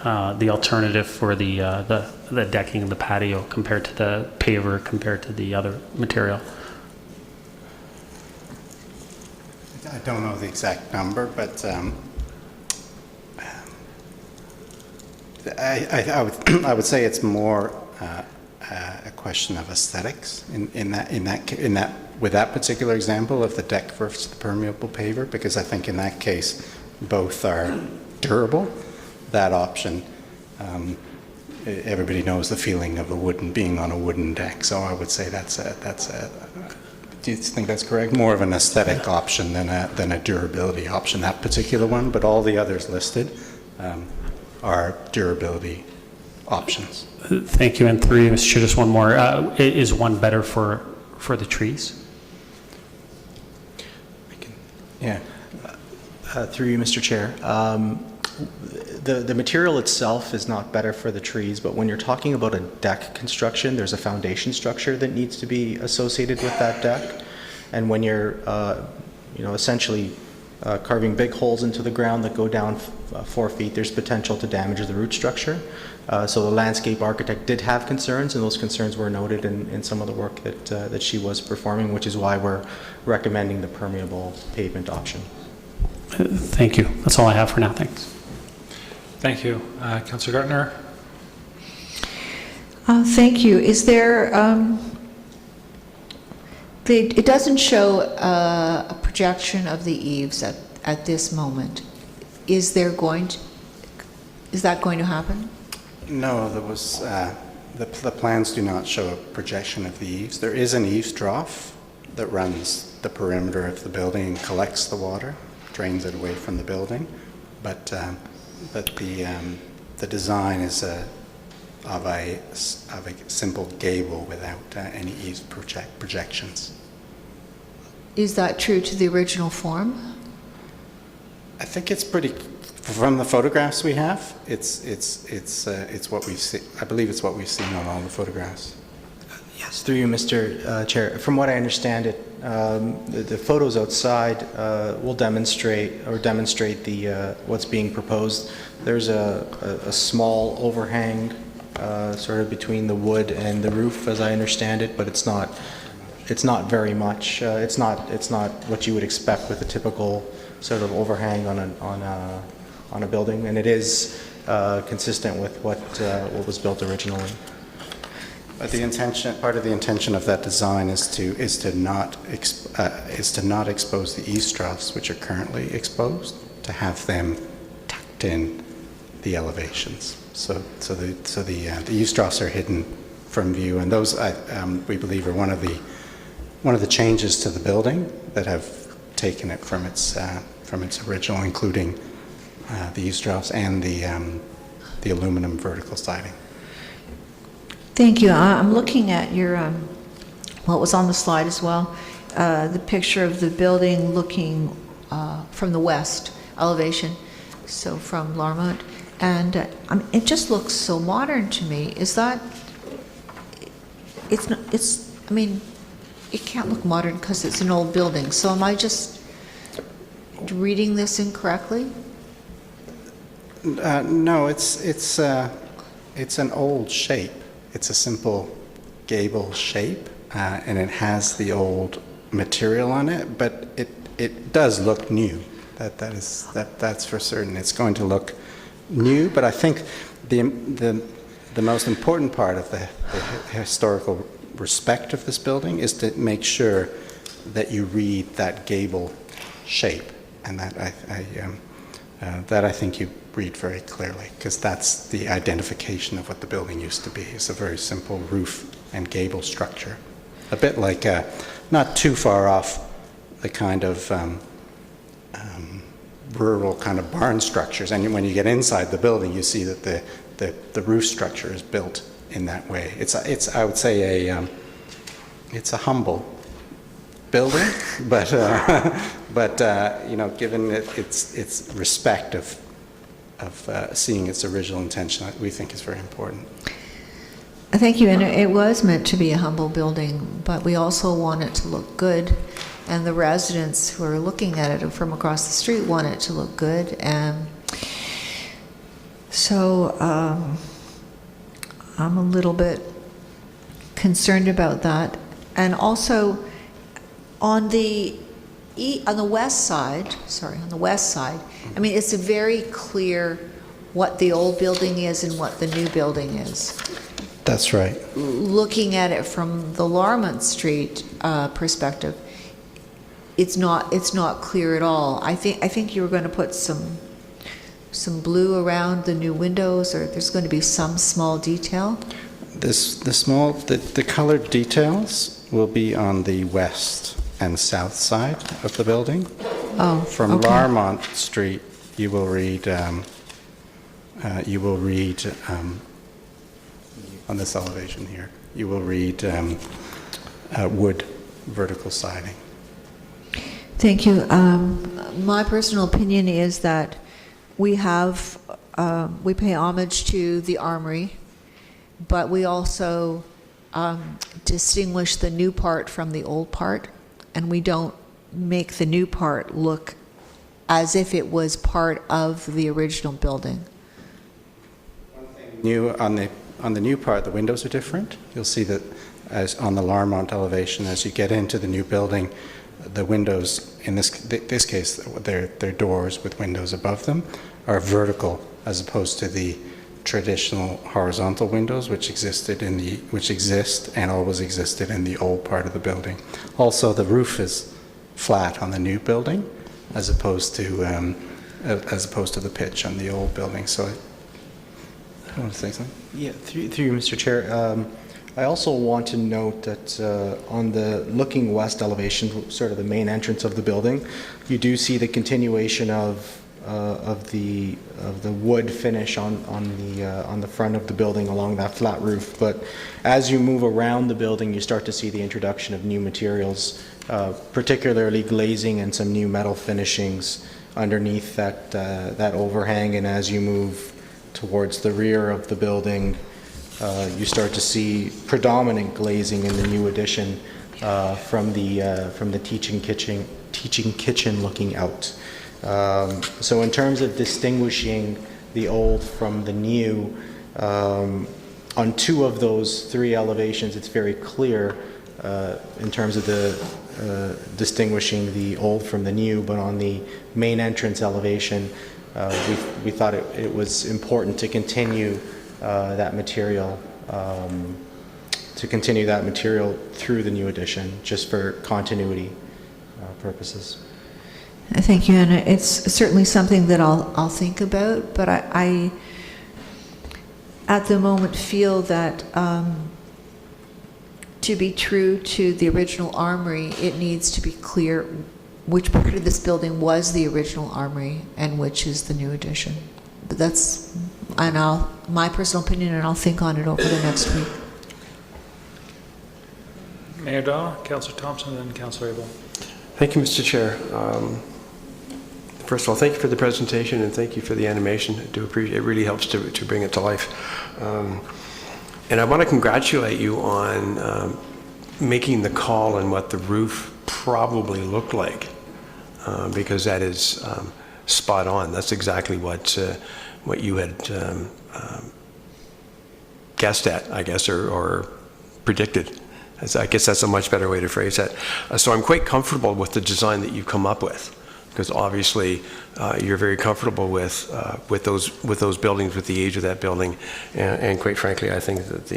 alternative for the decking and the patio compared to the paver compared to the other material? I don't know the exact number, but I would say it's more a question of aesthetics in that with that particular example of the deck versus the permeable paver, because I think in that case both are durable. That option, everybody knows the feeling of being on a wooden deck, so I would say that's a. Do you think that's correct? More of an aesthetic option than a durability option, that particular one, but all the others listed are durability options. Thank you, and through you, Mr. Chair, just one more. Is one better for the trees? Yeah. Through you, Mr. Chair. The material itself is not better for the trees, but when you're talking about a deck construction, there's a foundation structure that needs to be associated with that deck. And when you're, essentially carving big holes into the ground that go down 4 feet, there's potential to damage the root structure. So the landscape architect did have concerns, and those concerns were noted in some of the work that she was performing, which is why we're recommending the permeable pavement option. Thank you. That's all I have for now. Thanks. Thank you. Councillor Gartner? Thank you. Is there, it doesn't show a projection of the eaves at this moment. Is that going to happen? No, there was, the plans do not show a projection of the eaves. There is an eaves trough that runs the perimeter of the building and collects the water, drains it away from the building. But the design is of a simple gable without any east projections. Is that true to the original form? I think it's pretty. From the photographs we have, it's what we've seen. I believe it's what we've seen on all the photographs. Yes, through you, Mr. Chair. From what I understand it, the photos outside will demonstrate the what's being proposed. There's a small overhang sort of between the wood and the roof, as I understand it, but it's not very much. It's not what you would expect with a typical sort of overhang on a building, and it is consistent with what was built originally. But part of the intention of that design is to not expose the east troughs, which are currently exposed, to have them tucked in the elevations. So the east troughs are hidden from view, and those we believe are one of the changes to the building that have taken it from its original, including the east troughs and the aluminum vertical siding. Thank you. I'm looking at your, what was on the slide as well, the picture of the building looking from the west elevation, so from Larmont, and it just looks so modern to me. Is that, I mean, it can't look modern because it's an old building, so am I just reading this incorrectly? No, it's an old shape. It's a simple gable shape, and it has the old material on it, but it does look new. That's for certain. It's going to look new, but I think the most important part of the historical respect of this building is to make sure that you read that gable shape, and that I think you read very clearly, because that's the identification of what the building used to be. It's a very simple roof and gable structure, a bit like not too far off the kind of rural kind of barn structures. And when you get inside the building, you see that the roof structure is built in that way. I would say it's a humble building, but given its respect of seeing its original intention, we think is very important. Thank you, and it was meant to be a humble building, but we also want it to look good, and the residents who are looking at it from across the street want it to look good, and so I'm a little bit concerned about that. And also on the west side, I mean, it's very clear what the old building is and what the new building is. That's right. Looking at it from the Larmont Street perspective, it's not clear at all. I think you were going to put some blue around the new windows, or there's going to be some small detail. The colored details will be on the west and south side of the building. Oh, from okay. Larmont Street, you will read on this elevation here, you will read wood vertical siding. Thank you. My personal opinion is that we pay homage to the Armory, but we also distinguish the new part from the old part, and we don't make the new part look as if it was part of the original building. New on the new part, the windows are different. You'll see that as on the Larmont elevation, as you get into the new building, the windows in this case, their doors with windows above them are vertical, as opposed to the traditional horizontal windows which exist and always existed in the old part of the building. Also, the roof is flat on the new building, as opposed to the pitch on the old building. So, I want to say something. Yeah, through you, Mr. Chair. I also want to note that on the looking west elevation, sort of the main entrance of the building, you do see the continuation of the wood finish on the front of the building along that flat roof. But as you move around the building, you start to see the introduction of new materials, particularly glazing and some new metal finishings underneath that overhang. And as you move towards the rear of the building, you start to see predominant glazing in the new addition from the teaching kitchen looking out. So in terms of distinguishing the old from the new, on 2 of those 3 elevations, it's very clear in terms of the distinguishing the old from the new, but on the main entrance elevation, we thought it was important to continue that material through the new addition, just for continuity purposes. Thank you, and it's certainly something that I'll think about, but I at the moment feel that to be true to the original armory, it needs to be clear which part of this building was the original armory and which is the new addition. But that's my personal opinion, and I'll think on it over the next week. Mayor Daw, Councillor Thompson, and Councillor Abel. Thank you, Mr. Chair. First of all, thank you for the presentation and thank you for the animation. I do appreciate it. It really helps to bring it to life. And I want to congratulate you on making the call on what the roof probably looked like, because that is spot on. That's exactly what you had guessed at, I guess, or predicted. I guess that's a much better way to phrase that. So I'm quite comfortable with the design that you've come up with, because obviously you're very comfortable with those buildings, with the age of that building, and quite frankly, I think that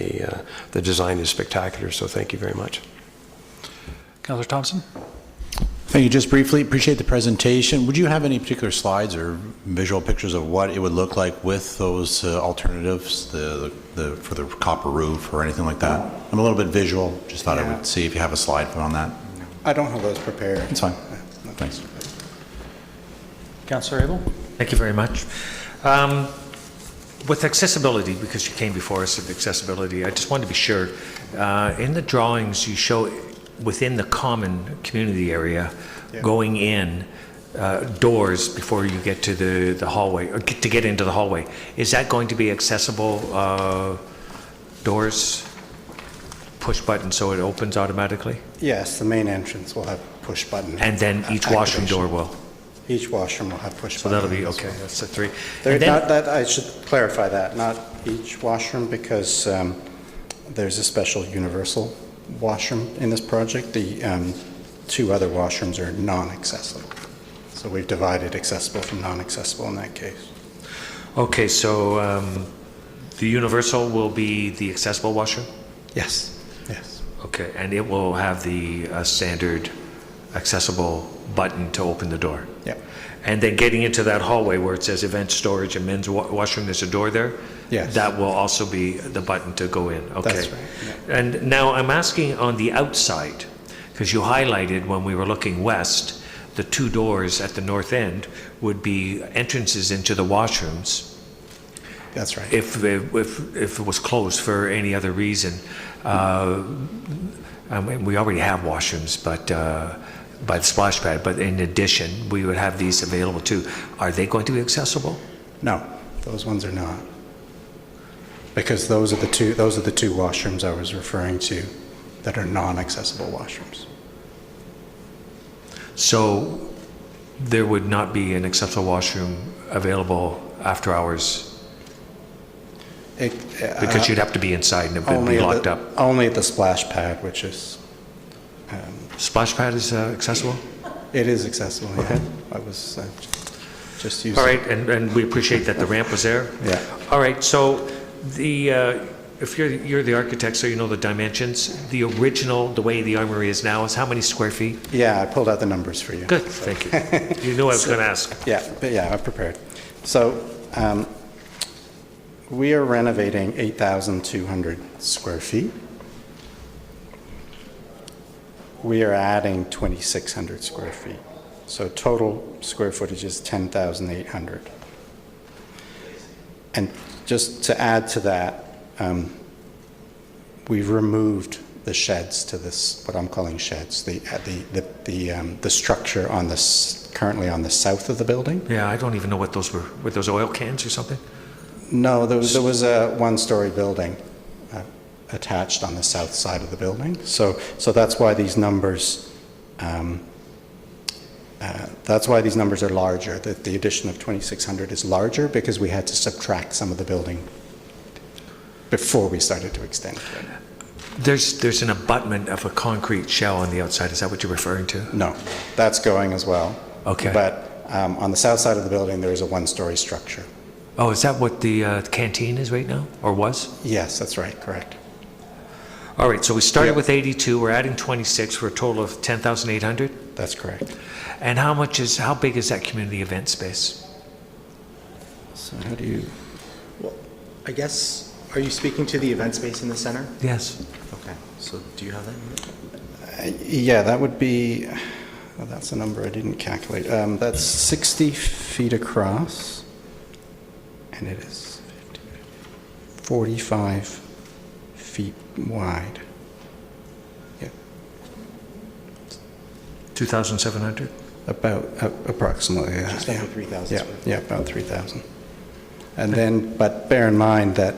the design is spectacular. So thank you very much. Councillor Thompson. Thank you. Just briefly, appreciate the presentation. Would you have any particular slides or visual pictures of what it would look like with those alternatives, for the copper roof or anything like that? I'm a little bit visual. Just thought I would see if you have a slide on that. I don't have those prepared. It's fine. Thanks. Councillor Abel. Thank you very much. With accessibility, because you came before us with accessibility, I just wanted to be sure. In the drawings, you show within the common community area, going in, doors before you get to the hallway, or to get into the hallway. Is that going to be accessible doors, push button so it opens automatically? Yes, the main entrance will have push button. And then each washroom door will? Each washroom will have push so button. So that'll be, okay, that's the 3. I should clarify that, not each washroom, because there's a special universal washroom in this project. The 2 other washrooms are non-accessible. So we've divided accessible from non-accessible in that case. Okay, so the universal will be the accessible washroom? Yes, yes. Okay, and it will have the standard accessible button to open the door? Yeah. And then getting into that hallway where it says event storage and men's washroom, there's a door there? Yes. That will also be the button to go in? Okay. That's right. Yeah. And now I'm asking on the outside, because you highlighted when we were looking west, the 2 doors at the north end would be entrances into the washrooms. That's right. If it was closed for any other reason. I mean, we already have washrooms, but by the splash pad, but in addition, we would have these available too. Are they going to be accessible? No, those ones are not. Because those are the two washrooms I was referring to that are non-accessible washrooms. So there would not be an accessible washroom available after hours? Because you'd have to be inside and it would be locked up? Only at the splash pad, which is... splash pad is accessible? It is accessible, yeah. Okay. I was just using... All right, and we appreciate that the ramp was there? Yeah. All right, so if you're the architect, so you know the dimensions, the original, the way the armory is now, is how many square feet? Yeah, I pulled out the numbers for you. Good, thank you. You knew I was going to ask. Yeah, I'm prepared. So we are renovating 8,200 square feet. we are adding 2,600 square feet. So total square footage is 10,800. And just to add to that, we've removed the sheds to this, what I'm calling sheds, the structure on this, currently on the south of the building. Yeah, I don't even know what those were. Were those oil cans or something? No, there was a one-story building attached on the south side of the building. So that's why these numbers, are larger. That the addition of 2,600 is larger because we had to subtract some of the building before we started to extend it. There's an abutment of a concrete shell on the outside. Is that what you're referring to? No, that's going as well. Okay. But on the south side of the building, there is a one-story structure. Oh, is that what the canteen is right now, or was? Yes, that's right, correct. All right, so we started with 82, we're adding 26 for a total of 10,800? That's correct. And how big is that community event space? So how do you, well, I guess, are you speaking to the event space in the center? Yes. Okay, so do you have that? Yeah, that would be, well, that's a number I didn't calculate. That's 60 feet across, and it is 45 feet wide. Yeah. 2,700? About, approximately, yeah. Just under 3,000. Yeah, about 3,000. And then, but bear in mind that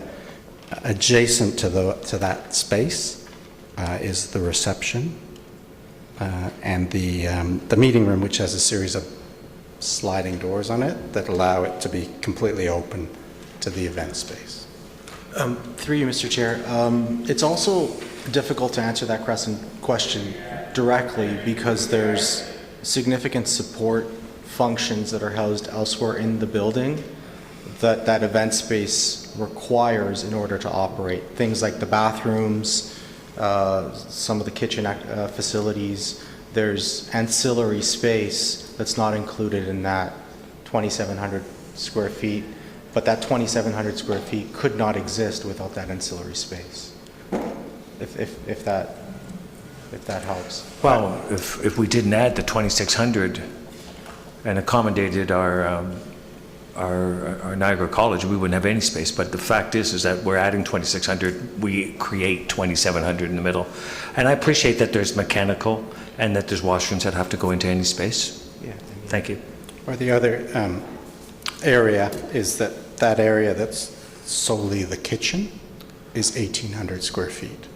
adjacent to that space is the reception and the meeting room, which has a series of sliding doors on it that allow it to be completely open to the event space. Through you, Mr. Chair. It's also difficult to answer that question directly because there's significant support functions that are housed elsewhere in the building that event space requires in order to operate. Things like the bathrooms, some of the kitchen facilities. There's ancillary space that's not included in that 2,700 square feet, but that 2,700 square feet could not exist without that ancillary space, if that helps. Well, if we didn't add the 2,600 and accommodated our Niagara College, we wouldn't have any space. But the fact is that we're adding 2,600, we create 2,700 in the middle. And I appreciate that there's mechanical and that there's washrooms that have to go into any space. Yeah. Thank you. Or the other area is that area that's solely the kitchen is 1,800 square feet,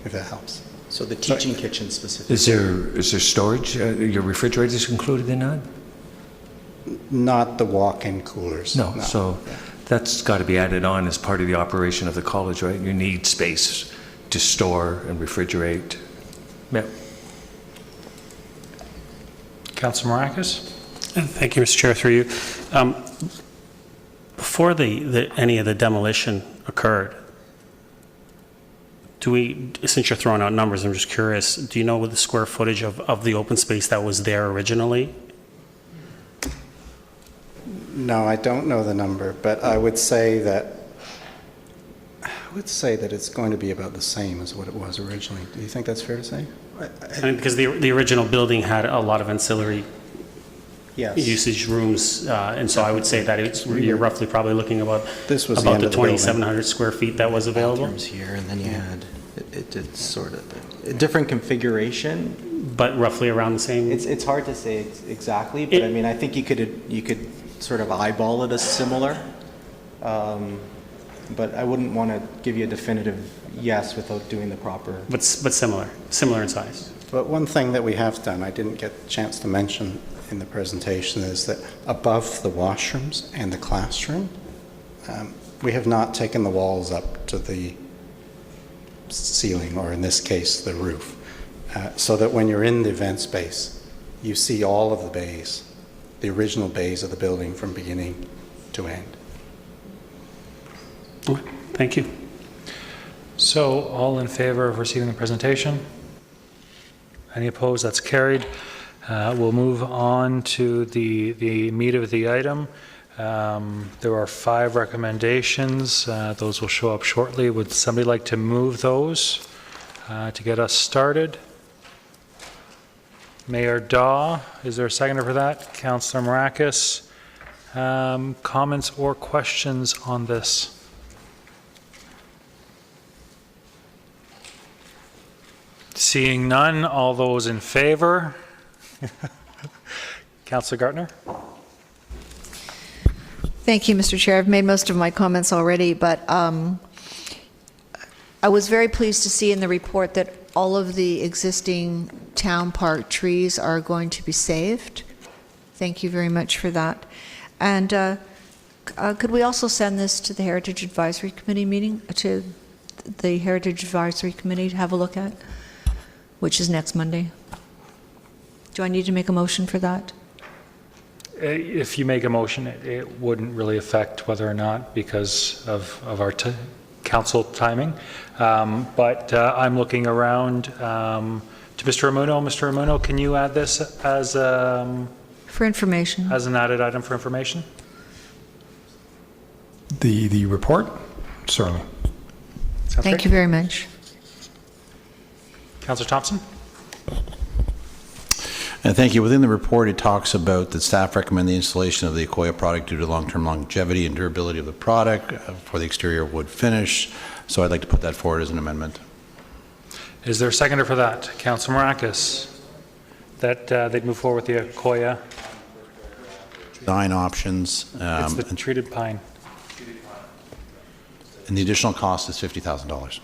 if that helps. So the teaching kitchen specifically. Is there storage? Your refrigerators included in that? Not the walk-in coolers. No. So that's got to be added on as part of the operation of the college, right? You need space to store and refrigerate. Yeah. Councilor Maracus? Thank you, Mr. Chair, through you. Before any of the demolition occurred, since you're throwing out numbers, I'm just curious, do you know what the square footage of the open space that was there originally? No, I don't know the number, but I would say that it's going to be about the same as what it was originally. Do you think that's fair to say? I mean, because the original building had a lot of ancillary usage rooms, and so I would say that you're roughly probably looking about the 2,700 square feet that was available. Bathrooms here, and then you had it did sort of a different configuration, but roughly around the same. It's hard to say exactly, but I mean, I think you could sort of eyeball it as similar, but I wouldn't want to give you a definitive yes without doing the proper. But similar in size. But one thing that we have done, I didn't get a chance to mention in the presentation, is that above the washrooms and the classroom, we have not taken the walls up to the ceiling, or in this case, the roof, so that when you're in the event space, you see all of the bays, the original bays of the building from beginning to end. Thank you. So all in favor of receiving the presentation? Any opposed? That's carried. We'll move on to the meat of the item. There are 5 recommendations. Those will show up shortly. Would somebody like to move those to get us started? Mayor Daw, is there a seconder for that? Councillor Marakis, comments or questions on this? Seeing none, all those in favor? Councillor Gartner? Thank you, Mr. Chair. I've made most of my comments already, but I was very pleased to see in the report that all of the existing town park trees are going to be saved. Thank you very much for that. And could we also send this to the Heritage Advisory Committee meeting, to the Heritage Advisory Committee to have a look at, which is next Monday? Do I need to make a motion for that? If you make a motion, it wouldn't really affect whether or not because of our council timing. But I'm looking around to Mr. Amuno. Mr. Amuno, can you add this as for information? As an added item for information? The report? Certainly. Sounds Thank great. you very much. Councillor Thompson? And thank you. Within the report, it talks about that staff recommend the installation of the Akoya product due to long-term longevity and durability of the product for the exterior wood finish. So I'd like to put that forward as an amendment. Is there a seconder for that? Councillor Marakis, that they'd move forward with the Akoya. Design options. It's the treated pine. And the additional cost is $50,000.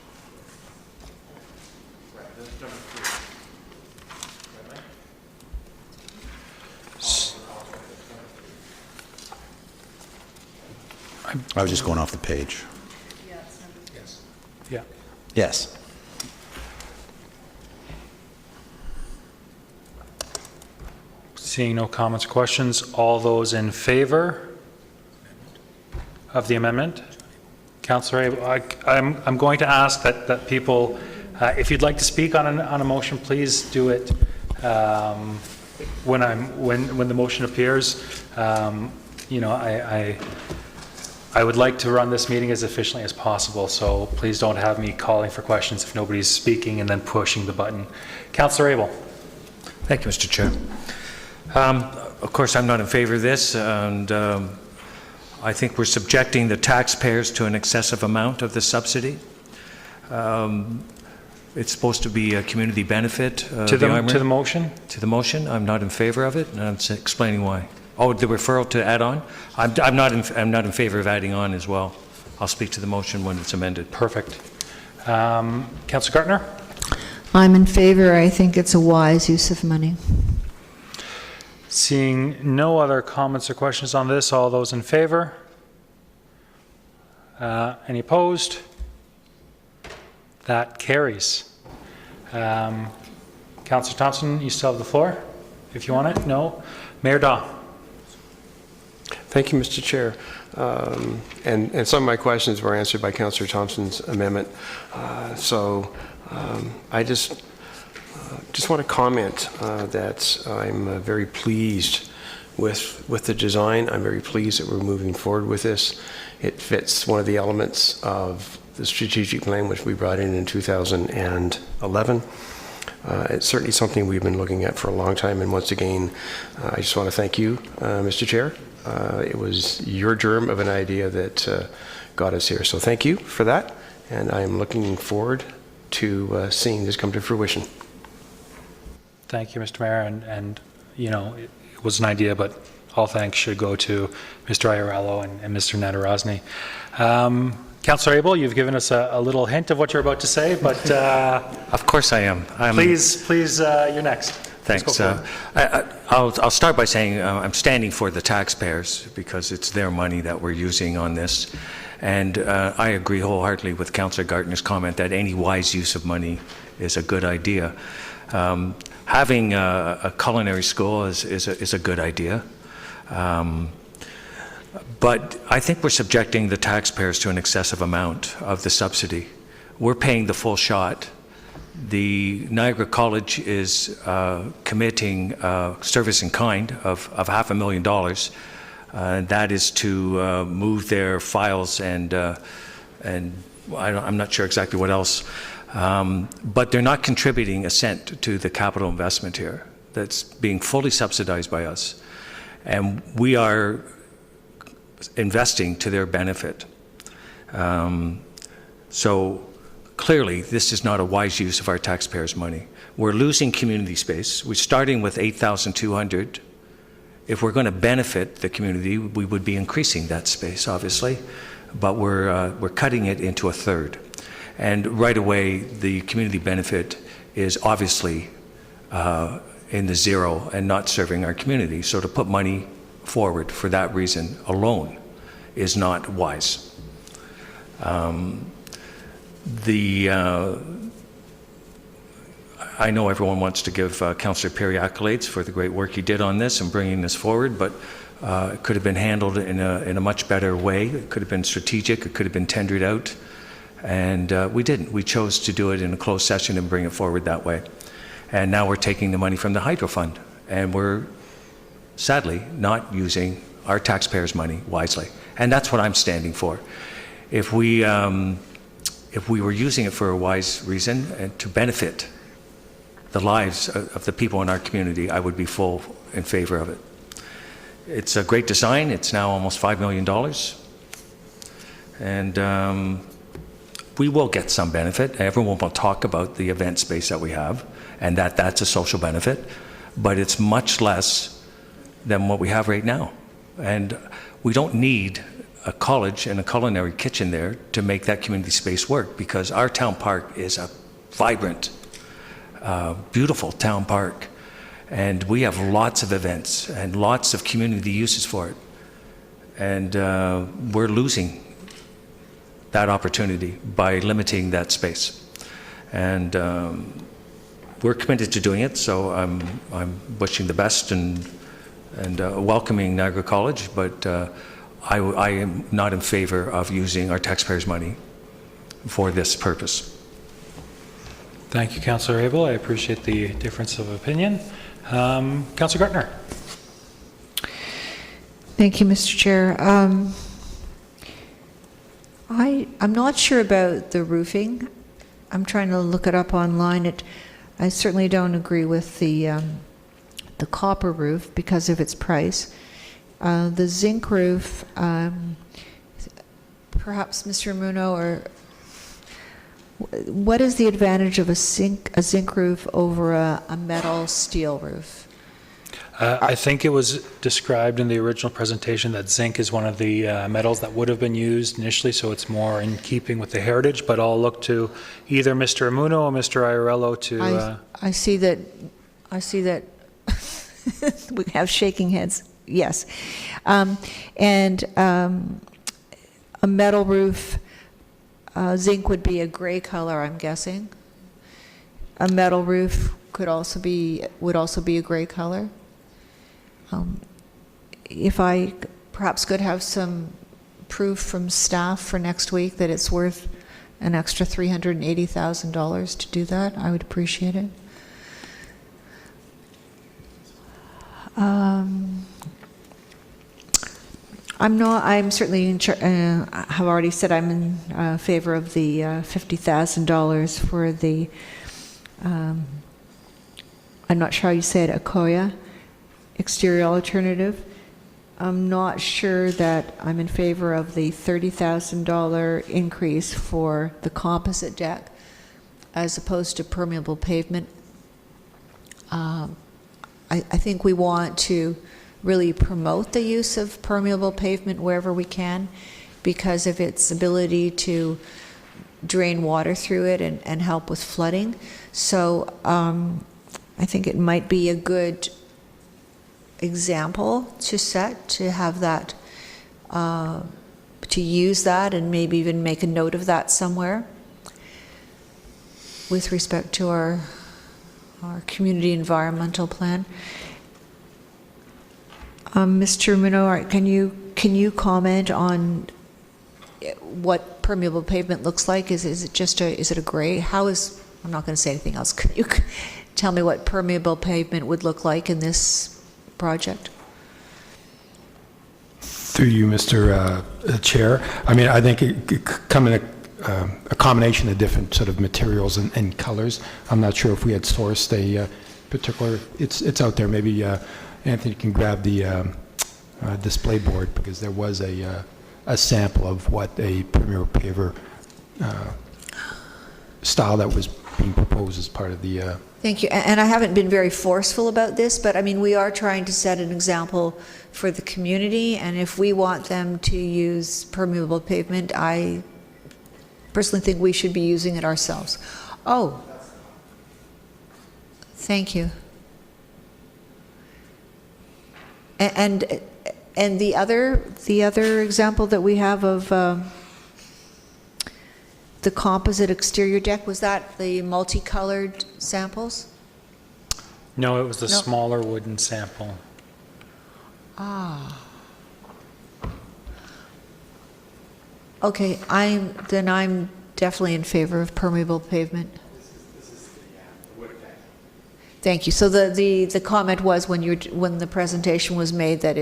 I was just going off the page. Yeah. Yes. Seeing no comments or questions, all those in favor of the amendment? Councillor Abel, I'm going to ask that people, if you'd like to speak on a motion, please do it when the motion appears. You know, I would like to run this meeting as efficiently as possible, so please don't have me calling for questions if nobody's speaking and then pushing the button. Councillor Abel. Thank you, Mr. Chair. Of course, I'm not in favor of this, and I think we're subjecting the taxpayers to an excessive amount of the subsidy. It's supposed to be a community benefit. To the motion? To the motion. I'm not in favor of it, and I'm explaining why. Oh, the referral to add on? I'm not in favor of adding on as well. I'll speak to the motion when it's amended. Perfect. Councillor Gartner? I'm in favor. I think it's a wise use of money. Seeing no other comments or questions on this, all those in favor? Any opposed? That carries. Councillor Thompson, you still have the floor if you want it. No? Mayor Daw. Thank you, Mr. Chair. And some of my questions were answered by Councillor Thompson's amendment. I just want to comment that I'm very pleased with the design. I'm very pleased that we're moving forward with this. It fits one of the elements of the strategic plan which we brought in 2011. It's certainly something we've been looking at for a long time, and once again, I just want to thank you, Mr. Chair. It was your germ of an idea that got us here, so thank you for that, and I'm looking forward to seeing this come to fruition. Thank you, Mr. Mayor, and you know, it was an idea, but all thanks should go to Mr. Iarello and Mr. Nadarozny. Councillor Abel, you've given us a little hint of what you're about to say, but of course I am. Please, you're next. Thanks. I'll start by saying I'm standing for the taxpayers because it's their money that we're using on this. And I agree wholeheartedly with Councillor Gartner's comment that any wise use of money is a good idea. Having a culinary school is a good idea. But I think we're subjecting the taxpayers to an excessive amount of the subsidy. We're paying the full shot. The Niagara College is committing service in kind of $500,000. That is to move their files and I'm not sure exactly what else. But they're not contributing a cent to the capital investment here. that's being fully subsidized by us, and we are investing to their benefit. So clearly, this is not a wise use of our taxpayers' money. We're losing community space. We're starting with 8,200. If we're going to benefit the community, we would be increasing that space, obviously, but we're cutting it into a third. And right away, the community benefit is obviously in the zero and not serving our community. So to put money forward for that reason alone is not wise. I know everyone wants to give Councillor Perry accolades for the great work he did on this and bringing this forward, but it could have been handled in a much better way. It could have been strategic. It could have been tendered out. And we didn't. We chose to do it in a closed session and bring it forward that way. And now we're taking the money from the Hydro Fund, and we're sadly not using our taxpayers' money wisely. And that's what I'm standing for. If we were using it for a wise reason and to benefit the lives of the people in our community, I would be full in favor of it. It's a great design. It's now almost $5 million. And we will get some benefit. Everyone will talk about the event space that we have, and that's a social benefit, but it's much less than what we have right now. And we don't need a college and a culinary kitchen there to make that community space work, because our town park is a vibrant, beautiful town park, and we have lots of events and lots of community uses for it. And we're losing that opportunity by limiting that space. And we're committed to doing it, so I'm wishing the best and welcoming Niagara College, but I am not in favor of using our taxpayers' money for this purpose. Thank you, Councillor Abel. I appreciate the difference of opinion. Councillor Gartner. Thank you, Mr. Chair. I'm not sure about the roofing. I'm trying to look it up online. I certainly don't agree with the copper roof because of its price. The zinc roof, perhaps Mr. Muno, or what is the advantage of a zinc roof over a metal steel roof? I think it was described in the original presentation that zinc is one of the metals that would have been used initially, so it's more in keeping with the heritage, but I'll look to either Mr. Amuno or Mr. Iarello to... I see that we have shaking heads, yes. And a metal roof, zinc would be a gray color, I'm guessing. A metal roof would also be a gray color. If I perhaps could have some proof from staff for next week that it's worth an extra $380,000 to do that, I would appreciate it. I'm certainly have already said I'm in favor of the $50,000 for the, I'm not sure how you say it, Akoya exterior alternative. I'm not sure that I'm in favor of the $30,000 increase for the composite deck as opposed to permeable pavement. I think we want to really promote the use of permeable pavement wherever we can because of its ability to drain water through it and help with flooding. So I think it might be a good example to set, to have that, to use that and maybe even make a note of that somewhere with respect to our community environmental plan. Mr. Minor, can you comment on what permeable pavement looks like? Is it a gray? I'm not going to say anything else. Can you tell me what permeable pavement would look like in this project? Through you, Mr. Chair. I mean, I think it could come in a combination of different sort of materials and colors. I'm not sure if we had sourced a particular, it's out there. Maybe Anthony can grab the display board, because there was a sample of what a permeable paver style that was being proposed as part of the... Thank you. And I haven't been very forceful about this, but I mean, we are trying to set an example for the community, and if we want them to use permeable pavement, I personally think we should be using it ourselves. Oh, thank you. And the other example that we have of the composite exterior deck, was that the multicolored samples? No, it was the No. smaller wooden sample. Ah. Okay, I'm definitely in favor of permeable pavement. Thank you. So the comment was when the presentation was made that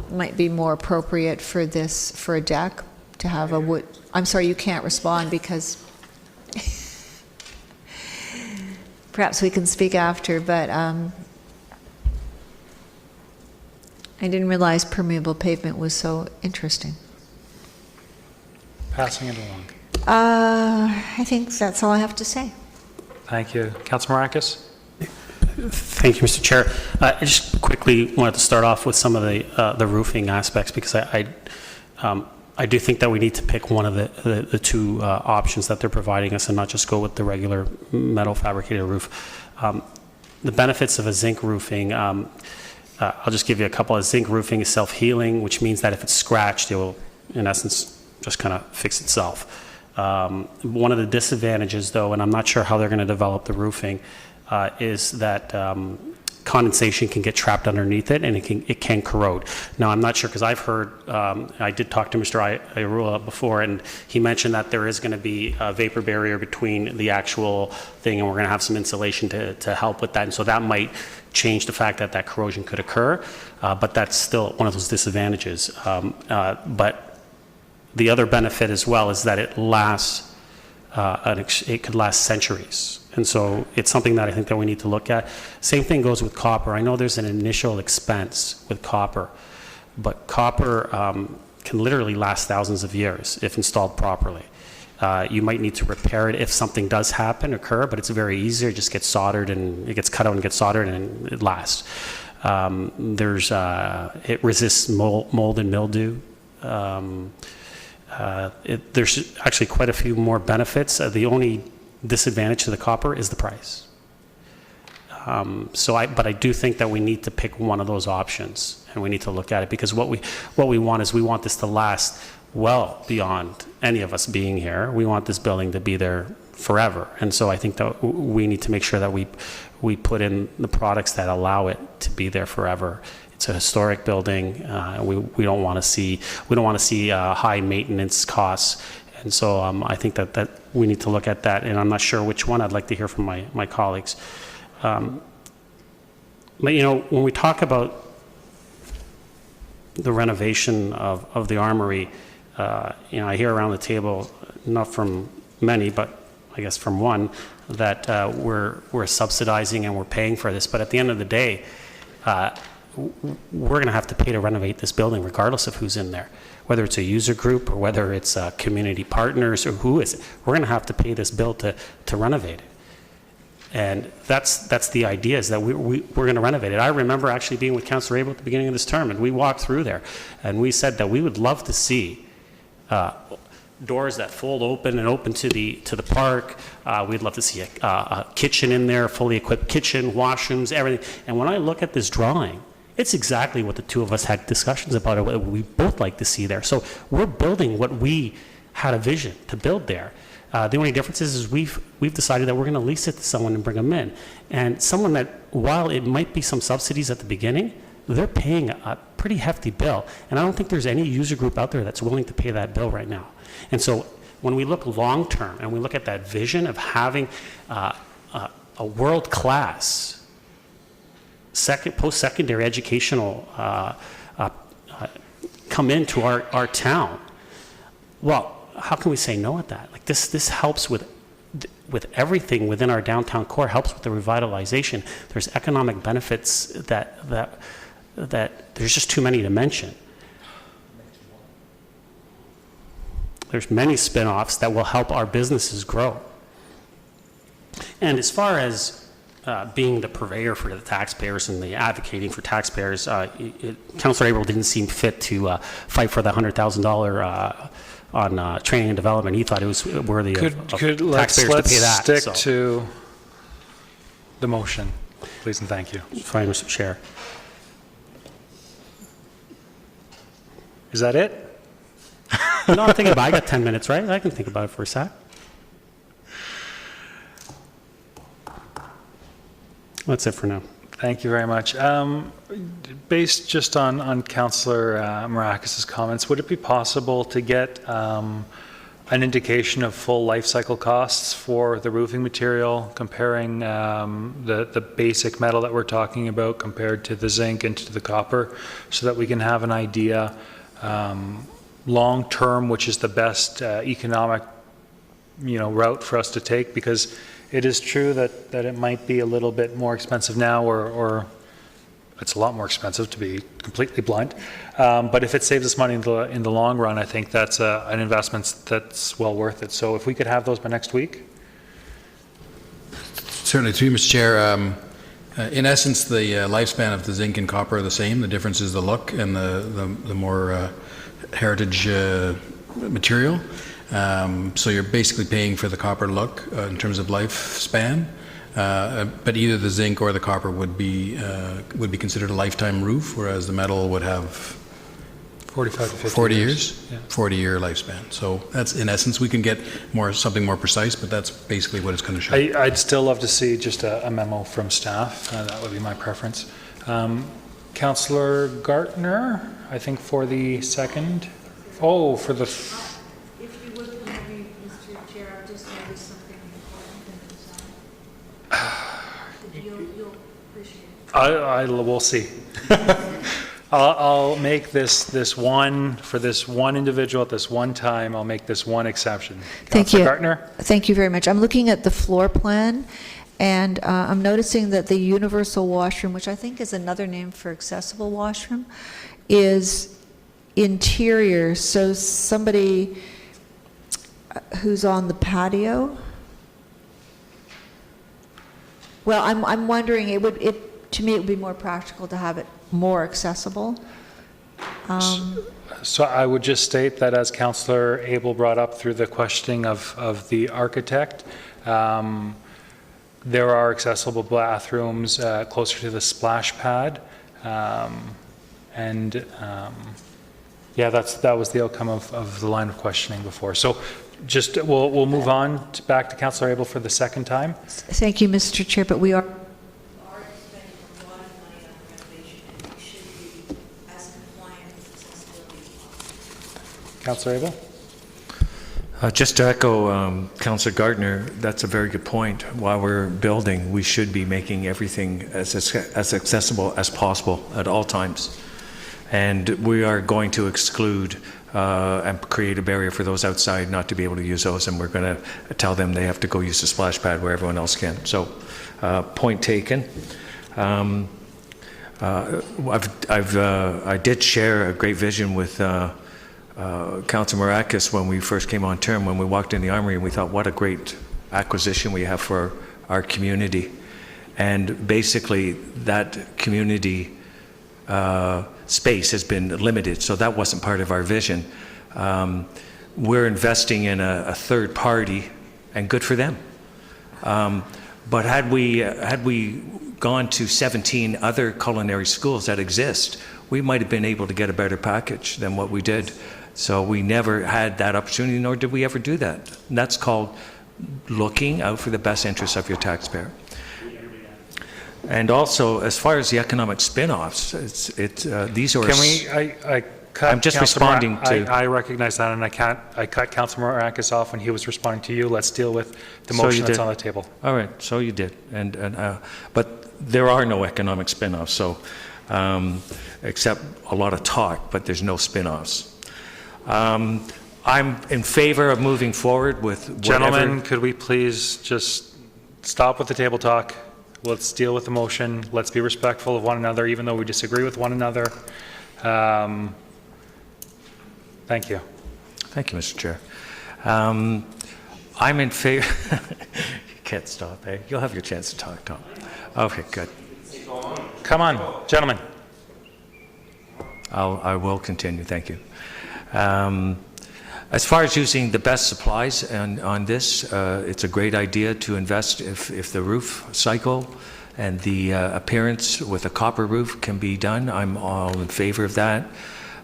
might be more appropriate for a deck to have a wood. I'm sorry, you can't respond because perhaps we can speak after, but I didn't realize permeable pavement was so interesting. Passing it along. I think that's all I have to say. Thank you. Councilor Maracus? Thank you, Mr. Chair. I just quickly wanted to start off with some of the roofing aspects, because I do think that we need to pick one of the two options that they're providing us and not just go with the regular metal fabricated roof. The benefits of a zinc roofing, I'll just give you a couple. Zinc roofing is self-healing, which means that if it's scratched, it will, in essence, just kind of fix itself. One of the disadvantages, though, and I'm not sure how they're going to develop the roofing, is that condensation can get trapped underneath it, and it can corrode. Now, I'm not sure, because I've heard, I did talk to Mr. Irula before, and he mentioned that there is going to be a vapor barrier between the actual thing, and we're going to have some insulation to help with that, and so that might change the fact that corrosion could occur, but that's still one of those disadvantages. But the other benefit as well is that it lasts, it could last centuries. And so it's something that I think that we need to look at. Same thing goes with copper. I know there's an initial expense with copper, but copper can literally last thousands of years if installed properly. You might need to repair it if something does occur, but it's very easy. It just gets soldered, and it gets cut out and gets soldered, and it lasts. It resists mold and mildew. There's actually quite a few more benefits. The only disadvantage to the copper is the price. But I do think that we need to pick one of those options, and we need to look at it, because what we want is, we want this to last well beyond any of us being here. We want this building to be there forever, and so I think that we need to make sure that we put in the products that allow it to be there forever. It's a historic building. We don't want to see high maintenance costs, and so I think that we need to look at that. And I'm not sure which one. I'd like to hear from my colleagues. But when we talk about the renovation of the Armory, I hear around the table, not from many, but I guess from one, that we're subsidizing and we're paying for this. But at the end of the day, we're going to have to pay to renovate this building regardless of who's in there, whether it's a user group or whether it's community partners or who is it. We're going to have to pay this bill to renovate it. And that's the idea, is that we're going to renovate it. I remember actually being with Councillor Abel at the beginning of this term, and we walked through there, and we said that we would love to see doors that fold open and open to the park. We'd love to see a kitchen in there, fully equipped kitchen, washrooms, everything. And when I look at this drawing, it's exactly what the two of us had discussions about, what we both like to see there. So we're building what we had a vision to build there. The only difference is we've decided that we're going to lease it to someone and bring them in. And someone that, while it might be some subsidies at the beginning, they're paying a pretty hefty bill. And I don't think there's any user group out there that's willing to pay that bill right now. And so when we look long-term and we look at that vision of having a world-class post-secondary educational come into our town, well, how can we say no at that? Like this helps with with everything within our downtown core, helps with the revitalization. There's economic benefits that there's just too many to mention. There's many spin-offs that will help our businesses grow. And as far as being the purveyor for the taxpayers and the advocating for taxpayers, Councillor Abel didn't seem fit to fight for the $100,000 on training and development. He thought it was worthy of taxpayers to pay that. Let's stick to the motion, please and thank you. Fine, Mr. Chair. Is that it? No, I'm thinking about it. I got 10 minutes, right? I can think about it for a sec. That's it for now. Thank you very much. Based just on Councillor Marakis' comments, would it be possible to get an indication of full life cycle costs for the roofing material, comparing the basic metal that we're talking about compared to the zinc and to the copper, so that we can have an idea long term, which is the best economic, route for us to take? Because it is true that it might be a little bit more expensive now, or it's a lot more expensive, to be completely blunt. But if it saves us money in the long run, I think that's an investment that's well worth it. So if we could have those by next week. Certainly, through you, Mr. Chair. In essence, the lifespan of the zinc and copper are the same. The difference is the look and the more heritage material. So you're basically paying for the copper look in terms of lifespan, but either the zinc or the copper would be considered a lifetime roof, whereas the metal would have 45 to 50 40 years. Yeah. 40-year lifespan. So that's, in essence, we can get something more precise, but that's basically what it's going to show. I'd still love to see just a memo from staff. That would be my preference. Councillor Gartner, I think for the second. Oh, for the. If you would, Mr. Chair, I've just noticed something important. You'll appreciate it. We'll see. I'll make this one, for this one individual at this one time, I'll make this one exception. Thank you. Councillor Gartner? Thank you very much. I'm looking at the floor plan, and I'm noticing that the universal washroom, which I think is another name for accessible washroom, is interior. So somebody who's on the patio. Well, I'm wondering, to me, it would be more practical to have it more accessible. So I would just state that, as Councillor Abel brought up through the questioning of the architect, there are accessible bathrooms closer to the splash pad, and yeah, that was the outcome of the line of questioning before. So just we'll move on back to Councillor Abel for the second time. Thank you, Mr. Chair, but we are spending a lot of money on renovation, and we should be as compliant with accessibility as possible. Councillor Abel? Just to echo Councillor Gardner, that's a very good point. While we're building, we should be making everything as accessible as possible at all times. And we are going to exclude and create a barrier for those outside not to be able to use those, and we're going to tell them they have to go use the splash pad where everyone else can. So, point taken. I did share a great vision with Councillor Marakis when we first came on term, when we walked in the Armory, and we thought, what a great acquisition we have for our community. And basically, that community space has been limited, so that wasn't part of our vision. We're investing in a third party, and good for them. But had we gone to 17 other culinary schools that exist, we might have been able to get a better package than what we did. So we never had that opportunity, nor did we ever do that. And that's called looking out for the best interests of your taxpayer. And also, as far as the economic spin-offs, these are. Can we? I cut. I'm just responding to. I recognize that, and I cut Councillor Marakis off when he was responding to you. Let's deal with the motion that's on the table. All right, so you did, but there are no economic spin-offs. So, except a lot of talk, but there's no spin-offs. I'm in favor of moving forward with whatever. Gentlemen, could we please just stop with the table talk? Let's deal with the motion. Let's be respectful of one another, even though we disagree with one another. Thank you. Thank you, Mr. Chair. I'm in favor. You can't stop, eh? You'll have your chance to talk, Tom. Okay, good. Come on, gentlemen. I will continue, thank you. As far as using the best supplies on this, it's a great idea to invest if the roof cycle and the appearance with a copper roof can be done. I'm all in favor of that.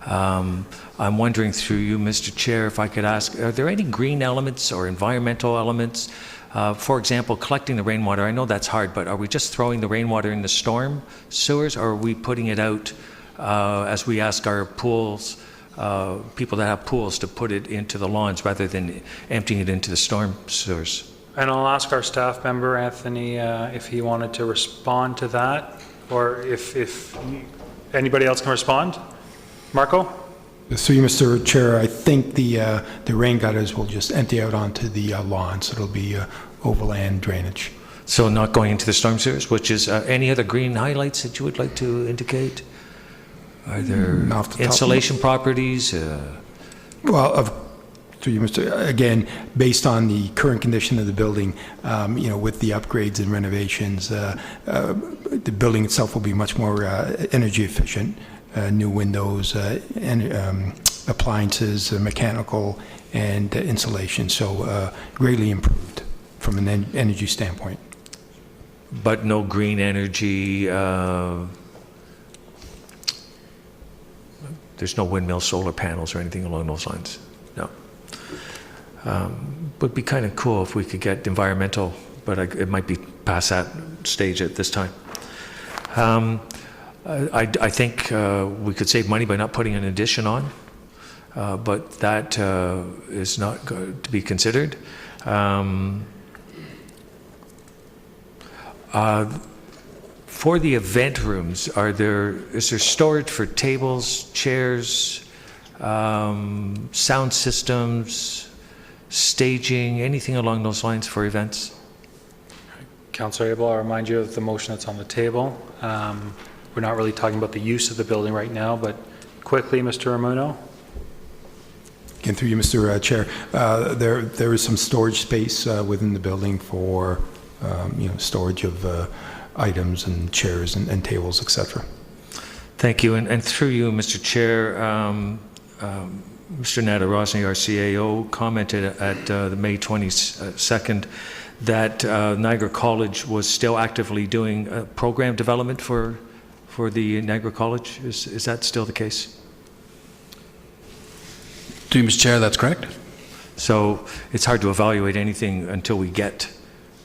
I'm wondering through you, Mr. Chair, if I could ask, are there any green elements or environmental elements? For example, collecting the rainwater, I know that's hard, but are we just throwing the rainwater in the storm sewers, or are we putting it out as we ask our pools, people that have pools, to put it into the lawns rather than emptying it into the storm sewers? And I'll ask our staff member, Anthony, if he wanted to respond to that, or if anybody else can respond. Marco? Through you, Mr. Chair, I think the rain gutters will just empty out onto the lawn, so it'll be overland drainage. So not going into the storm sewers, which is any other green highlights that you would like to indicate? Are there insulation properties? Well, through you, Mr. Again, based on the current condition of the building, with the upgrades and renovations, the building itself will be much more energy efficient. New windows, and appliances, mechanical, and insulation. So greatly improved from an energy standpoint. But no green energy. There's no windmill solar panels or anything along those lines. No. Would be kind of cool if we could get environmental, but it might be past that stage at this time. I think we could save money by not putting an addition on, but that is not going to be considered. For the event rooms, is there storage for tables, chairs, sound systems, staging, anything along those lines for events? Councillor Abel, I'll remind you of the motion that's on the table. We're not really talking about the use of the building right now, but quickly, Mr. Ramuno. Again, through you, Mr. Chair, there is some storage space within the building for storage of items and chairs and tables, etc. Thank you, and through you, Mr. Chair, Mr. Nadarosny, our CAO, commented at the May 22nd that Niagara College was still actively doing program development for the Niagara College. Is that still the case? To you, Mr. Chair, that's correct. So it's hard to evaluate anything until we get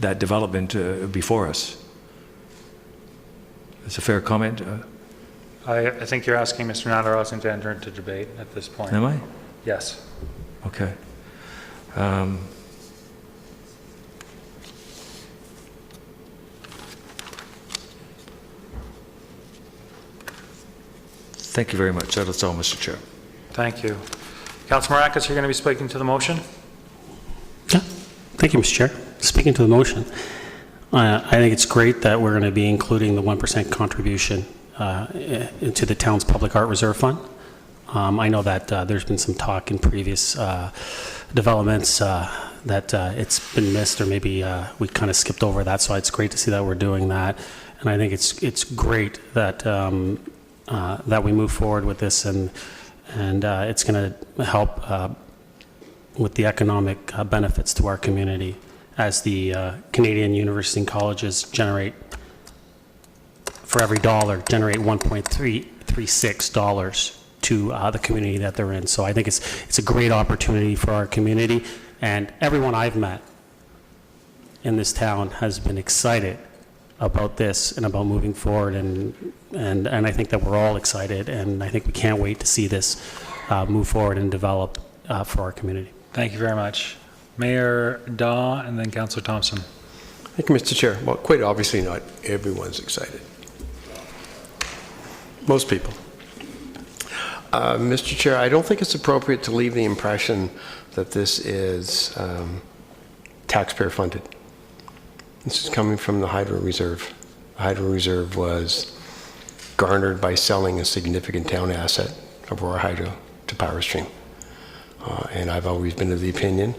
that development before us. It's a fair comment. I think you're asking Mr. Nadarosny to enter into debate at this point. Am I? Yes. Okay. Thank you very much. That's all, Mr. Chair. Thank you. Councillor Maracas, you're going to be speaking to the motion? Yeah. Thank you, Mr. Chair. Speaking to the motion, I think it's great that we're going to be including the 1% contribution into the town's public art reserve fund. I know that there's been some talk in previous developments that it's been missed, or maybe we kind of skipped over that. So it's great to see that we're doing that, and I think it's great that that we move forward with this, and it's going to help with the economic benefits to our community as the Canadian universities and colleges generate, for every dollar, generate $1.336 to the community that they're in. So I think it's a great opportunity for our community, and everyone I've met in this town has been excited about this and about moving forward, and I think that we're all excited, and I think we can't wait to see this move forward and develop for our community. Thank you very much. Mayor Daw and then Councillor Thompson. Thank you, Mr. Chair. Well, quite obviously not everyone's excited. Most people. Mr. Chair, I don't think it's appropriate to leave the impression that this is taxpayer funded. This is coming from the Hydro Reserve. The Hydro Reserve was garnered by selling a significant town asset, Aurora Hydro, to PowerStream. And I've always been of the opinion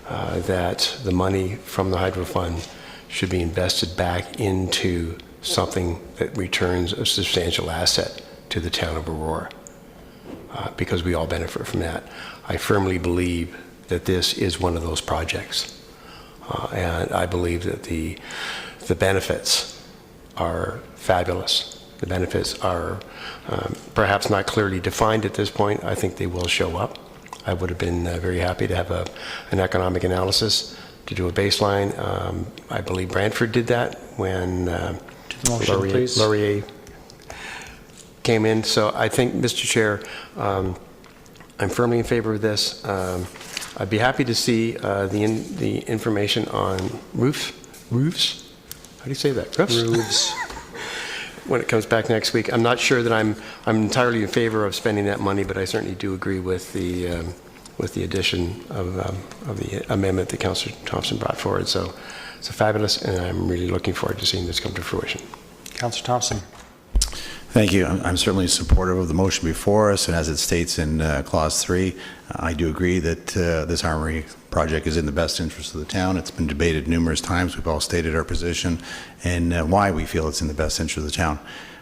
that the money from the Hydro Fund should be invested back into something that returns a substantial asset to the town of Aurora, because we all benefit from that. I firmly believe that this is one of those projects. And I believe that the benefits are fabulous. The benefits are perhaps not clearly defined at this point. I think they will show up. I would have been very happy to have an economic analysis to do a baseline. I believe Brantford did that when Laurier came in. So I think, Mr. Chair, I'm firmly in favor of this. I'd be happy to see the information on roofs. How do you say that? Roofs. When it comes back next week. I'm not sure that I'm entirely in favor of spending that money, but I certainly do agree with the addition of the amendment that Councillor Thompson brought forward. So it's fabulous, and I'm really looking forward to seeing this come to fruition. Councillor Thompson. Thank you. I'm certainly supportive of the motion before us, and as it states in Clause 3, I do agree that this armory project is in the best interest of the town. It's been debated numerous times. We've all stated our position and why we feel it's in the best interest of the town.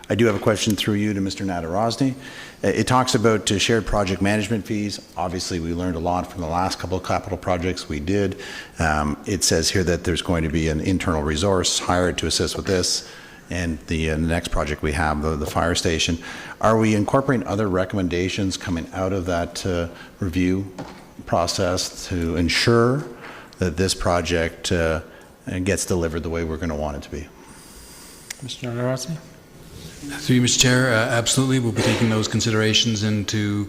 I do have a question through you to Mr. Nadarozny. It talks about shared project management fees. Obviously, we learned a lot from the last couple of capital projects we did. It says here that there's going to be an internal resource hired to assist with this. And the next project we have, the fire station. Are we incorporating other recommendations coming out of that review process to ensure that this project gets delivered the way we're going to want it to be? Mr. Nadarozny? Through you, Mr. Chair, absolutely. We'll be taking those considerations into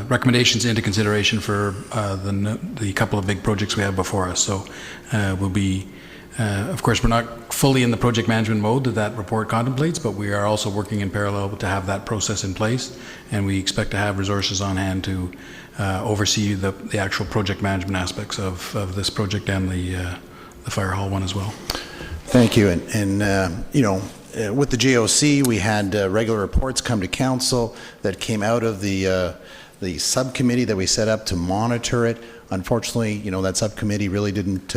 recommendations into consideration for the couple of big projects we have before us. So we'll be. Of course, we're not fully in the project management mode that report contemplates, but we are also working in parallel to have that process in place, and we expect to have resources on hand to oversee the actual project management aspects of this project and the fire hall one as well. Thank you. And you know, with the GOC, we had regular reports come to council that came out of the subcommittee that we set up to monitor it. Unfortunately, you know, that subcommittee really didn't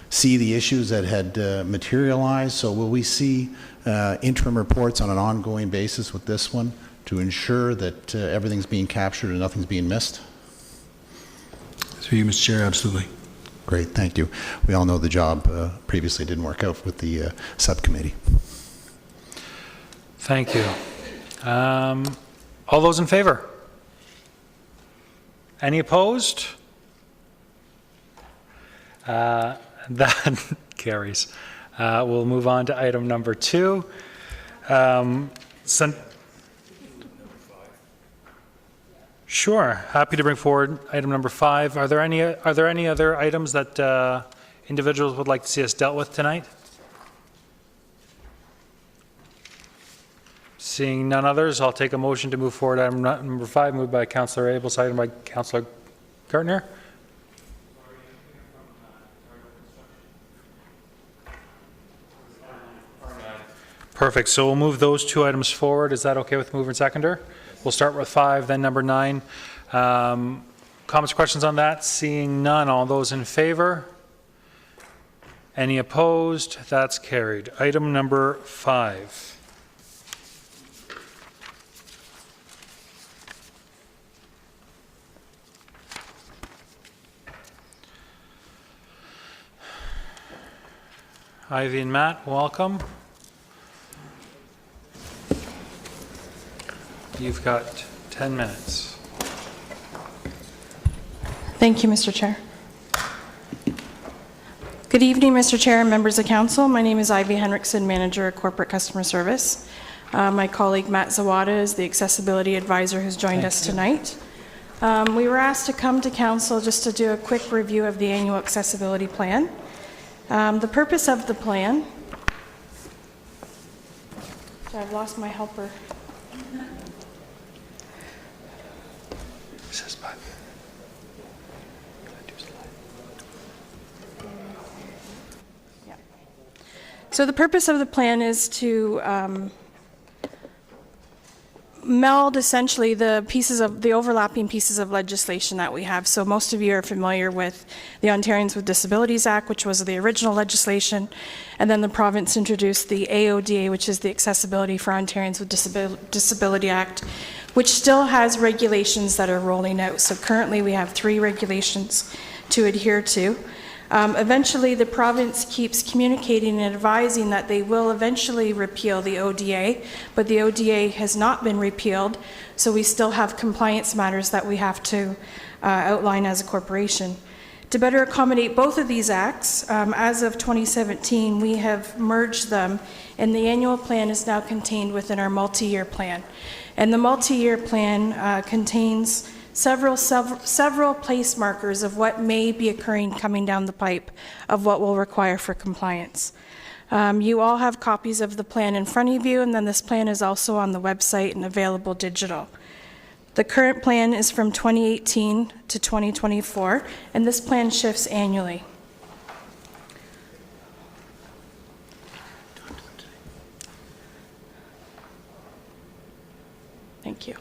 see the issues that had materialized. So will we see interim reports on an ongoing basis with this one to ensure that everything's being captured and nothing's being missed? Through you, Mr. Chair, absolutely. Great, thank you. We all know the job previously didn't work out with the subcommittee. Thank you. All those in favor? Any opposed? That carries. We'll move on to item number 2. Sure, happy to bring forward item number 5. Are there any other items that individuals would like to see us dealt with tonight? Seeing none others, I'll take a motion to move forward item number 5, moved by Councillor Abel, seconded by Councillor Gartner. Perfect. So we'll move those 2 items forward. Is that okay with mover and seconder? We'll start with 5, then number 9. Comments or questions on that? Seeing none. All those in favor? Any opposed? That's carried. Item number 5. Ivy and Matt, welcome. You've got 10 minutes. Thank you, Mr. Chair. Good evening, Mr. Chair and members of council. My name is Ivy Henriksen, Manager of Corporate Customer Service. My colleague Matt Zawada is the Accessibility Advisor who's joined us tonight. We were asked to come to council just to do a quick review of the annual accessibility plan. The purpose of the plan, so I've lost my helper. So the purpose of the plan is to meld essentially the overlapping pieces of legislation that we have. So most of you are familiar with the Ontarians with Disabilities Act, which was the original legislation, and then the province introduced the AODA, which is the Accessibility for Ontarians with Disability Act, which still has regulations that are rolling out. So currently we have 3 regulations to adhere to. Eventually, the province keeps communicating and advising that they will eventually repeal the ODA, but the ODA has not been repealed, so we still have compliance matters that we have to outline as a corporation. To better accommodate both of these acts, as of 2017, we have merged them, and the annual plan is now contained within our multi-year plan. And the multi-year plan contains several place markers of what may be occurring coming down the pipe of what will require for compliance. You all have copies of the plan in front of you, and then this plan is also on the website and available digital. The current plan is from 2018 to 2024, and this plan shifts annually. Thank you.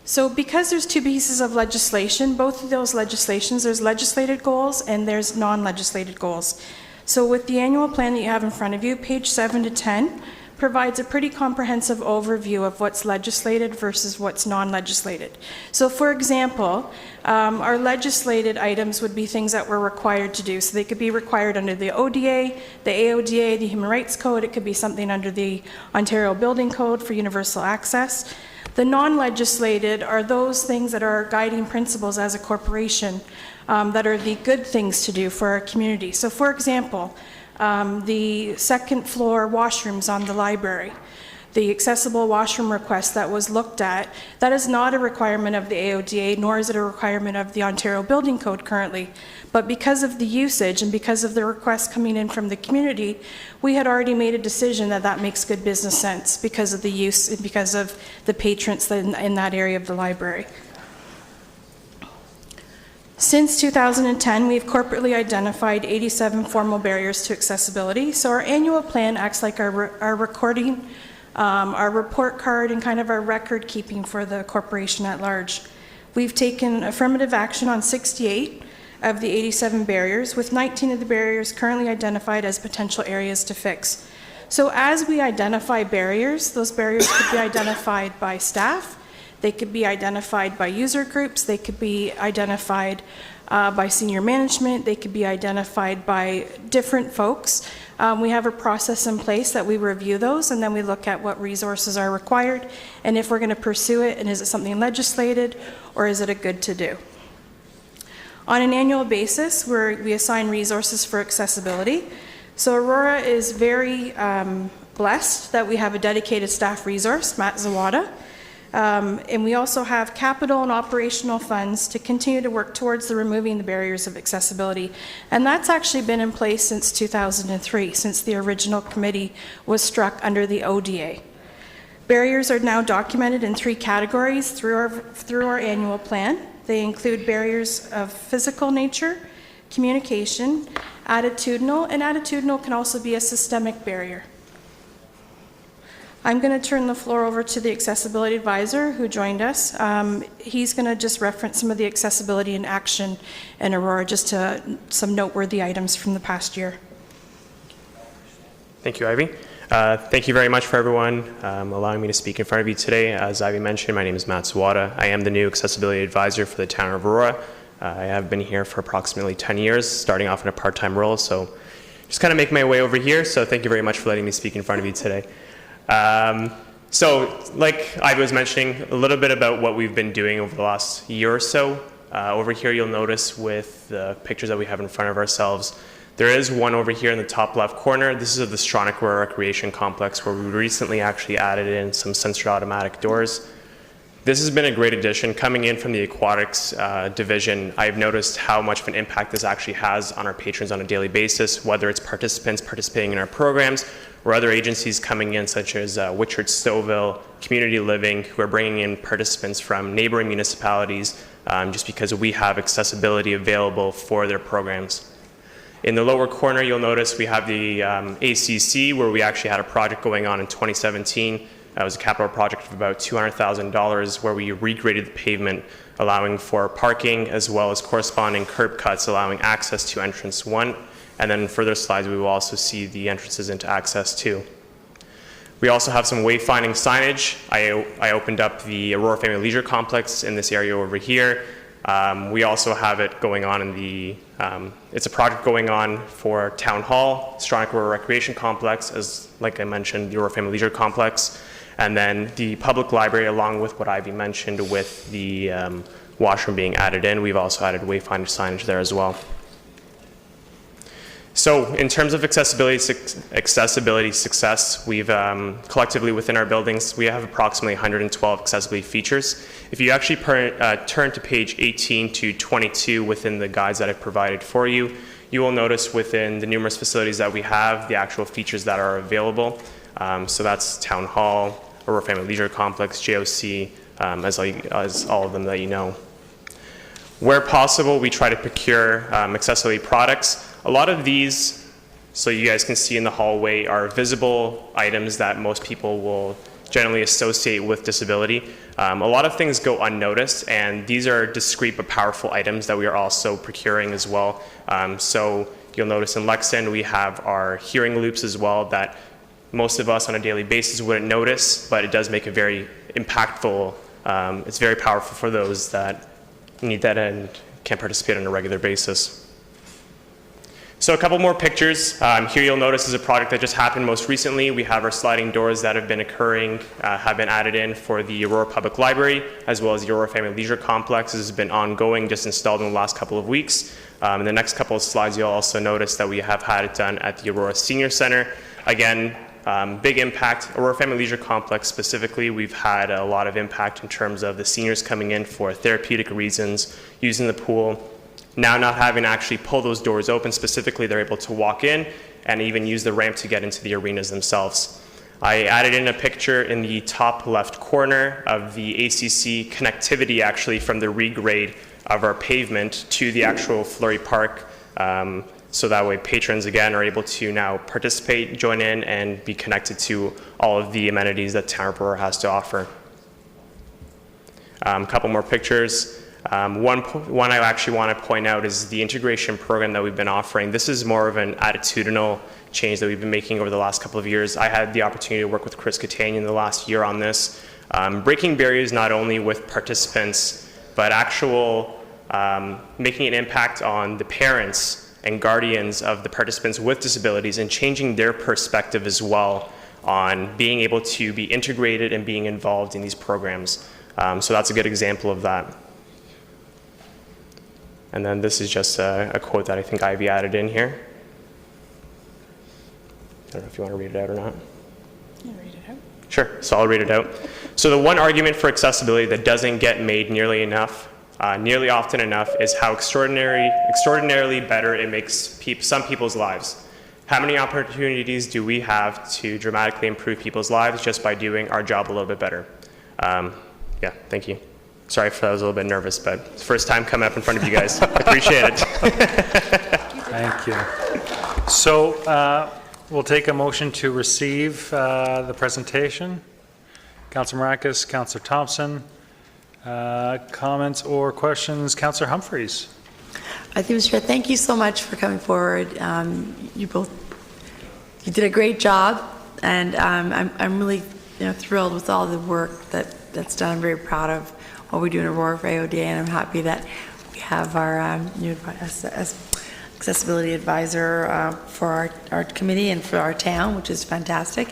So because there's 2 pieces of legislation, both of those legislations, there's legislated goals and there's non-legislated goals. So with the annual plan that you have in front of you, page 7 to 10 provides a pretty comprehensive overview of what's legislated versus what's non-legislated. So for example, our legislated items would be things that we're required to do. So they could be required under the ODA, the AODA, the Human Rights Code. It could be something under the Ontario Building Code for universal access. The non-legislated are those things that are our guiding principles as a corporation that are the good things to do for our community. So for example, the second floor washrooms on the library, the accessible washroom request that was looked at, that is not a requirement of the AODA, nor is it a requirement of the Ontario Building Code currently. But because of the usage and because of the requests coming in from the community, we had already made a decision that that makes good business sense because of the use and because of the patrons in that area of the library. Since 2010, we've corporately identified 87 formal barriers to accessibility. So our annual plan acts like our recording, our report card, and kind of our record keeping for the corporation at large. We've taken affirmative action on 68 of the 87 barriers, with 19 of the barriers currently identified as potential areas to fix. So as we identify barriers, those barriers could be identified by staff, they could be identified by user groups, they could be identified by senior management, they could be identified by different folks. We have a process in place that we review those, and then we look at what resources are required, and if we're going to pursue it, and is it something legislated, or is it a good to do? On an annual basis, we assign resources for accessibility. So Aurora is very blessed that we have a dedicated staff resource, Matt Zawada, and we also have capital and operational funds to continue to work towards removing the barriers of accessibility. And that's actually been in place since 2003, since the original committee was struck under the ODA. Barriers are now documented in 3 categories through our annual plan. They include barriers of physical nature, communication, attitudinal, and attitudinal can also be a systemic barrier. I'm going to turn the floor over to the accessibility advisor who joined us. He's going to just reference some of the accessibility in action in Aurora, just to some noteworthy items from the past year. Thank you, Ivy. Thank you very much for everyone allowing me to speak in front of you today. As Ivy mentioned, my name is Matt Zawada. I am the new accessibility advisor for the town of Aurora. I have been here for approximately 10 years, starting off in a part-time role, so just kind of making my way over here. So thank you very much for letting me speak in front of you today. So like Ivy was mentioning, a little bit about what we've been doing over the last year or so. Over here you'll notice with the pictures that we have in front of ourselves, there is one over here in the top left corner. This is of the Stronach Aurora Recreation Complex, where we recently actually added in some sensory automatic doors. This has been a great addition. Coming in from the aquatics division, I've noticed how much of an impact this actually has on our patrons on a daily basis, whether it's participants participating in our programs or other agencies coming in, such as Witchard Stouffville, Community Living, who are bringing in participants from neighboring municipalities just because we have accessibility available for their programs. In the lower corner, you'll notice we have the ACC, where we actually had a project going on in 2017. It was a capital project of about $200,000, where we regraded the pavement, allowing for parking as well as corresponding curb cuts, allowing access to entrance 1. And then in further slides, we will also see the entrances into access 2. We also have some wayfinding signage. I opened up the Aurora Family Leisure Complex in this area over here. We also have it going on in the, it's a project going on for Town Hall, Stronach Aurora Recreation Complex, as like I mentioned, the Aurora Family Leisure Complex, and then the public library, along with what Ivy mentioned with the washroom being added in. We've also added wayfinder signage there as well. So in terms of accessibility success, we've collectively within our buildings, we have approximately 112 accessibility features. If you actually turn to page 18 to 22 within the guides that I've provided for you, you will notice within the numerous facilities that we have the actual features that are available. So that's Town Hall, Aurora Family Leisure Complex, JOC, as all of them that you know. Where possible, we try to procure accessibility products. A lot of these, so you guys can see in the hallway, are visible items that most people will generally associate with disability. A lot of things go unnoticed, and these are discreet but powerful items that we are also procuring as well. So you'll notice in Lexington we have our hearing loops as well that most of us on a daily basis wouldn't notice, but it does make it very impactful. It's very powerful for those that need that and can't participate on a regular basis. So a couple more pictures. Here you'll notice is a project that just happened most recently. We have our sliding doors that have been occurring, have been added in for the Aurora Public Library, as well as the Aurora Family Leisure Complex. This has been ongoing, just installed in the last couple of weeks. In the next couple of slides, you'll also notice that we have had it done at the Aurora Senior Center. Again, big impact. Aurora Family Leisure Complex specifically, we've had a lot of impact in terms of the seniors coming in for therapeutic reasons, using the pool. Now not having to actually pull those doors open specifically, they're able to walk in and even use the ramp to get into the arenas themselves. I added in a picture in the top left corner of the ACC connectivity actually from the regrade of our pavement to the actual Fleury Park. So that way patrons again are able to now participate, join in, and be connected to all of the amenities that Town of Aurora has to offer. A couple more pictures. One I actually want to point out is the integration program that we've been offering. This is more of an attitudinal change that we've been making over the last couple of years. I had the opportunity to work with Chris Catania in the last year on this. Breaking barriers not only with participants, but actual making an impact on the parents and guardians of the participants with disabilities and changing their perspective as well on being able to be integrated and being involved in these programs. So that's a good example of that. And then this is just a quote that I think Ivy added in here. I don't know if you want to read it out or not. Yeah, read it out. Sure, so I'll read it out. So the one argument for accessibility that doesn't get made nearly often enough is how extraordinarily better it makes some people's lives. How many opportunities do we have to dramatically improve people's lives just by doing our job a little bit better? Yeah, thank you. Sorry if I was a little bit nervous, but it's the first time coming up in front of you guys. I appreciate it. Thank you. So we'll take a motion to receive the presentation. Councillor Marakis, Councillor Thompson, comments or questions? Councillor Humphreys. I think, Mr. Chair, thank you so much for coming forward. You did a great job, and I'm really thrilled with all the work that's done. I'm very proud of what we do in Aurora for AODA, and I'm happy that we have our new accessibility advisor for our committee and for our town, which is fantastic.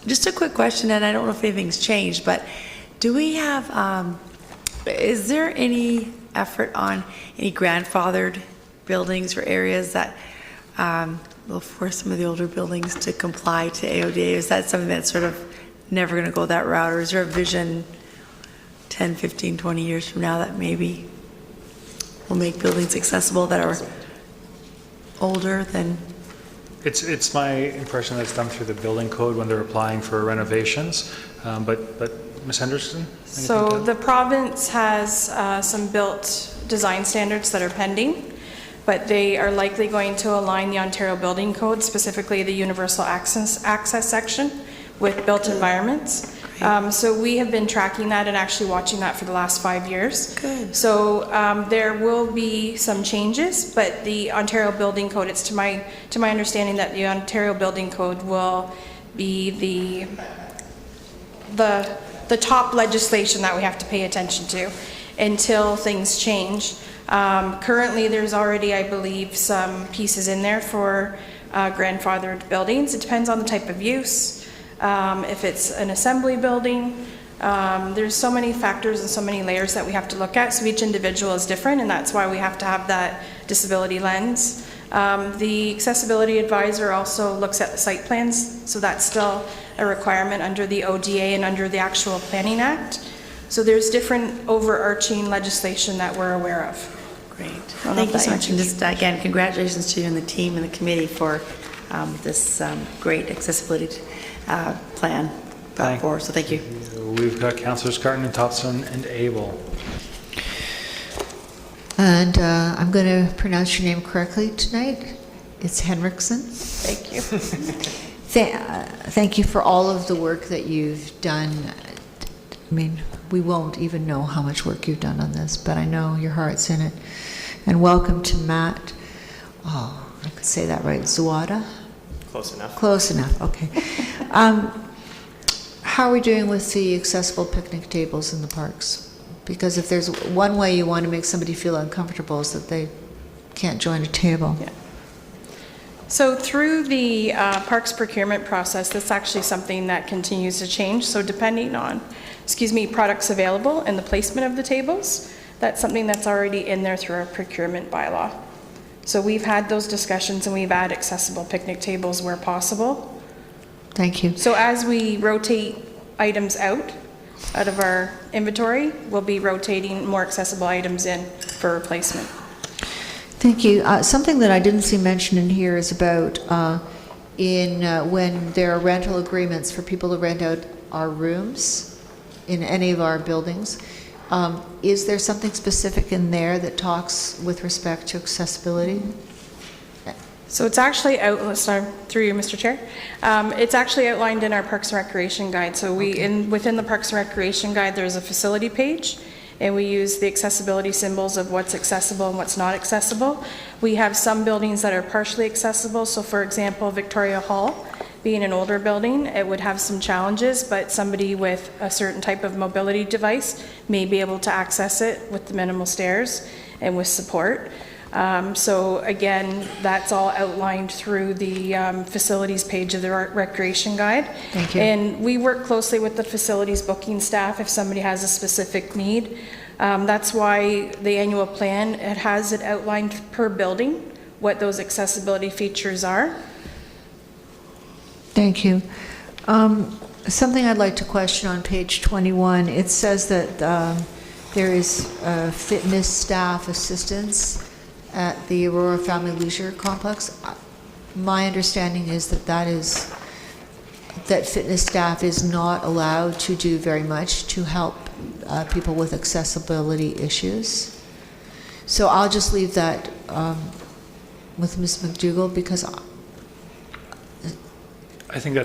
Just a quick question, and I don't know if anything's changed, but do we have, is there any effort on any grandfathered buildings or areas that will force some of the older buildings to comply to AODA? Is that something that's sort of never going to go that route, or is there a vision 10, 15, 20 years from now that maybe will make buildings accessible that are older than? It's my impression that it's done through the building code when they're applying for renovations, but Ms. Henderson? So the province has some built design standards that are pending. but they are likely going to align the Ontario Building Code, specifically the Universal Access section, with built environments. So we have been tracking that and actually watching that for the last 5 years. Good. So there will be some changes, but the Ontario Building Code, it's to my understanding that the Ontario Building Code will be the top legislation that we have to pay attention to until things change. Currently, there's already, I believe, some pieces in there for grandfathered buildings. It depends on the type of use. If it's an assembly building, there's so many factors and so many layers that we have to look at. So each individual is different, and that's why we have to have that disability lens. The accessibility advisor also looks at the site plans, so that's still a requirement under the ODA and under the actual Planning Act. So there's different overarching legislation that we're aware of. Great. Thank you so much. And just again, congratulations to you and the team and the committee for this great accessibility plan brought forward. So thank you. We've got Councillors Carton and Thompson and Abel. And I'm going to pronounce your name correctly tonight. It's Henriksen. Thank you. Thank you for all of the work that you've done. I mean, we won't even know how much work you've done on this, but I know your heart's in it. And welcome to Matt. Oh, I could say that right. Zawada? Close enough. Close enough, okay. How are we doing with the accessible picnic tables in the parks? Because if there's one way you want to make somebody feel uncomfortable is that they can't join a table. Yeah. So through the parks procurement process, that's actually something that continues to change. So depending on, products available and the placement of the tables, that's something that's already in there through our procurement bylaw. So we've had those discussions and we've added accessible picnic tables where possible. Thank you. So as we rotate items out of our inventory, we'll be rotating more accessible items in for replacement. Thank you. Something that I didn't see mentioned in here is about when there are rental agreements for people to rent out our rooms in any of our buildings. Is there something specific in there that talks with respect to accessibility? So it's actually through you, Mr. Chair. It's actually outlined in our Parks and Recreation Guide. So within the Parks and Recreation Guide, there's a facility page, and we use the accessibility symbols of what's accessible and what's not accessible. We have some buildings that are partially accessible. So for example, Victoria Hall, being an older building, it would have some challenges, but somebody with a certain type of mobility device may be able to access it with the minimal stairs and with support. So again, that's all outlined through the facilities page of the Recreation Guide. Thank you. And we work closely with the facilities booking staff if somebody has a specific need. That's why the annual plan, it has it outlined per building, what those accessibility features are. Thank you. Something I'd like to question on page 21, it says that there is fitness staff assistance at the Aurora Family Leisure Complex. My understanding is that fitness staff is not allowed to do very much to help people with accessibility issues. So I'll just leave that with Ms. McDougall, because I think I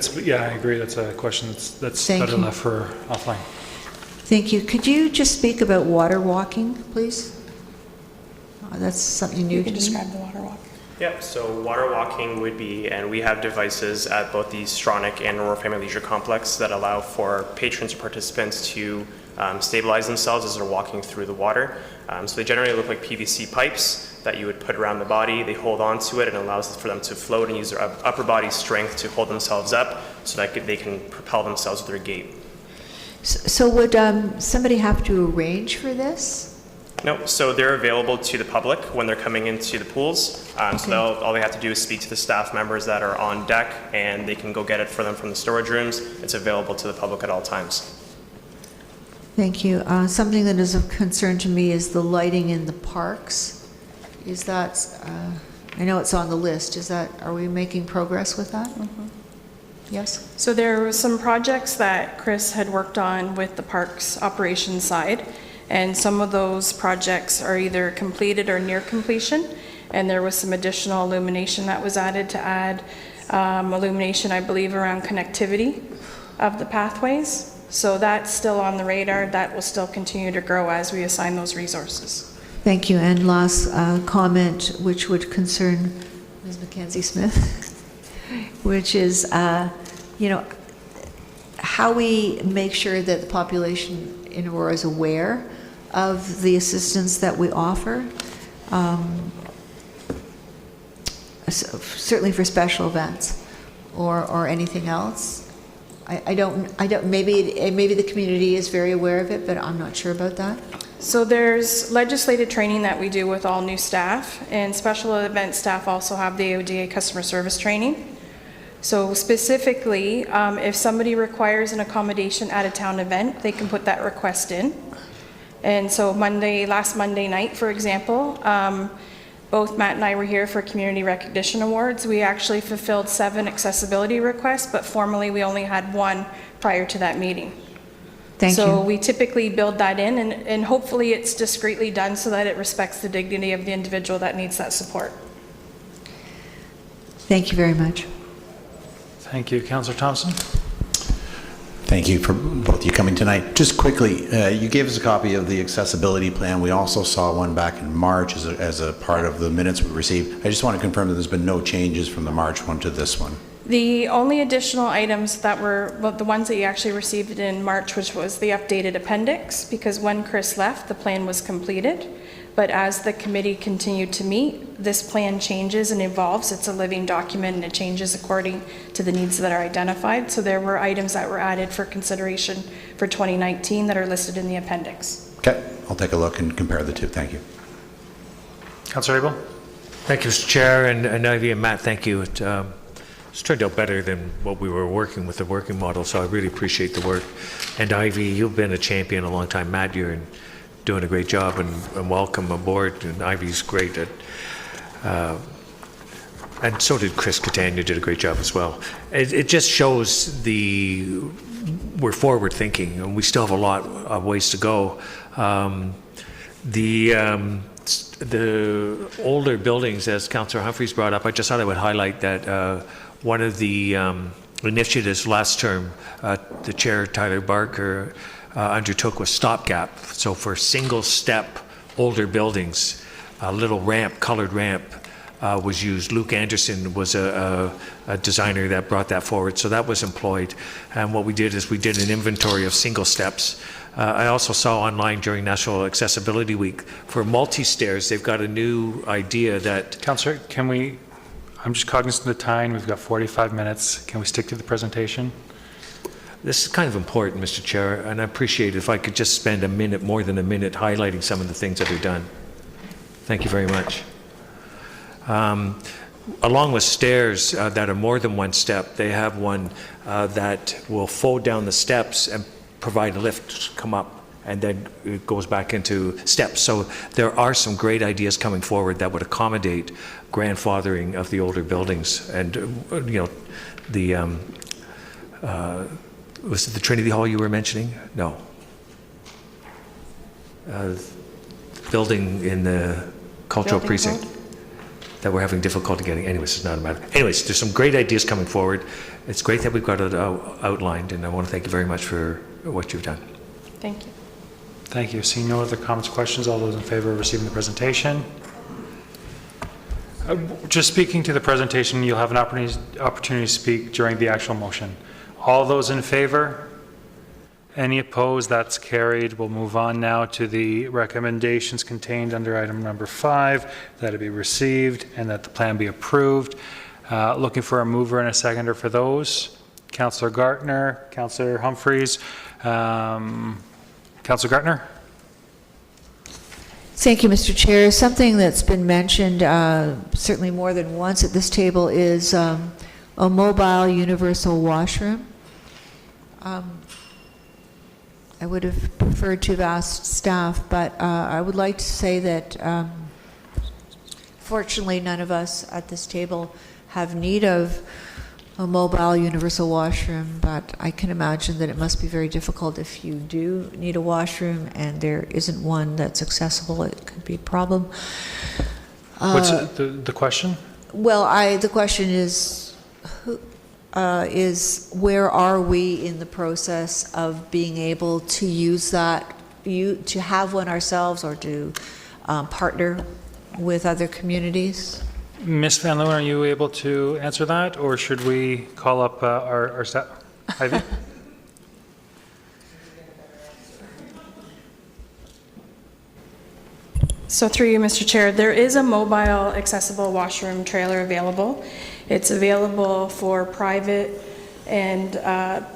agree. That's a question that's Thank better you. left for offline. Thank you. Could you just speak about water walking, please? That's something new You to can me. describe the water walk. Yep, so water walking would be, and we have devices at both the Stronach and Aurora Family Leisure Complex that allow for patrons or participants to stabilize themselves as they're walking through the water. So they generally look like PVC pipes that you would put around the body. They hold on to it and allows for them to float and use their upper body strength to hold themselves up so that they can propel themselves with their gait. So would somebody have to arrange for this? No, so they're available to the public when they're coming into the pools. So all they have to do is speak to the staff members that are on deck, and they can go get it for them from the storage rooms. It's available to the public at all times. Thank you. Something that is of concern to me is the lighting in the parks. Is that, I know it's on the list, are we making progress with that? Mm-hmm. Yes? So there were some projects that Chris had worked on with the parks operations side, and some of those projects are either completed or near completion, and there was some additional illumination that was added to add illumination, I believe, around connectivity of the pathways. So that's still on the radar. That will still continue to grow as we assign those resources. Thank you. And last comment, which would concern Ms. Mackenzie Smith, which is, how we make sure that the population in Aurora is aware of the assistance that we offer, certainly for special events or anything else. I don't, maybe the community is very aware of it, but I'm not sure about that. So there's legislated training that we do with all new staff, and special event staff also have the ODA customer service training. So specifically, if somebody requires an accommodation at a town event, they can put that request in. And so last Monday night, for example, both Matt and I were here for Community Recognition Awards. We actually fulfilled 7 accessibility requests, but formally we only had 1 prior to that meeting. Thank So you. we typically build that in, and hopefully it's discreetly done so that it respects the dignity of the individual that needs that support. Thank you very much. Thank you. Councillor Thompson? Thank you for both of you coming tonight. Just quickly, you gave us a copy of the accessibility plan. We also saw one back in March as a part of the minutes we received. I just want to confirm that there's been no changes from the March one to this one. The only additional items that were, well, the ones that you actually received in March, which was the updated appendix, because when Chris left, the plan was completed. But as the committee continued to meet, this plan changes and evolves. It's a living document and it changes according to the needs that are identified. So there were items that were added for consideration for 2019 that are listed in the appendix. Okay, I'll take a look and compare the two. Thank you. Councillor Abel? Thank you, Mr. Chair, and Ivy and Matt, thank you. It's turned out better than what we were working with, the working model, so I really appreciate the work. And Ivy, you've been a champion a long time. Matt, you're doing a great job, and welcome aboard, and Ivy's great at, and so did Chris Catania, did a great job as well. It just shows we're forward thinking, and we still have a lot of ways to go. The older buildings, as Councillor Humphreys brought up, I just thought I would highlight that one of the initiatives last term, the Chair Tyler Barker undertook was stopgap. So for single step older buildings, a little ramp, colored ramp, was used. Luke Anderson was a designer that brought that forward, so that was employed. And what we did is we did an inventory of single steps. I also saw online during National Accessibility Week for multi-stairs, they've got a new idea that... Councillor, can we, I'm just cognizant of the time, we've got 45 minutes. Can we stick to the presentation? This is kind of important, Mr. Chair, and I appreciate it if I could just spend a minute, more than a minute, highlighting some of the things that are done. Thank you very much. Along with stairs that are more than one step, they have one that will fold down the steps and provide a lift, come up, and then it goes back into steps. So there are some great ideas coming forward that would accommodate grandfathering of the older buildings. And, was it the Trinity Hall you were mentioning? No. Building in the cultural precinct that we're having difficulty getting. Anyways, it's not a matter. Anyways, there's some great ideas coming forward. It's great that we've got it outlined, and I want to thank you very much for what you've done. Thank you. Thank you. Seeing no other comments, questions, all those in favor of receiving the presentation? Just speaking to the presentation, you'll have an opportunity to speak during the actual motion. All those in favor? Any opposed? That's carried. We'll move on now to the recommendations contained under item number 5, that it be received and that the plan be approved. Looking for a mover and a seconder for those. Councillor Gartner, Councillor Humphreys. Councillor Gartner? Thank you, Mr. Chair. Something that's been mentioned certainly more than once at this table is a mobile universal washroom. I would have preferred to have asked staff, but I would like to say that fortunately none of us at this table have need of a mobile universal washroom, but I can imagine that it must be very difficult if you do need a washroom and there isn't one that's accessible. It could be a problem. What's the question? Well, the question is where are we in the process of being able to use that, to have one ourselves or to partner with other communities? Ms. Van Leeuwen, are you able to answer that, or should we call up our staff? Ivy? So through you, Mr. Chair, there is a mobile accessible washroom trailer available. It's available for private and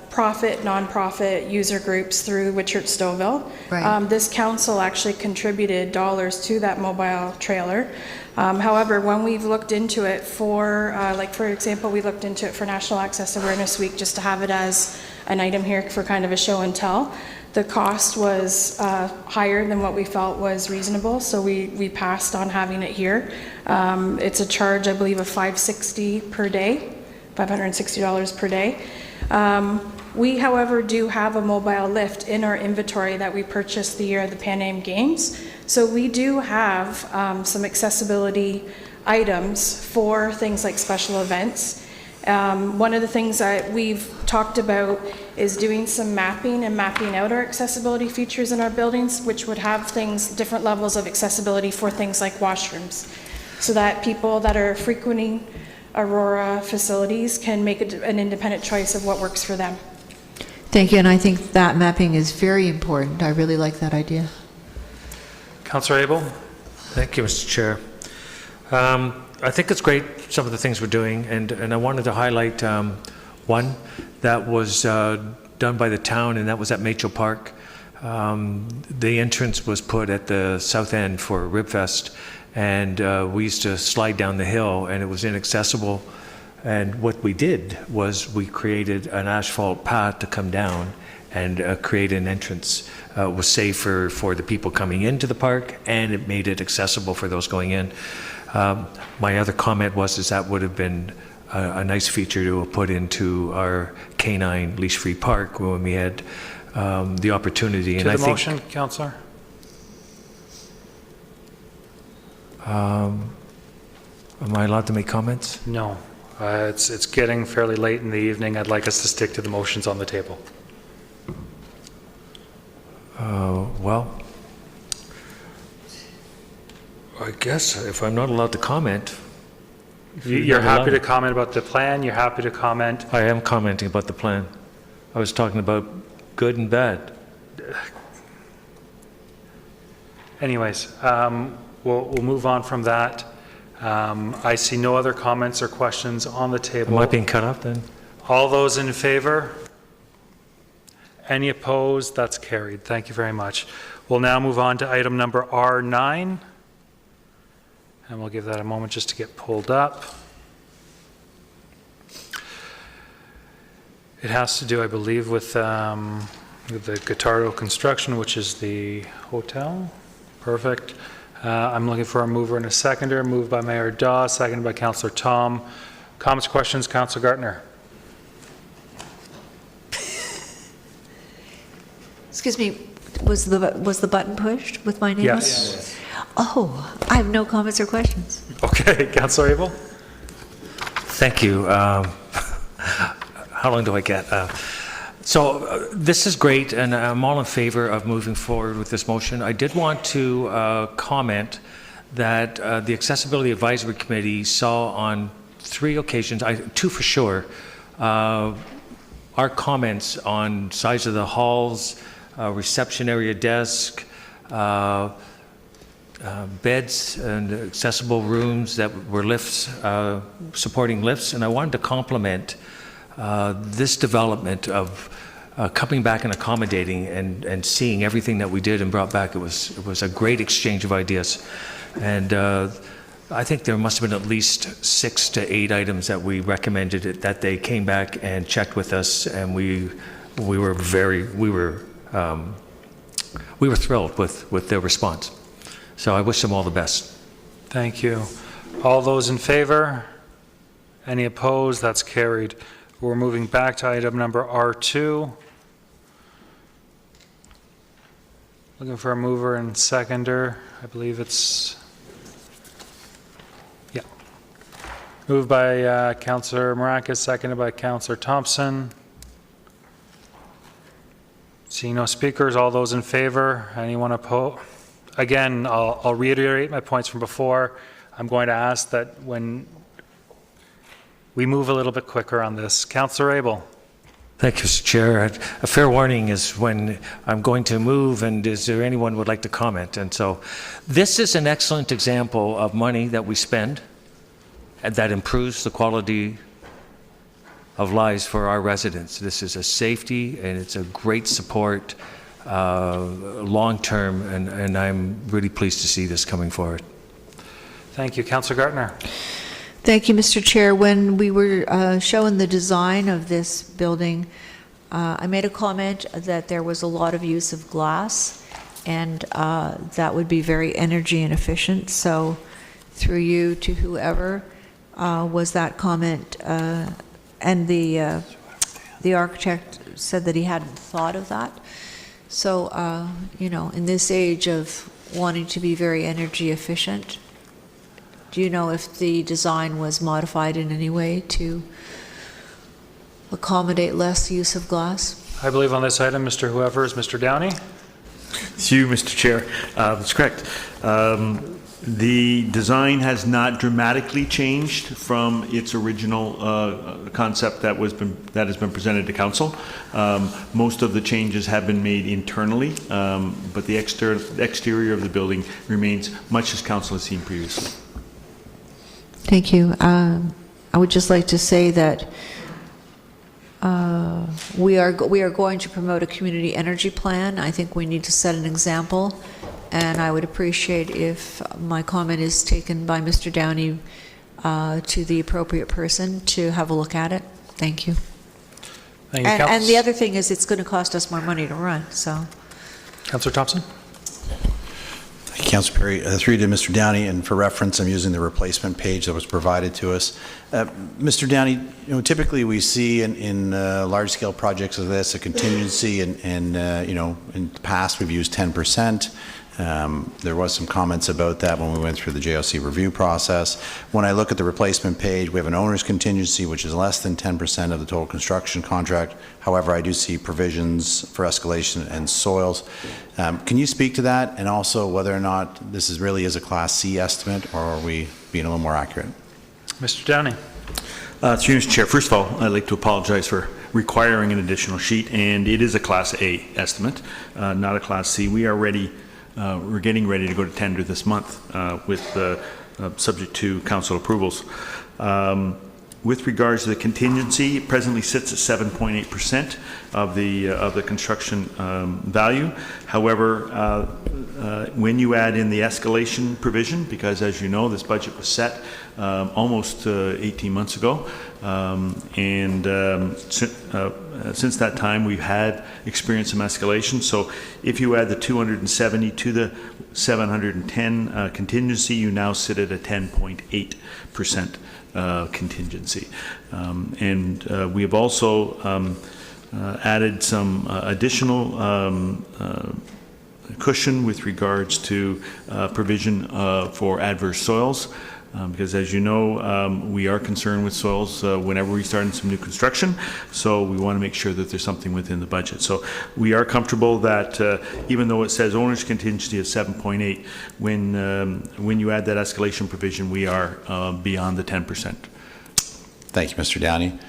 profit, nonprofit user groups through Whitchurch Stouffville. Right. This council actually contributed dollars to that mobile trailer. However, when we've looked into it for, like for example, we looked into it for National Access Awareness Week just to have it as an item here for kind of a show and tell. The cost was higher than what we felt was reasonable, so we passed on having it here. It's a charge, I believe, of $560 per day, $560 per day. We, however, do have a mobile lift in our inventory that we purchased the year of the Pan Am Games. So we do have some accessibility items for things like special events. One of the things that we've talked about is doing some mapping and mapping out our accessibility features in our buildings, which would have things, different levels of accessibility for things like washrooms, so that people that are frequenting Aurora facilities can make an independent choice of what works for them. Thank you, and I think that mapping is very important. I really like that idea. Councillor Abel? Thank you, Mr. Chair. I think it's great, some of the things we're doing, and I wanted to highlight one that was done by the town, and that was at Machel Park. The entrance was put at the south end for Ribfest, and we used to slide down the hill, and it was inaccessible. And what we did was we created an asphalt path to come down and create an entrance. It was safer for the people coming into the park, and it made it accessible for those going in. My other comment was that would have been a nice feature to put into our canine leash-free park when we had the opportunity. To the motion, Councillor? Am I allowed to make comments? No. It's getting fairly late in the evening. I'd like us to stick to the motions on the table. Well, I guess if I'm not allowed to comment. You're happy to comment about the plan? You're happy to comment? I am commenting about the plan. I was talking about good and bad. Anyways, we'll move on from that. I see no other comments or questions on the table. Am I being cut off then? All those in favor? Any opposed? That's carried. Thank you very much. We'll now move on to item number R9. And we'll give that a moment just to get pulled up. It has to do, I believe, with the Guitardo Construction, which is the hotel. Perfect. I'm looking for a mover and a seconder. Moved by Mayor Daw, seconded by Councillor Tom. Comments, questions, Councillor Gartner. Excuse me, was the button pushed with my name on it? Yes. Oh, I have no comments or questions. Okay, Councillor Abel. Thank you. How long do I get? So this is great, and I'm all in favor of moving forward with this motion. I did want to comment that the Accessibility Advisory Committee saw on 3 occasions, 2 for sure, our comments on size of the halls, reception area desk, beds and accessible rooms that were lifts, supporting lifts, and I wanted to compliment this development of coming back and accommodating and seeing everything that we did and brought back. It was a great exchange of ideas, and I think there must have been at least 6 to 8 items that we recommended that they came back and checked with us, and we were thrilled with their response. So I wish them all the best. Thank you. All those in favor? Any opposed? That's carried. We're moving back to item number R2. Looking for a mover and seconder. I believe it's Moved by Councillor Maracas, seconded by Councillor Thompson. Seeing no speakers, all those in favor? Anyone opposed? Again, I'll reiterate my points from before. I'm going to ask that when we move a little bit quicker on this. Councillor Abel. Thank you, Mr. Chair. A fair warning is when I'm going to move, and is there anyone who would like to comment? And so this is an excellent example of money that we spend and that improves the quality of lives for our residents. This is a safety and it's a great support long-term, and I'm really pleased to see this coming forward. Thank you. Councillor Gartner. Thank you, Mr. Chair. When we were showing the design of this building, I made a comment that there was a lot of use of glass, and that would be very energy inefficient. So through you to whoever was that comment, and the architect said that he hadn't thought of that. So, you know, in this age of wanting to be very energy efficient, do you know if the design was modified in any way to accommodate less use of glass? I believe on this item, Mr. Whoever is Mr. Downey. It's you, Mr. Chair. That's correct. The design has not dramatically changed from its original concept that has been presented to council. Most of the changes have been made internally, but the exterior of the building remains much as council has seen previously. Thank you. I would just like to say that we are going to promote a community energy plan. I think we need to set an example, and I would appreciate if my comment is taken by Mr. Downey to the appropriate person to have a look at it. Thank you. Thank you, and the other thing is it's going to cost us more money to run, so. Councillor Thompson. Thank you, Councillor Perry. Through to Mr. Downey, and for reference, I'm using the replacement page that was provided to us. Mr. Downey, you know, typically we see in large-scale projects of this a contingency, and you know, in the past we've used 10%. There was some comments about that when we went through the JOC review process. When I look at the replacement page, we have an owner's contingency, which is less than 10% of the total construction contract. However, I do see provisions for escalation and soils. Can you speak to that, and also whether or not this really is a Class C estimate, or are we being a little more accurate? Mr. Downey. Through you, Mr. Chair. First of all, I'd like to apologize for requiring an additional sheet, and it is a Class A estimate, not a Class C. We are ready. We're getting ready to go to tender this month with subject to council approvals. With regards to the contingency, it presently sits at 7.8% of the construction value. However, when you add in the escalation provision, because as you know, this budget was set almost 18 months ago, since that time we've had experienced some escalation. So if you add the 270 to the 710 contingency, you now sit at a 10.8% contingency. We have also added some additional cushion with regards to provision for adverse soils. Because as you know, we are concerned with soils whenever we start in some new construction, so we want to make sure that there's something within the budget. So we are comfortable that even though it says owner's contingency of 7.8, when you add that escalation provision, we are beyond the 10%. Thank you, Mr. Downey.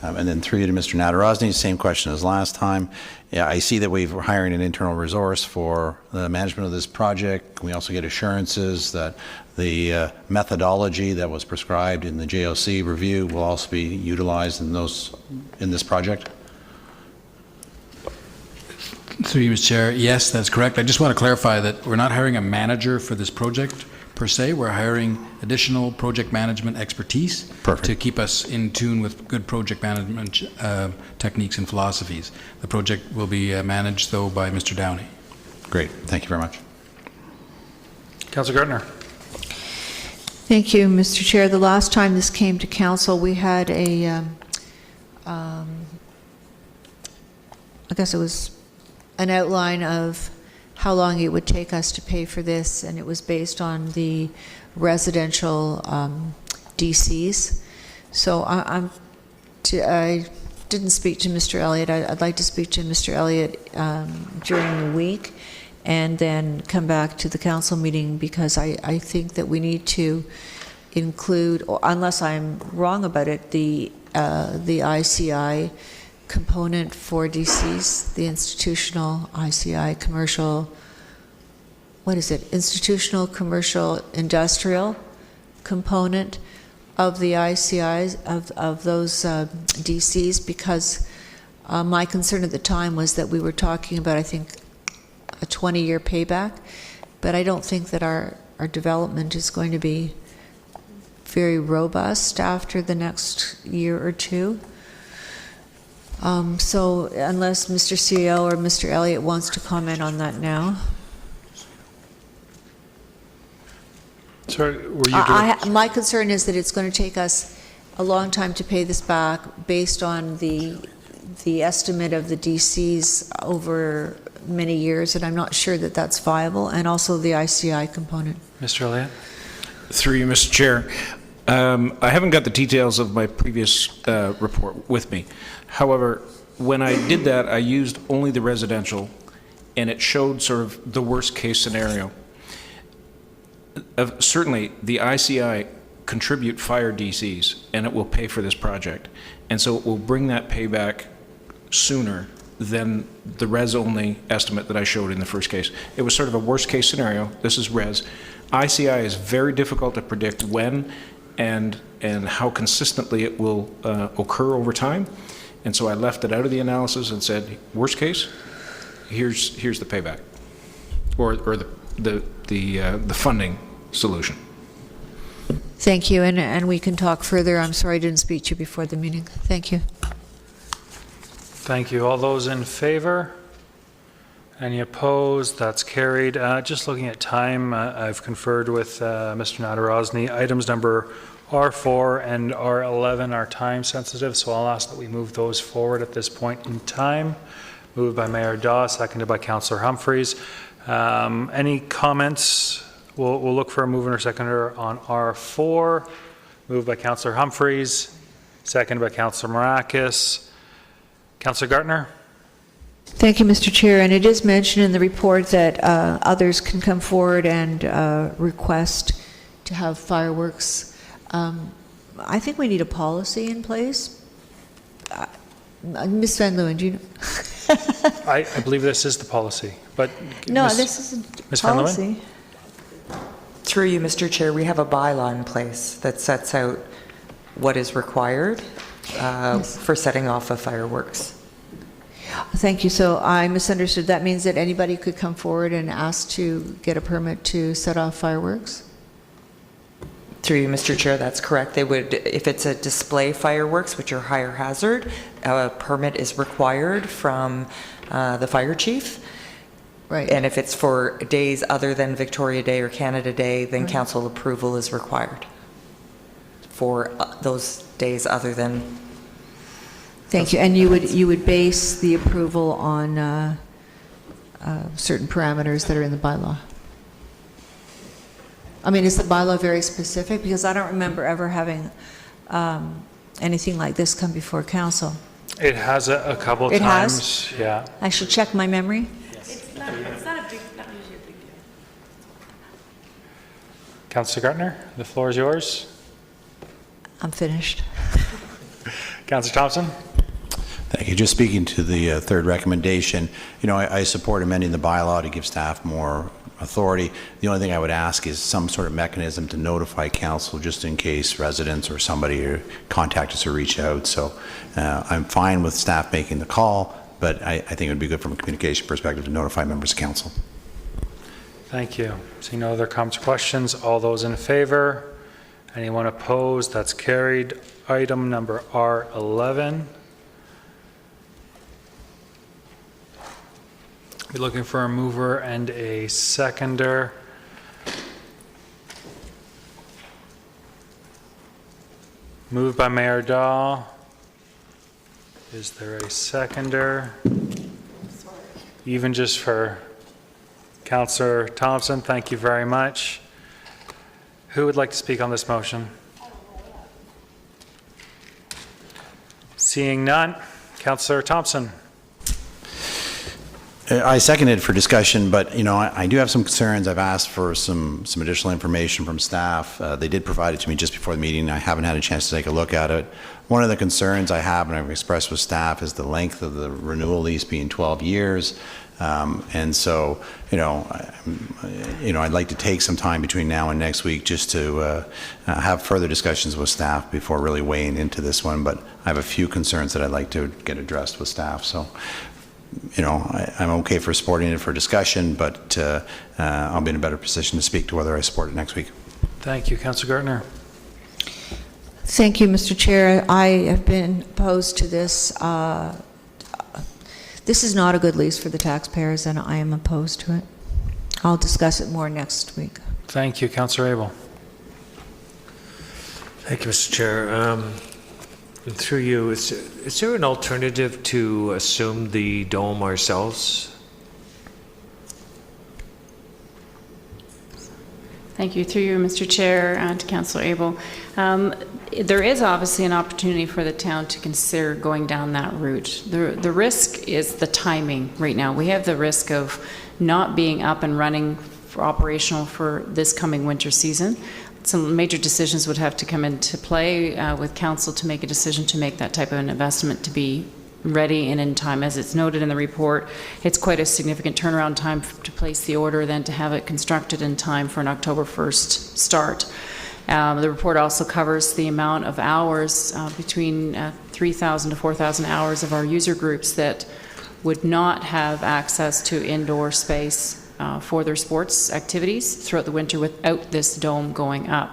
And then through you to Mr. Nadarozny, same question as last time. Yeah, I see that we're hiring an internal resource for the management of this project. Can we also get assurances that the methodology that was prescribed in the JOC review will also be utilized in this project? Through you, Mr. Chair. Yes, that's correct. I just want to clarify that we're not hiring a manager for this project per se. We're hiring additional project management expertise to keep us in tune with good project management techniques and philosophies. The project will be managed, though, by Mr. Downey. Great. Thank you very much. Councillor Gartner. Thank you, Mr. Chair. The last time this came to council, we had I guess it was an outline of how long it would take us to pay for this, and it was based on the residential DCs. So I didn't speak to Mr. Elliott. I'd like to speak to Mr. Elliott during the week and then come back to the council meeting, because I think that we need to include, or unless I'm wrong about it, the ICI component for DCs, the institutional ICI commercial, what is it, institutional commercial industrial component of the ICIs, of those DCs, because my concern at the time was that we were talking about, I think, a 20-year payback, but I don't think that our development is going to be very robust after the next year or two. So unless Mr. CEO or Mr. Elliott wants to comment on that now. Sorry, were you My concern is that it's going to take us a long time to pay this back based on the estimate of the DCs over many years, and I'm not sure that that's viable, and also the ICI component. Mr. Elliott? Through you, Mr. Chair. I haven't got the details of my previous report with me. However, when I did that, I used only the residential, and it showed sort of the worst case scenario. Certainly, the ICI contribute fire DCs, and it will pay for this project. And so it will bring that payback sooner than the res-only estimate that I showed in the first case. It was sort of a worst-case scenario. This is res. ICI is very difficult to predict when and how consistently it will occur over time. And so I left it out of the analysis and said, worst case, here's the payback, or the funding solution. Thank you, and we can talk further. I'm sorry I didn't speak to you before the meeting. Thank you. Thank you. All those in favor? Any opposed? That's carried. Just looking at time, I've conferred with Mr. Nadarozny. Items number R4 and R11 are time sensitive, so I'll ask that we move those forward at this point in time. Moved by Mayor Daw, seconded by Councillor Humphreys. Any comments? We'll look for a mover or seconder on R4. Moved by Councillor Humphreys, seconded by Councillor Marakis. Councillor Gartner? Thank you, Mr. Chair. And it is mentioned in the report that others can come forward and request to have fireworks. I think we need a policy in place. Ms. Van Leeuwen, do you know? I believe this is the policy, but No, Ms. this isn't Ms. Van Leeuwen? policy. Through you, Mr. Chair, we have a bylaw in place that sets out what is required for setting off of fireworks. Thank you. So I misunderstood. That means that anybody could come forward and ask to get a permit to set off fireworks? Through you, Mr. Chair, that's correct. They would, if it's a display fireworks, which are higher hazard, a permit is required from the fire chief. Right. And if it's for days other than Victoria Day or Canada Day, then council approval is required for those days other than. Thank you. And you would base the approval on certain parameters that are in the bylaw? I mean, is the bylaw very specific? Because I don't remember ever having anything like this come before council. It has a couple of It times. has? Yeah. I should check my memory. It's not usually a big deal. Councillor Gartner, the floor is yours. I'm finished. Councillor Thompson? Thank you. Just speaking to the third recommendation, I support amending the bylaw to give staff more authority. The only thing I would ask is some sort of mechanism to notify council just in case residents or somebody contact us or reach out. So I'm fine with staff making the call, but I think it would be good from a communication perspective to notify members of council. Thank you. Seeing no other comments or questions, all those in favor? Anyone opposed? That's carried. Item number R11. Be looking for a mover and a seconder. Moved by Mayor Dahl. Is there a seconder? Even just for Councillor Thompson, thank you very much. Who would like to speak on this motion? Seeing none. Councillor Thompson. I seconded for discussion, but, you know, I do have some concerns. I've asked for some additional information from staff. They did provide it to me just before the meeting. I haven't had a chance to take a look at it. One of the concerns I have, and I've expressed with staff, is the length of the renewal lease being 12 years. And so, I'd like to take some time between now and next week just to have further discussions with staff before really weighing into this one. But I have a few concerns that I'd like to get addressed with staff. So, I'm okay for supporting it for discussion, but I'll be in a better position to speak to whether I support it next week. Thank you. Councillor Gardner. Thank you, Mr. Chair. I have been opposed to this. This is not a good lease for the taxpayers, and I am opposed to it. I'll discuss it more next week. Thank you. Councillor Abel. Thank you, Mr. Chair. Through you, is there an alternative to assume the dome ourselves? Thank you. Through you, Mr. Chair, to Councillor Abel. There is obviously an opportunity for the town to consider going down that route. The risk is the timing right now. We have the risk of not being up and running for operational for this coming winter season. Some major decisions would have to come into play with council to make a decision to make that type of an investment to be ready and in time. As it's noted in the report, it's quite a significant turnaround time to place the order, then to have it constructed in time for an October 1st start. The report also covers the amount of hours, between 3,000 to 4,000 hours of our user groups that would not have access to indoor space for their sports activities throughout the winter without this dome going up.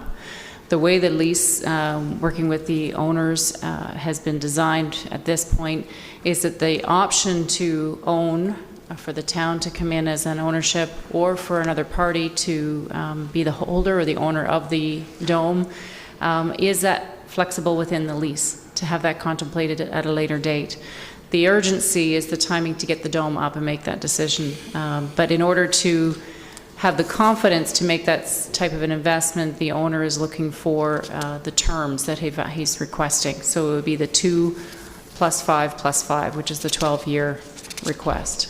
The way the lease, working with the owners, has been designed at this point is that the option to own, for the town to come in as an ownership, or for another party to be the holder or the owner of the dome, is that flexible within the lease, to have that contemplated at a later date. The urgency is the timing to get the dome up and make that decision. But in order to have the confidence to make that type of an investment, the owner is looking for the terms that he's requesting. So it would be the 2 + 5 + 5, which is the 12-year request.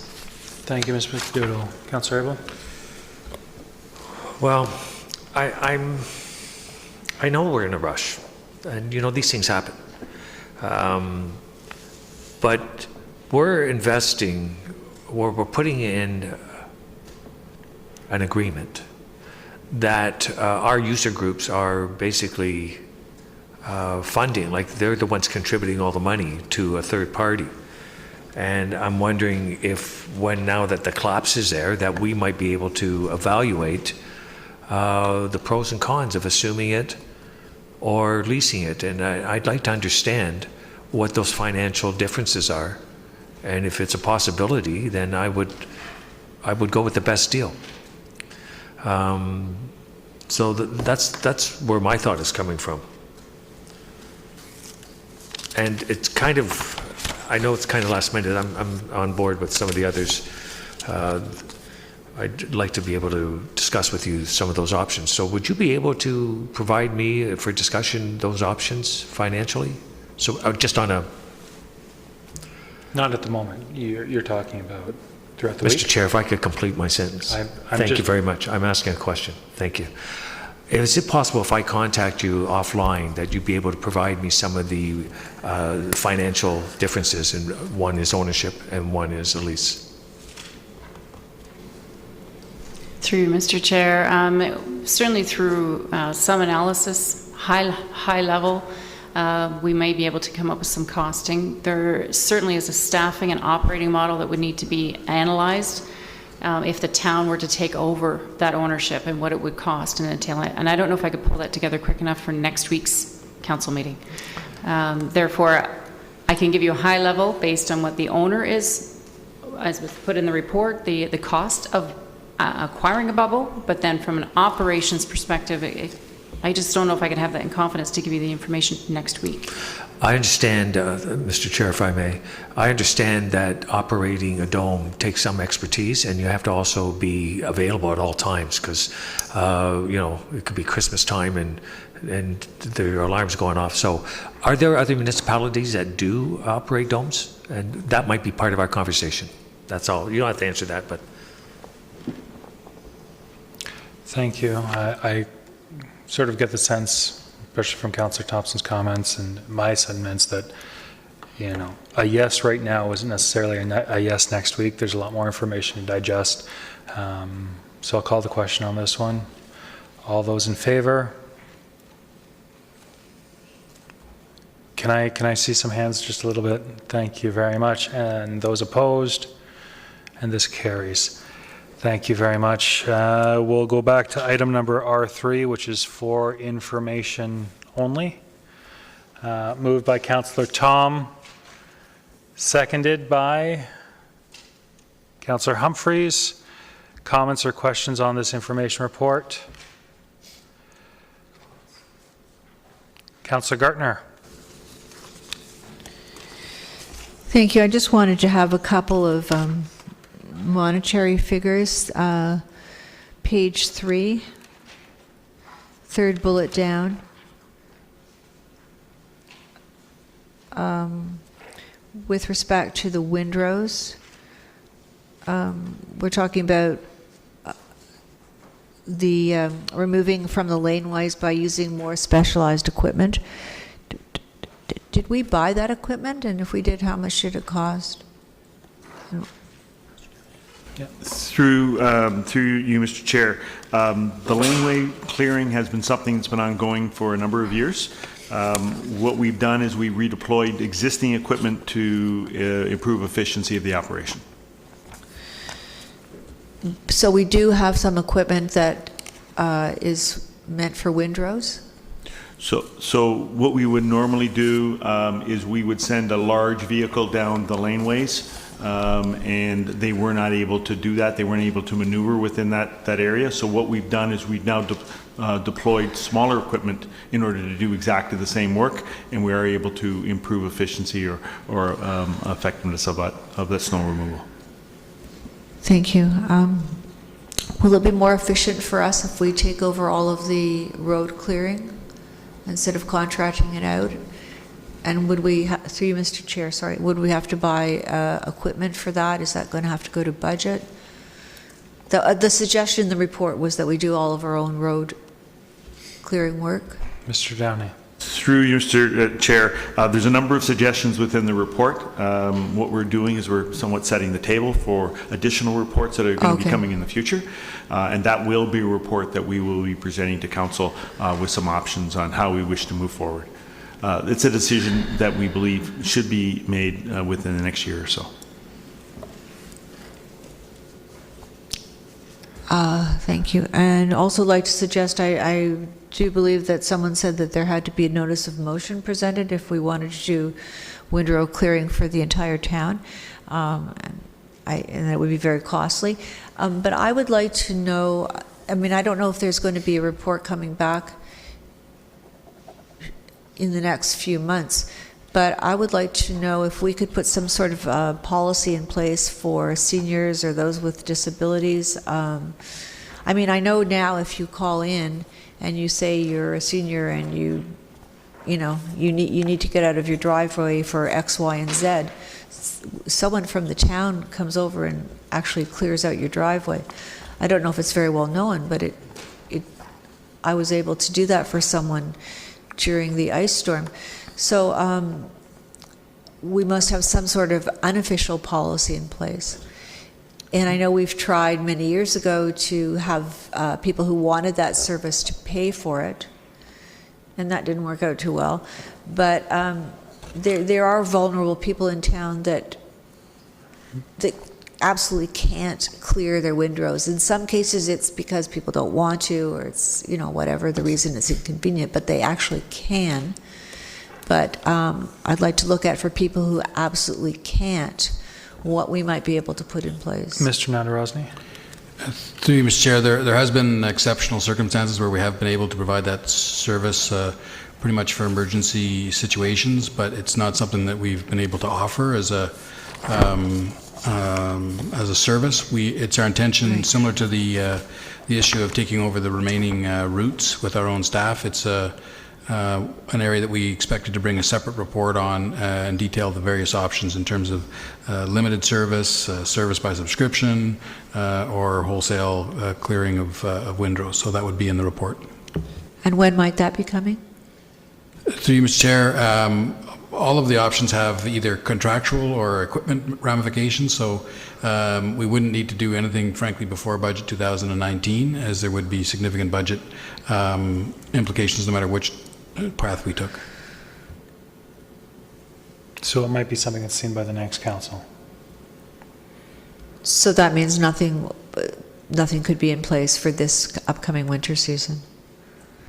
Thank you, Ms. McDougall. Councillor Abel. Well, I know we're in a rush, and these things happen. But we're investing, or we're putting in an agreement that our user groups are basically funding, like they're the ones contributing all the money to a third party. And I'm wondering if, now that the collapse is there, that we might be able to evaluate the pros and cons of assuming it or leasing it. And I'd like to understand what those financial differences are. And if it's a possibility, then I would go with the best deal. So that's where my thought is coming from. And it's kind of, I know it's kind of last minute. I'm on board with some of the others. I'd like to be able to discuss with you some of those options. So would you be able to provide me for discussion those options financially? So just on a... Not at the moment. You're talking about throughout the week? Mr. Chair, if I could complete my sentence. Thank you very much. I'm asking a question. Thank you. Is it possible if I contact you offline that you'd be able to provide me some of the financial differences, and one is ownership and one is a lease? Through you, Mr. Chair, certainly through some analysis, high level, we may be able to come up with some costing. There certainly is a staffing and operating model that would need to be analyzed if the town were to take over that ownership and what it would cost and entail. And I don't know if I could pull that together quick enough for next week's council meeting. Therefore, I can give you a high level based on what the owner is, as was put in the report, the cost of acquiring a bubble, but then from an operations perspective, I just don't know if I can have that in confidence to give you the information next week. I understand, Mr. Chair, if I may, I understand that operating a dome takes some expertise, and you have to also be available at all times because, it could be Christmas time and and their alarm's going off. So are there other municipalities that do operate domes? And that might be part of our conversation. That's all. You don't have to answer that, but. Thank you. I sort of get the sense, especially from Councillor Thompson's comments and my sentiments, that, you know, a yes right now isn't necessarily a yes next week. There's a lot more information to digest. So I'll call the question on this one. All those in favor? Can I see some hands just a little bit? Thank you very much. And those opposed? And this carries. Thank you very much. We'll go back to item number R3, which is for information only. Moved by Councillor Tom, seconded by Councillor Humphreys. Comments or questions on this information report? Councillor Gartner. Thank you. I just wanted to have a couple of monetary figures. Page 3, third bullet down. With respect to the windrows, we're talking about the removing from the laneways by using more specialized equipment. Did we buy that equipment? And if we did, how much did it cost? Through you, Mr. Chair, the laneway clearing has been something that's been ongoing for a number of years. What we've done is we redeployed existing equipment to improve efficiency of the operation. So we do have some equipment that is meant for windrows? So what we would normally do is we would send a large vehicle down the laneways, and they were not able to do that. They weren't able to maneuver within that area. So what we've done is we've now deployed smaller equipment in order to do exactly the same work, and we are able to improve efficiency or effectiveness of that snow removal. Thank you. Will it be more efficient for us if we take over all of the road clearing instead of contracting it out? And would we, through you, Mr. Chair, sorry, would we have to buy equipment for that? Is that going to have to go to budget? The suggestion in the report was that we do all of our own road clearing work. Mr. Downey. Through you, Mr. Chair, there's a number of suggestions within the report. What we're doing is we're somewhat setting the table for additional reports that are going to be coming in the future. And that will be a report that we will be presenting to Council with some options on how we wish to move forward. It's a decision that we believe should be made within the next year or so. Thank you. And also like to suggest, I do believe that someone said that there had to be a notice of motion presented if we wanted to do windrow clearing for the entire town. And that would be very costly. But I would like to know, I mean, I don't know if there's going to be a report coming back in the next few months, but I would like to know if we could put some sort of policy in place for seniors or those with disabilities. I mean, I know now if you call in and you say you're a senior and you need to get out of your driveway for X, Y, and Z, someone from the town comes over and actually clears out your driveway. I don't know if it's very well known, but I was able to do that for someone during the ice storm. So we must have some sort of unofficial policy in place. And I know we've tried many years ago to have people who wanted that service to pay for it, and that didn't work out too well. But there are vulnerable people in town that absolutely can't clear their windrows. In some cases, it's because people don't want to, or it's, whatever the reason, it's inconvenient, but they actually can. But I'd like to look at, for people who absolutely can't, what we might be able to put in place. Mr. Nadarozny. Through you, Mr. Chair, there has been exceptional circumstances where we have been able to provide that service pretty much for emergency situations, but it's not something that we've been able to offer as a as a service. It's our intention, similar to the issue of taking over the remaining routes with our own staff. It's an area that we expected to bring a separate report on and detail the various options in terms of limited service, service by subscription, or wholesale clearing of windrows. So that would be in the report. And when might that be coming? Through you, Mr. Chair, all of the options have either contractual or equipment ramifications, so we wouldn't need to do anything, frankly, before budget 2019, as there would be significant budget implications no matter which path we took. So it might be something that's seen by the next council. So that means nothing could be in place for this upcoming winter season?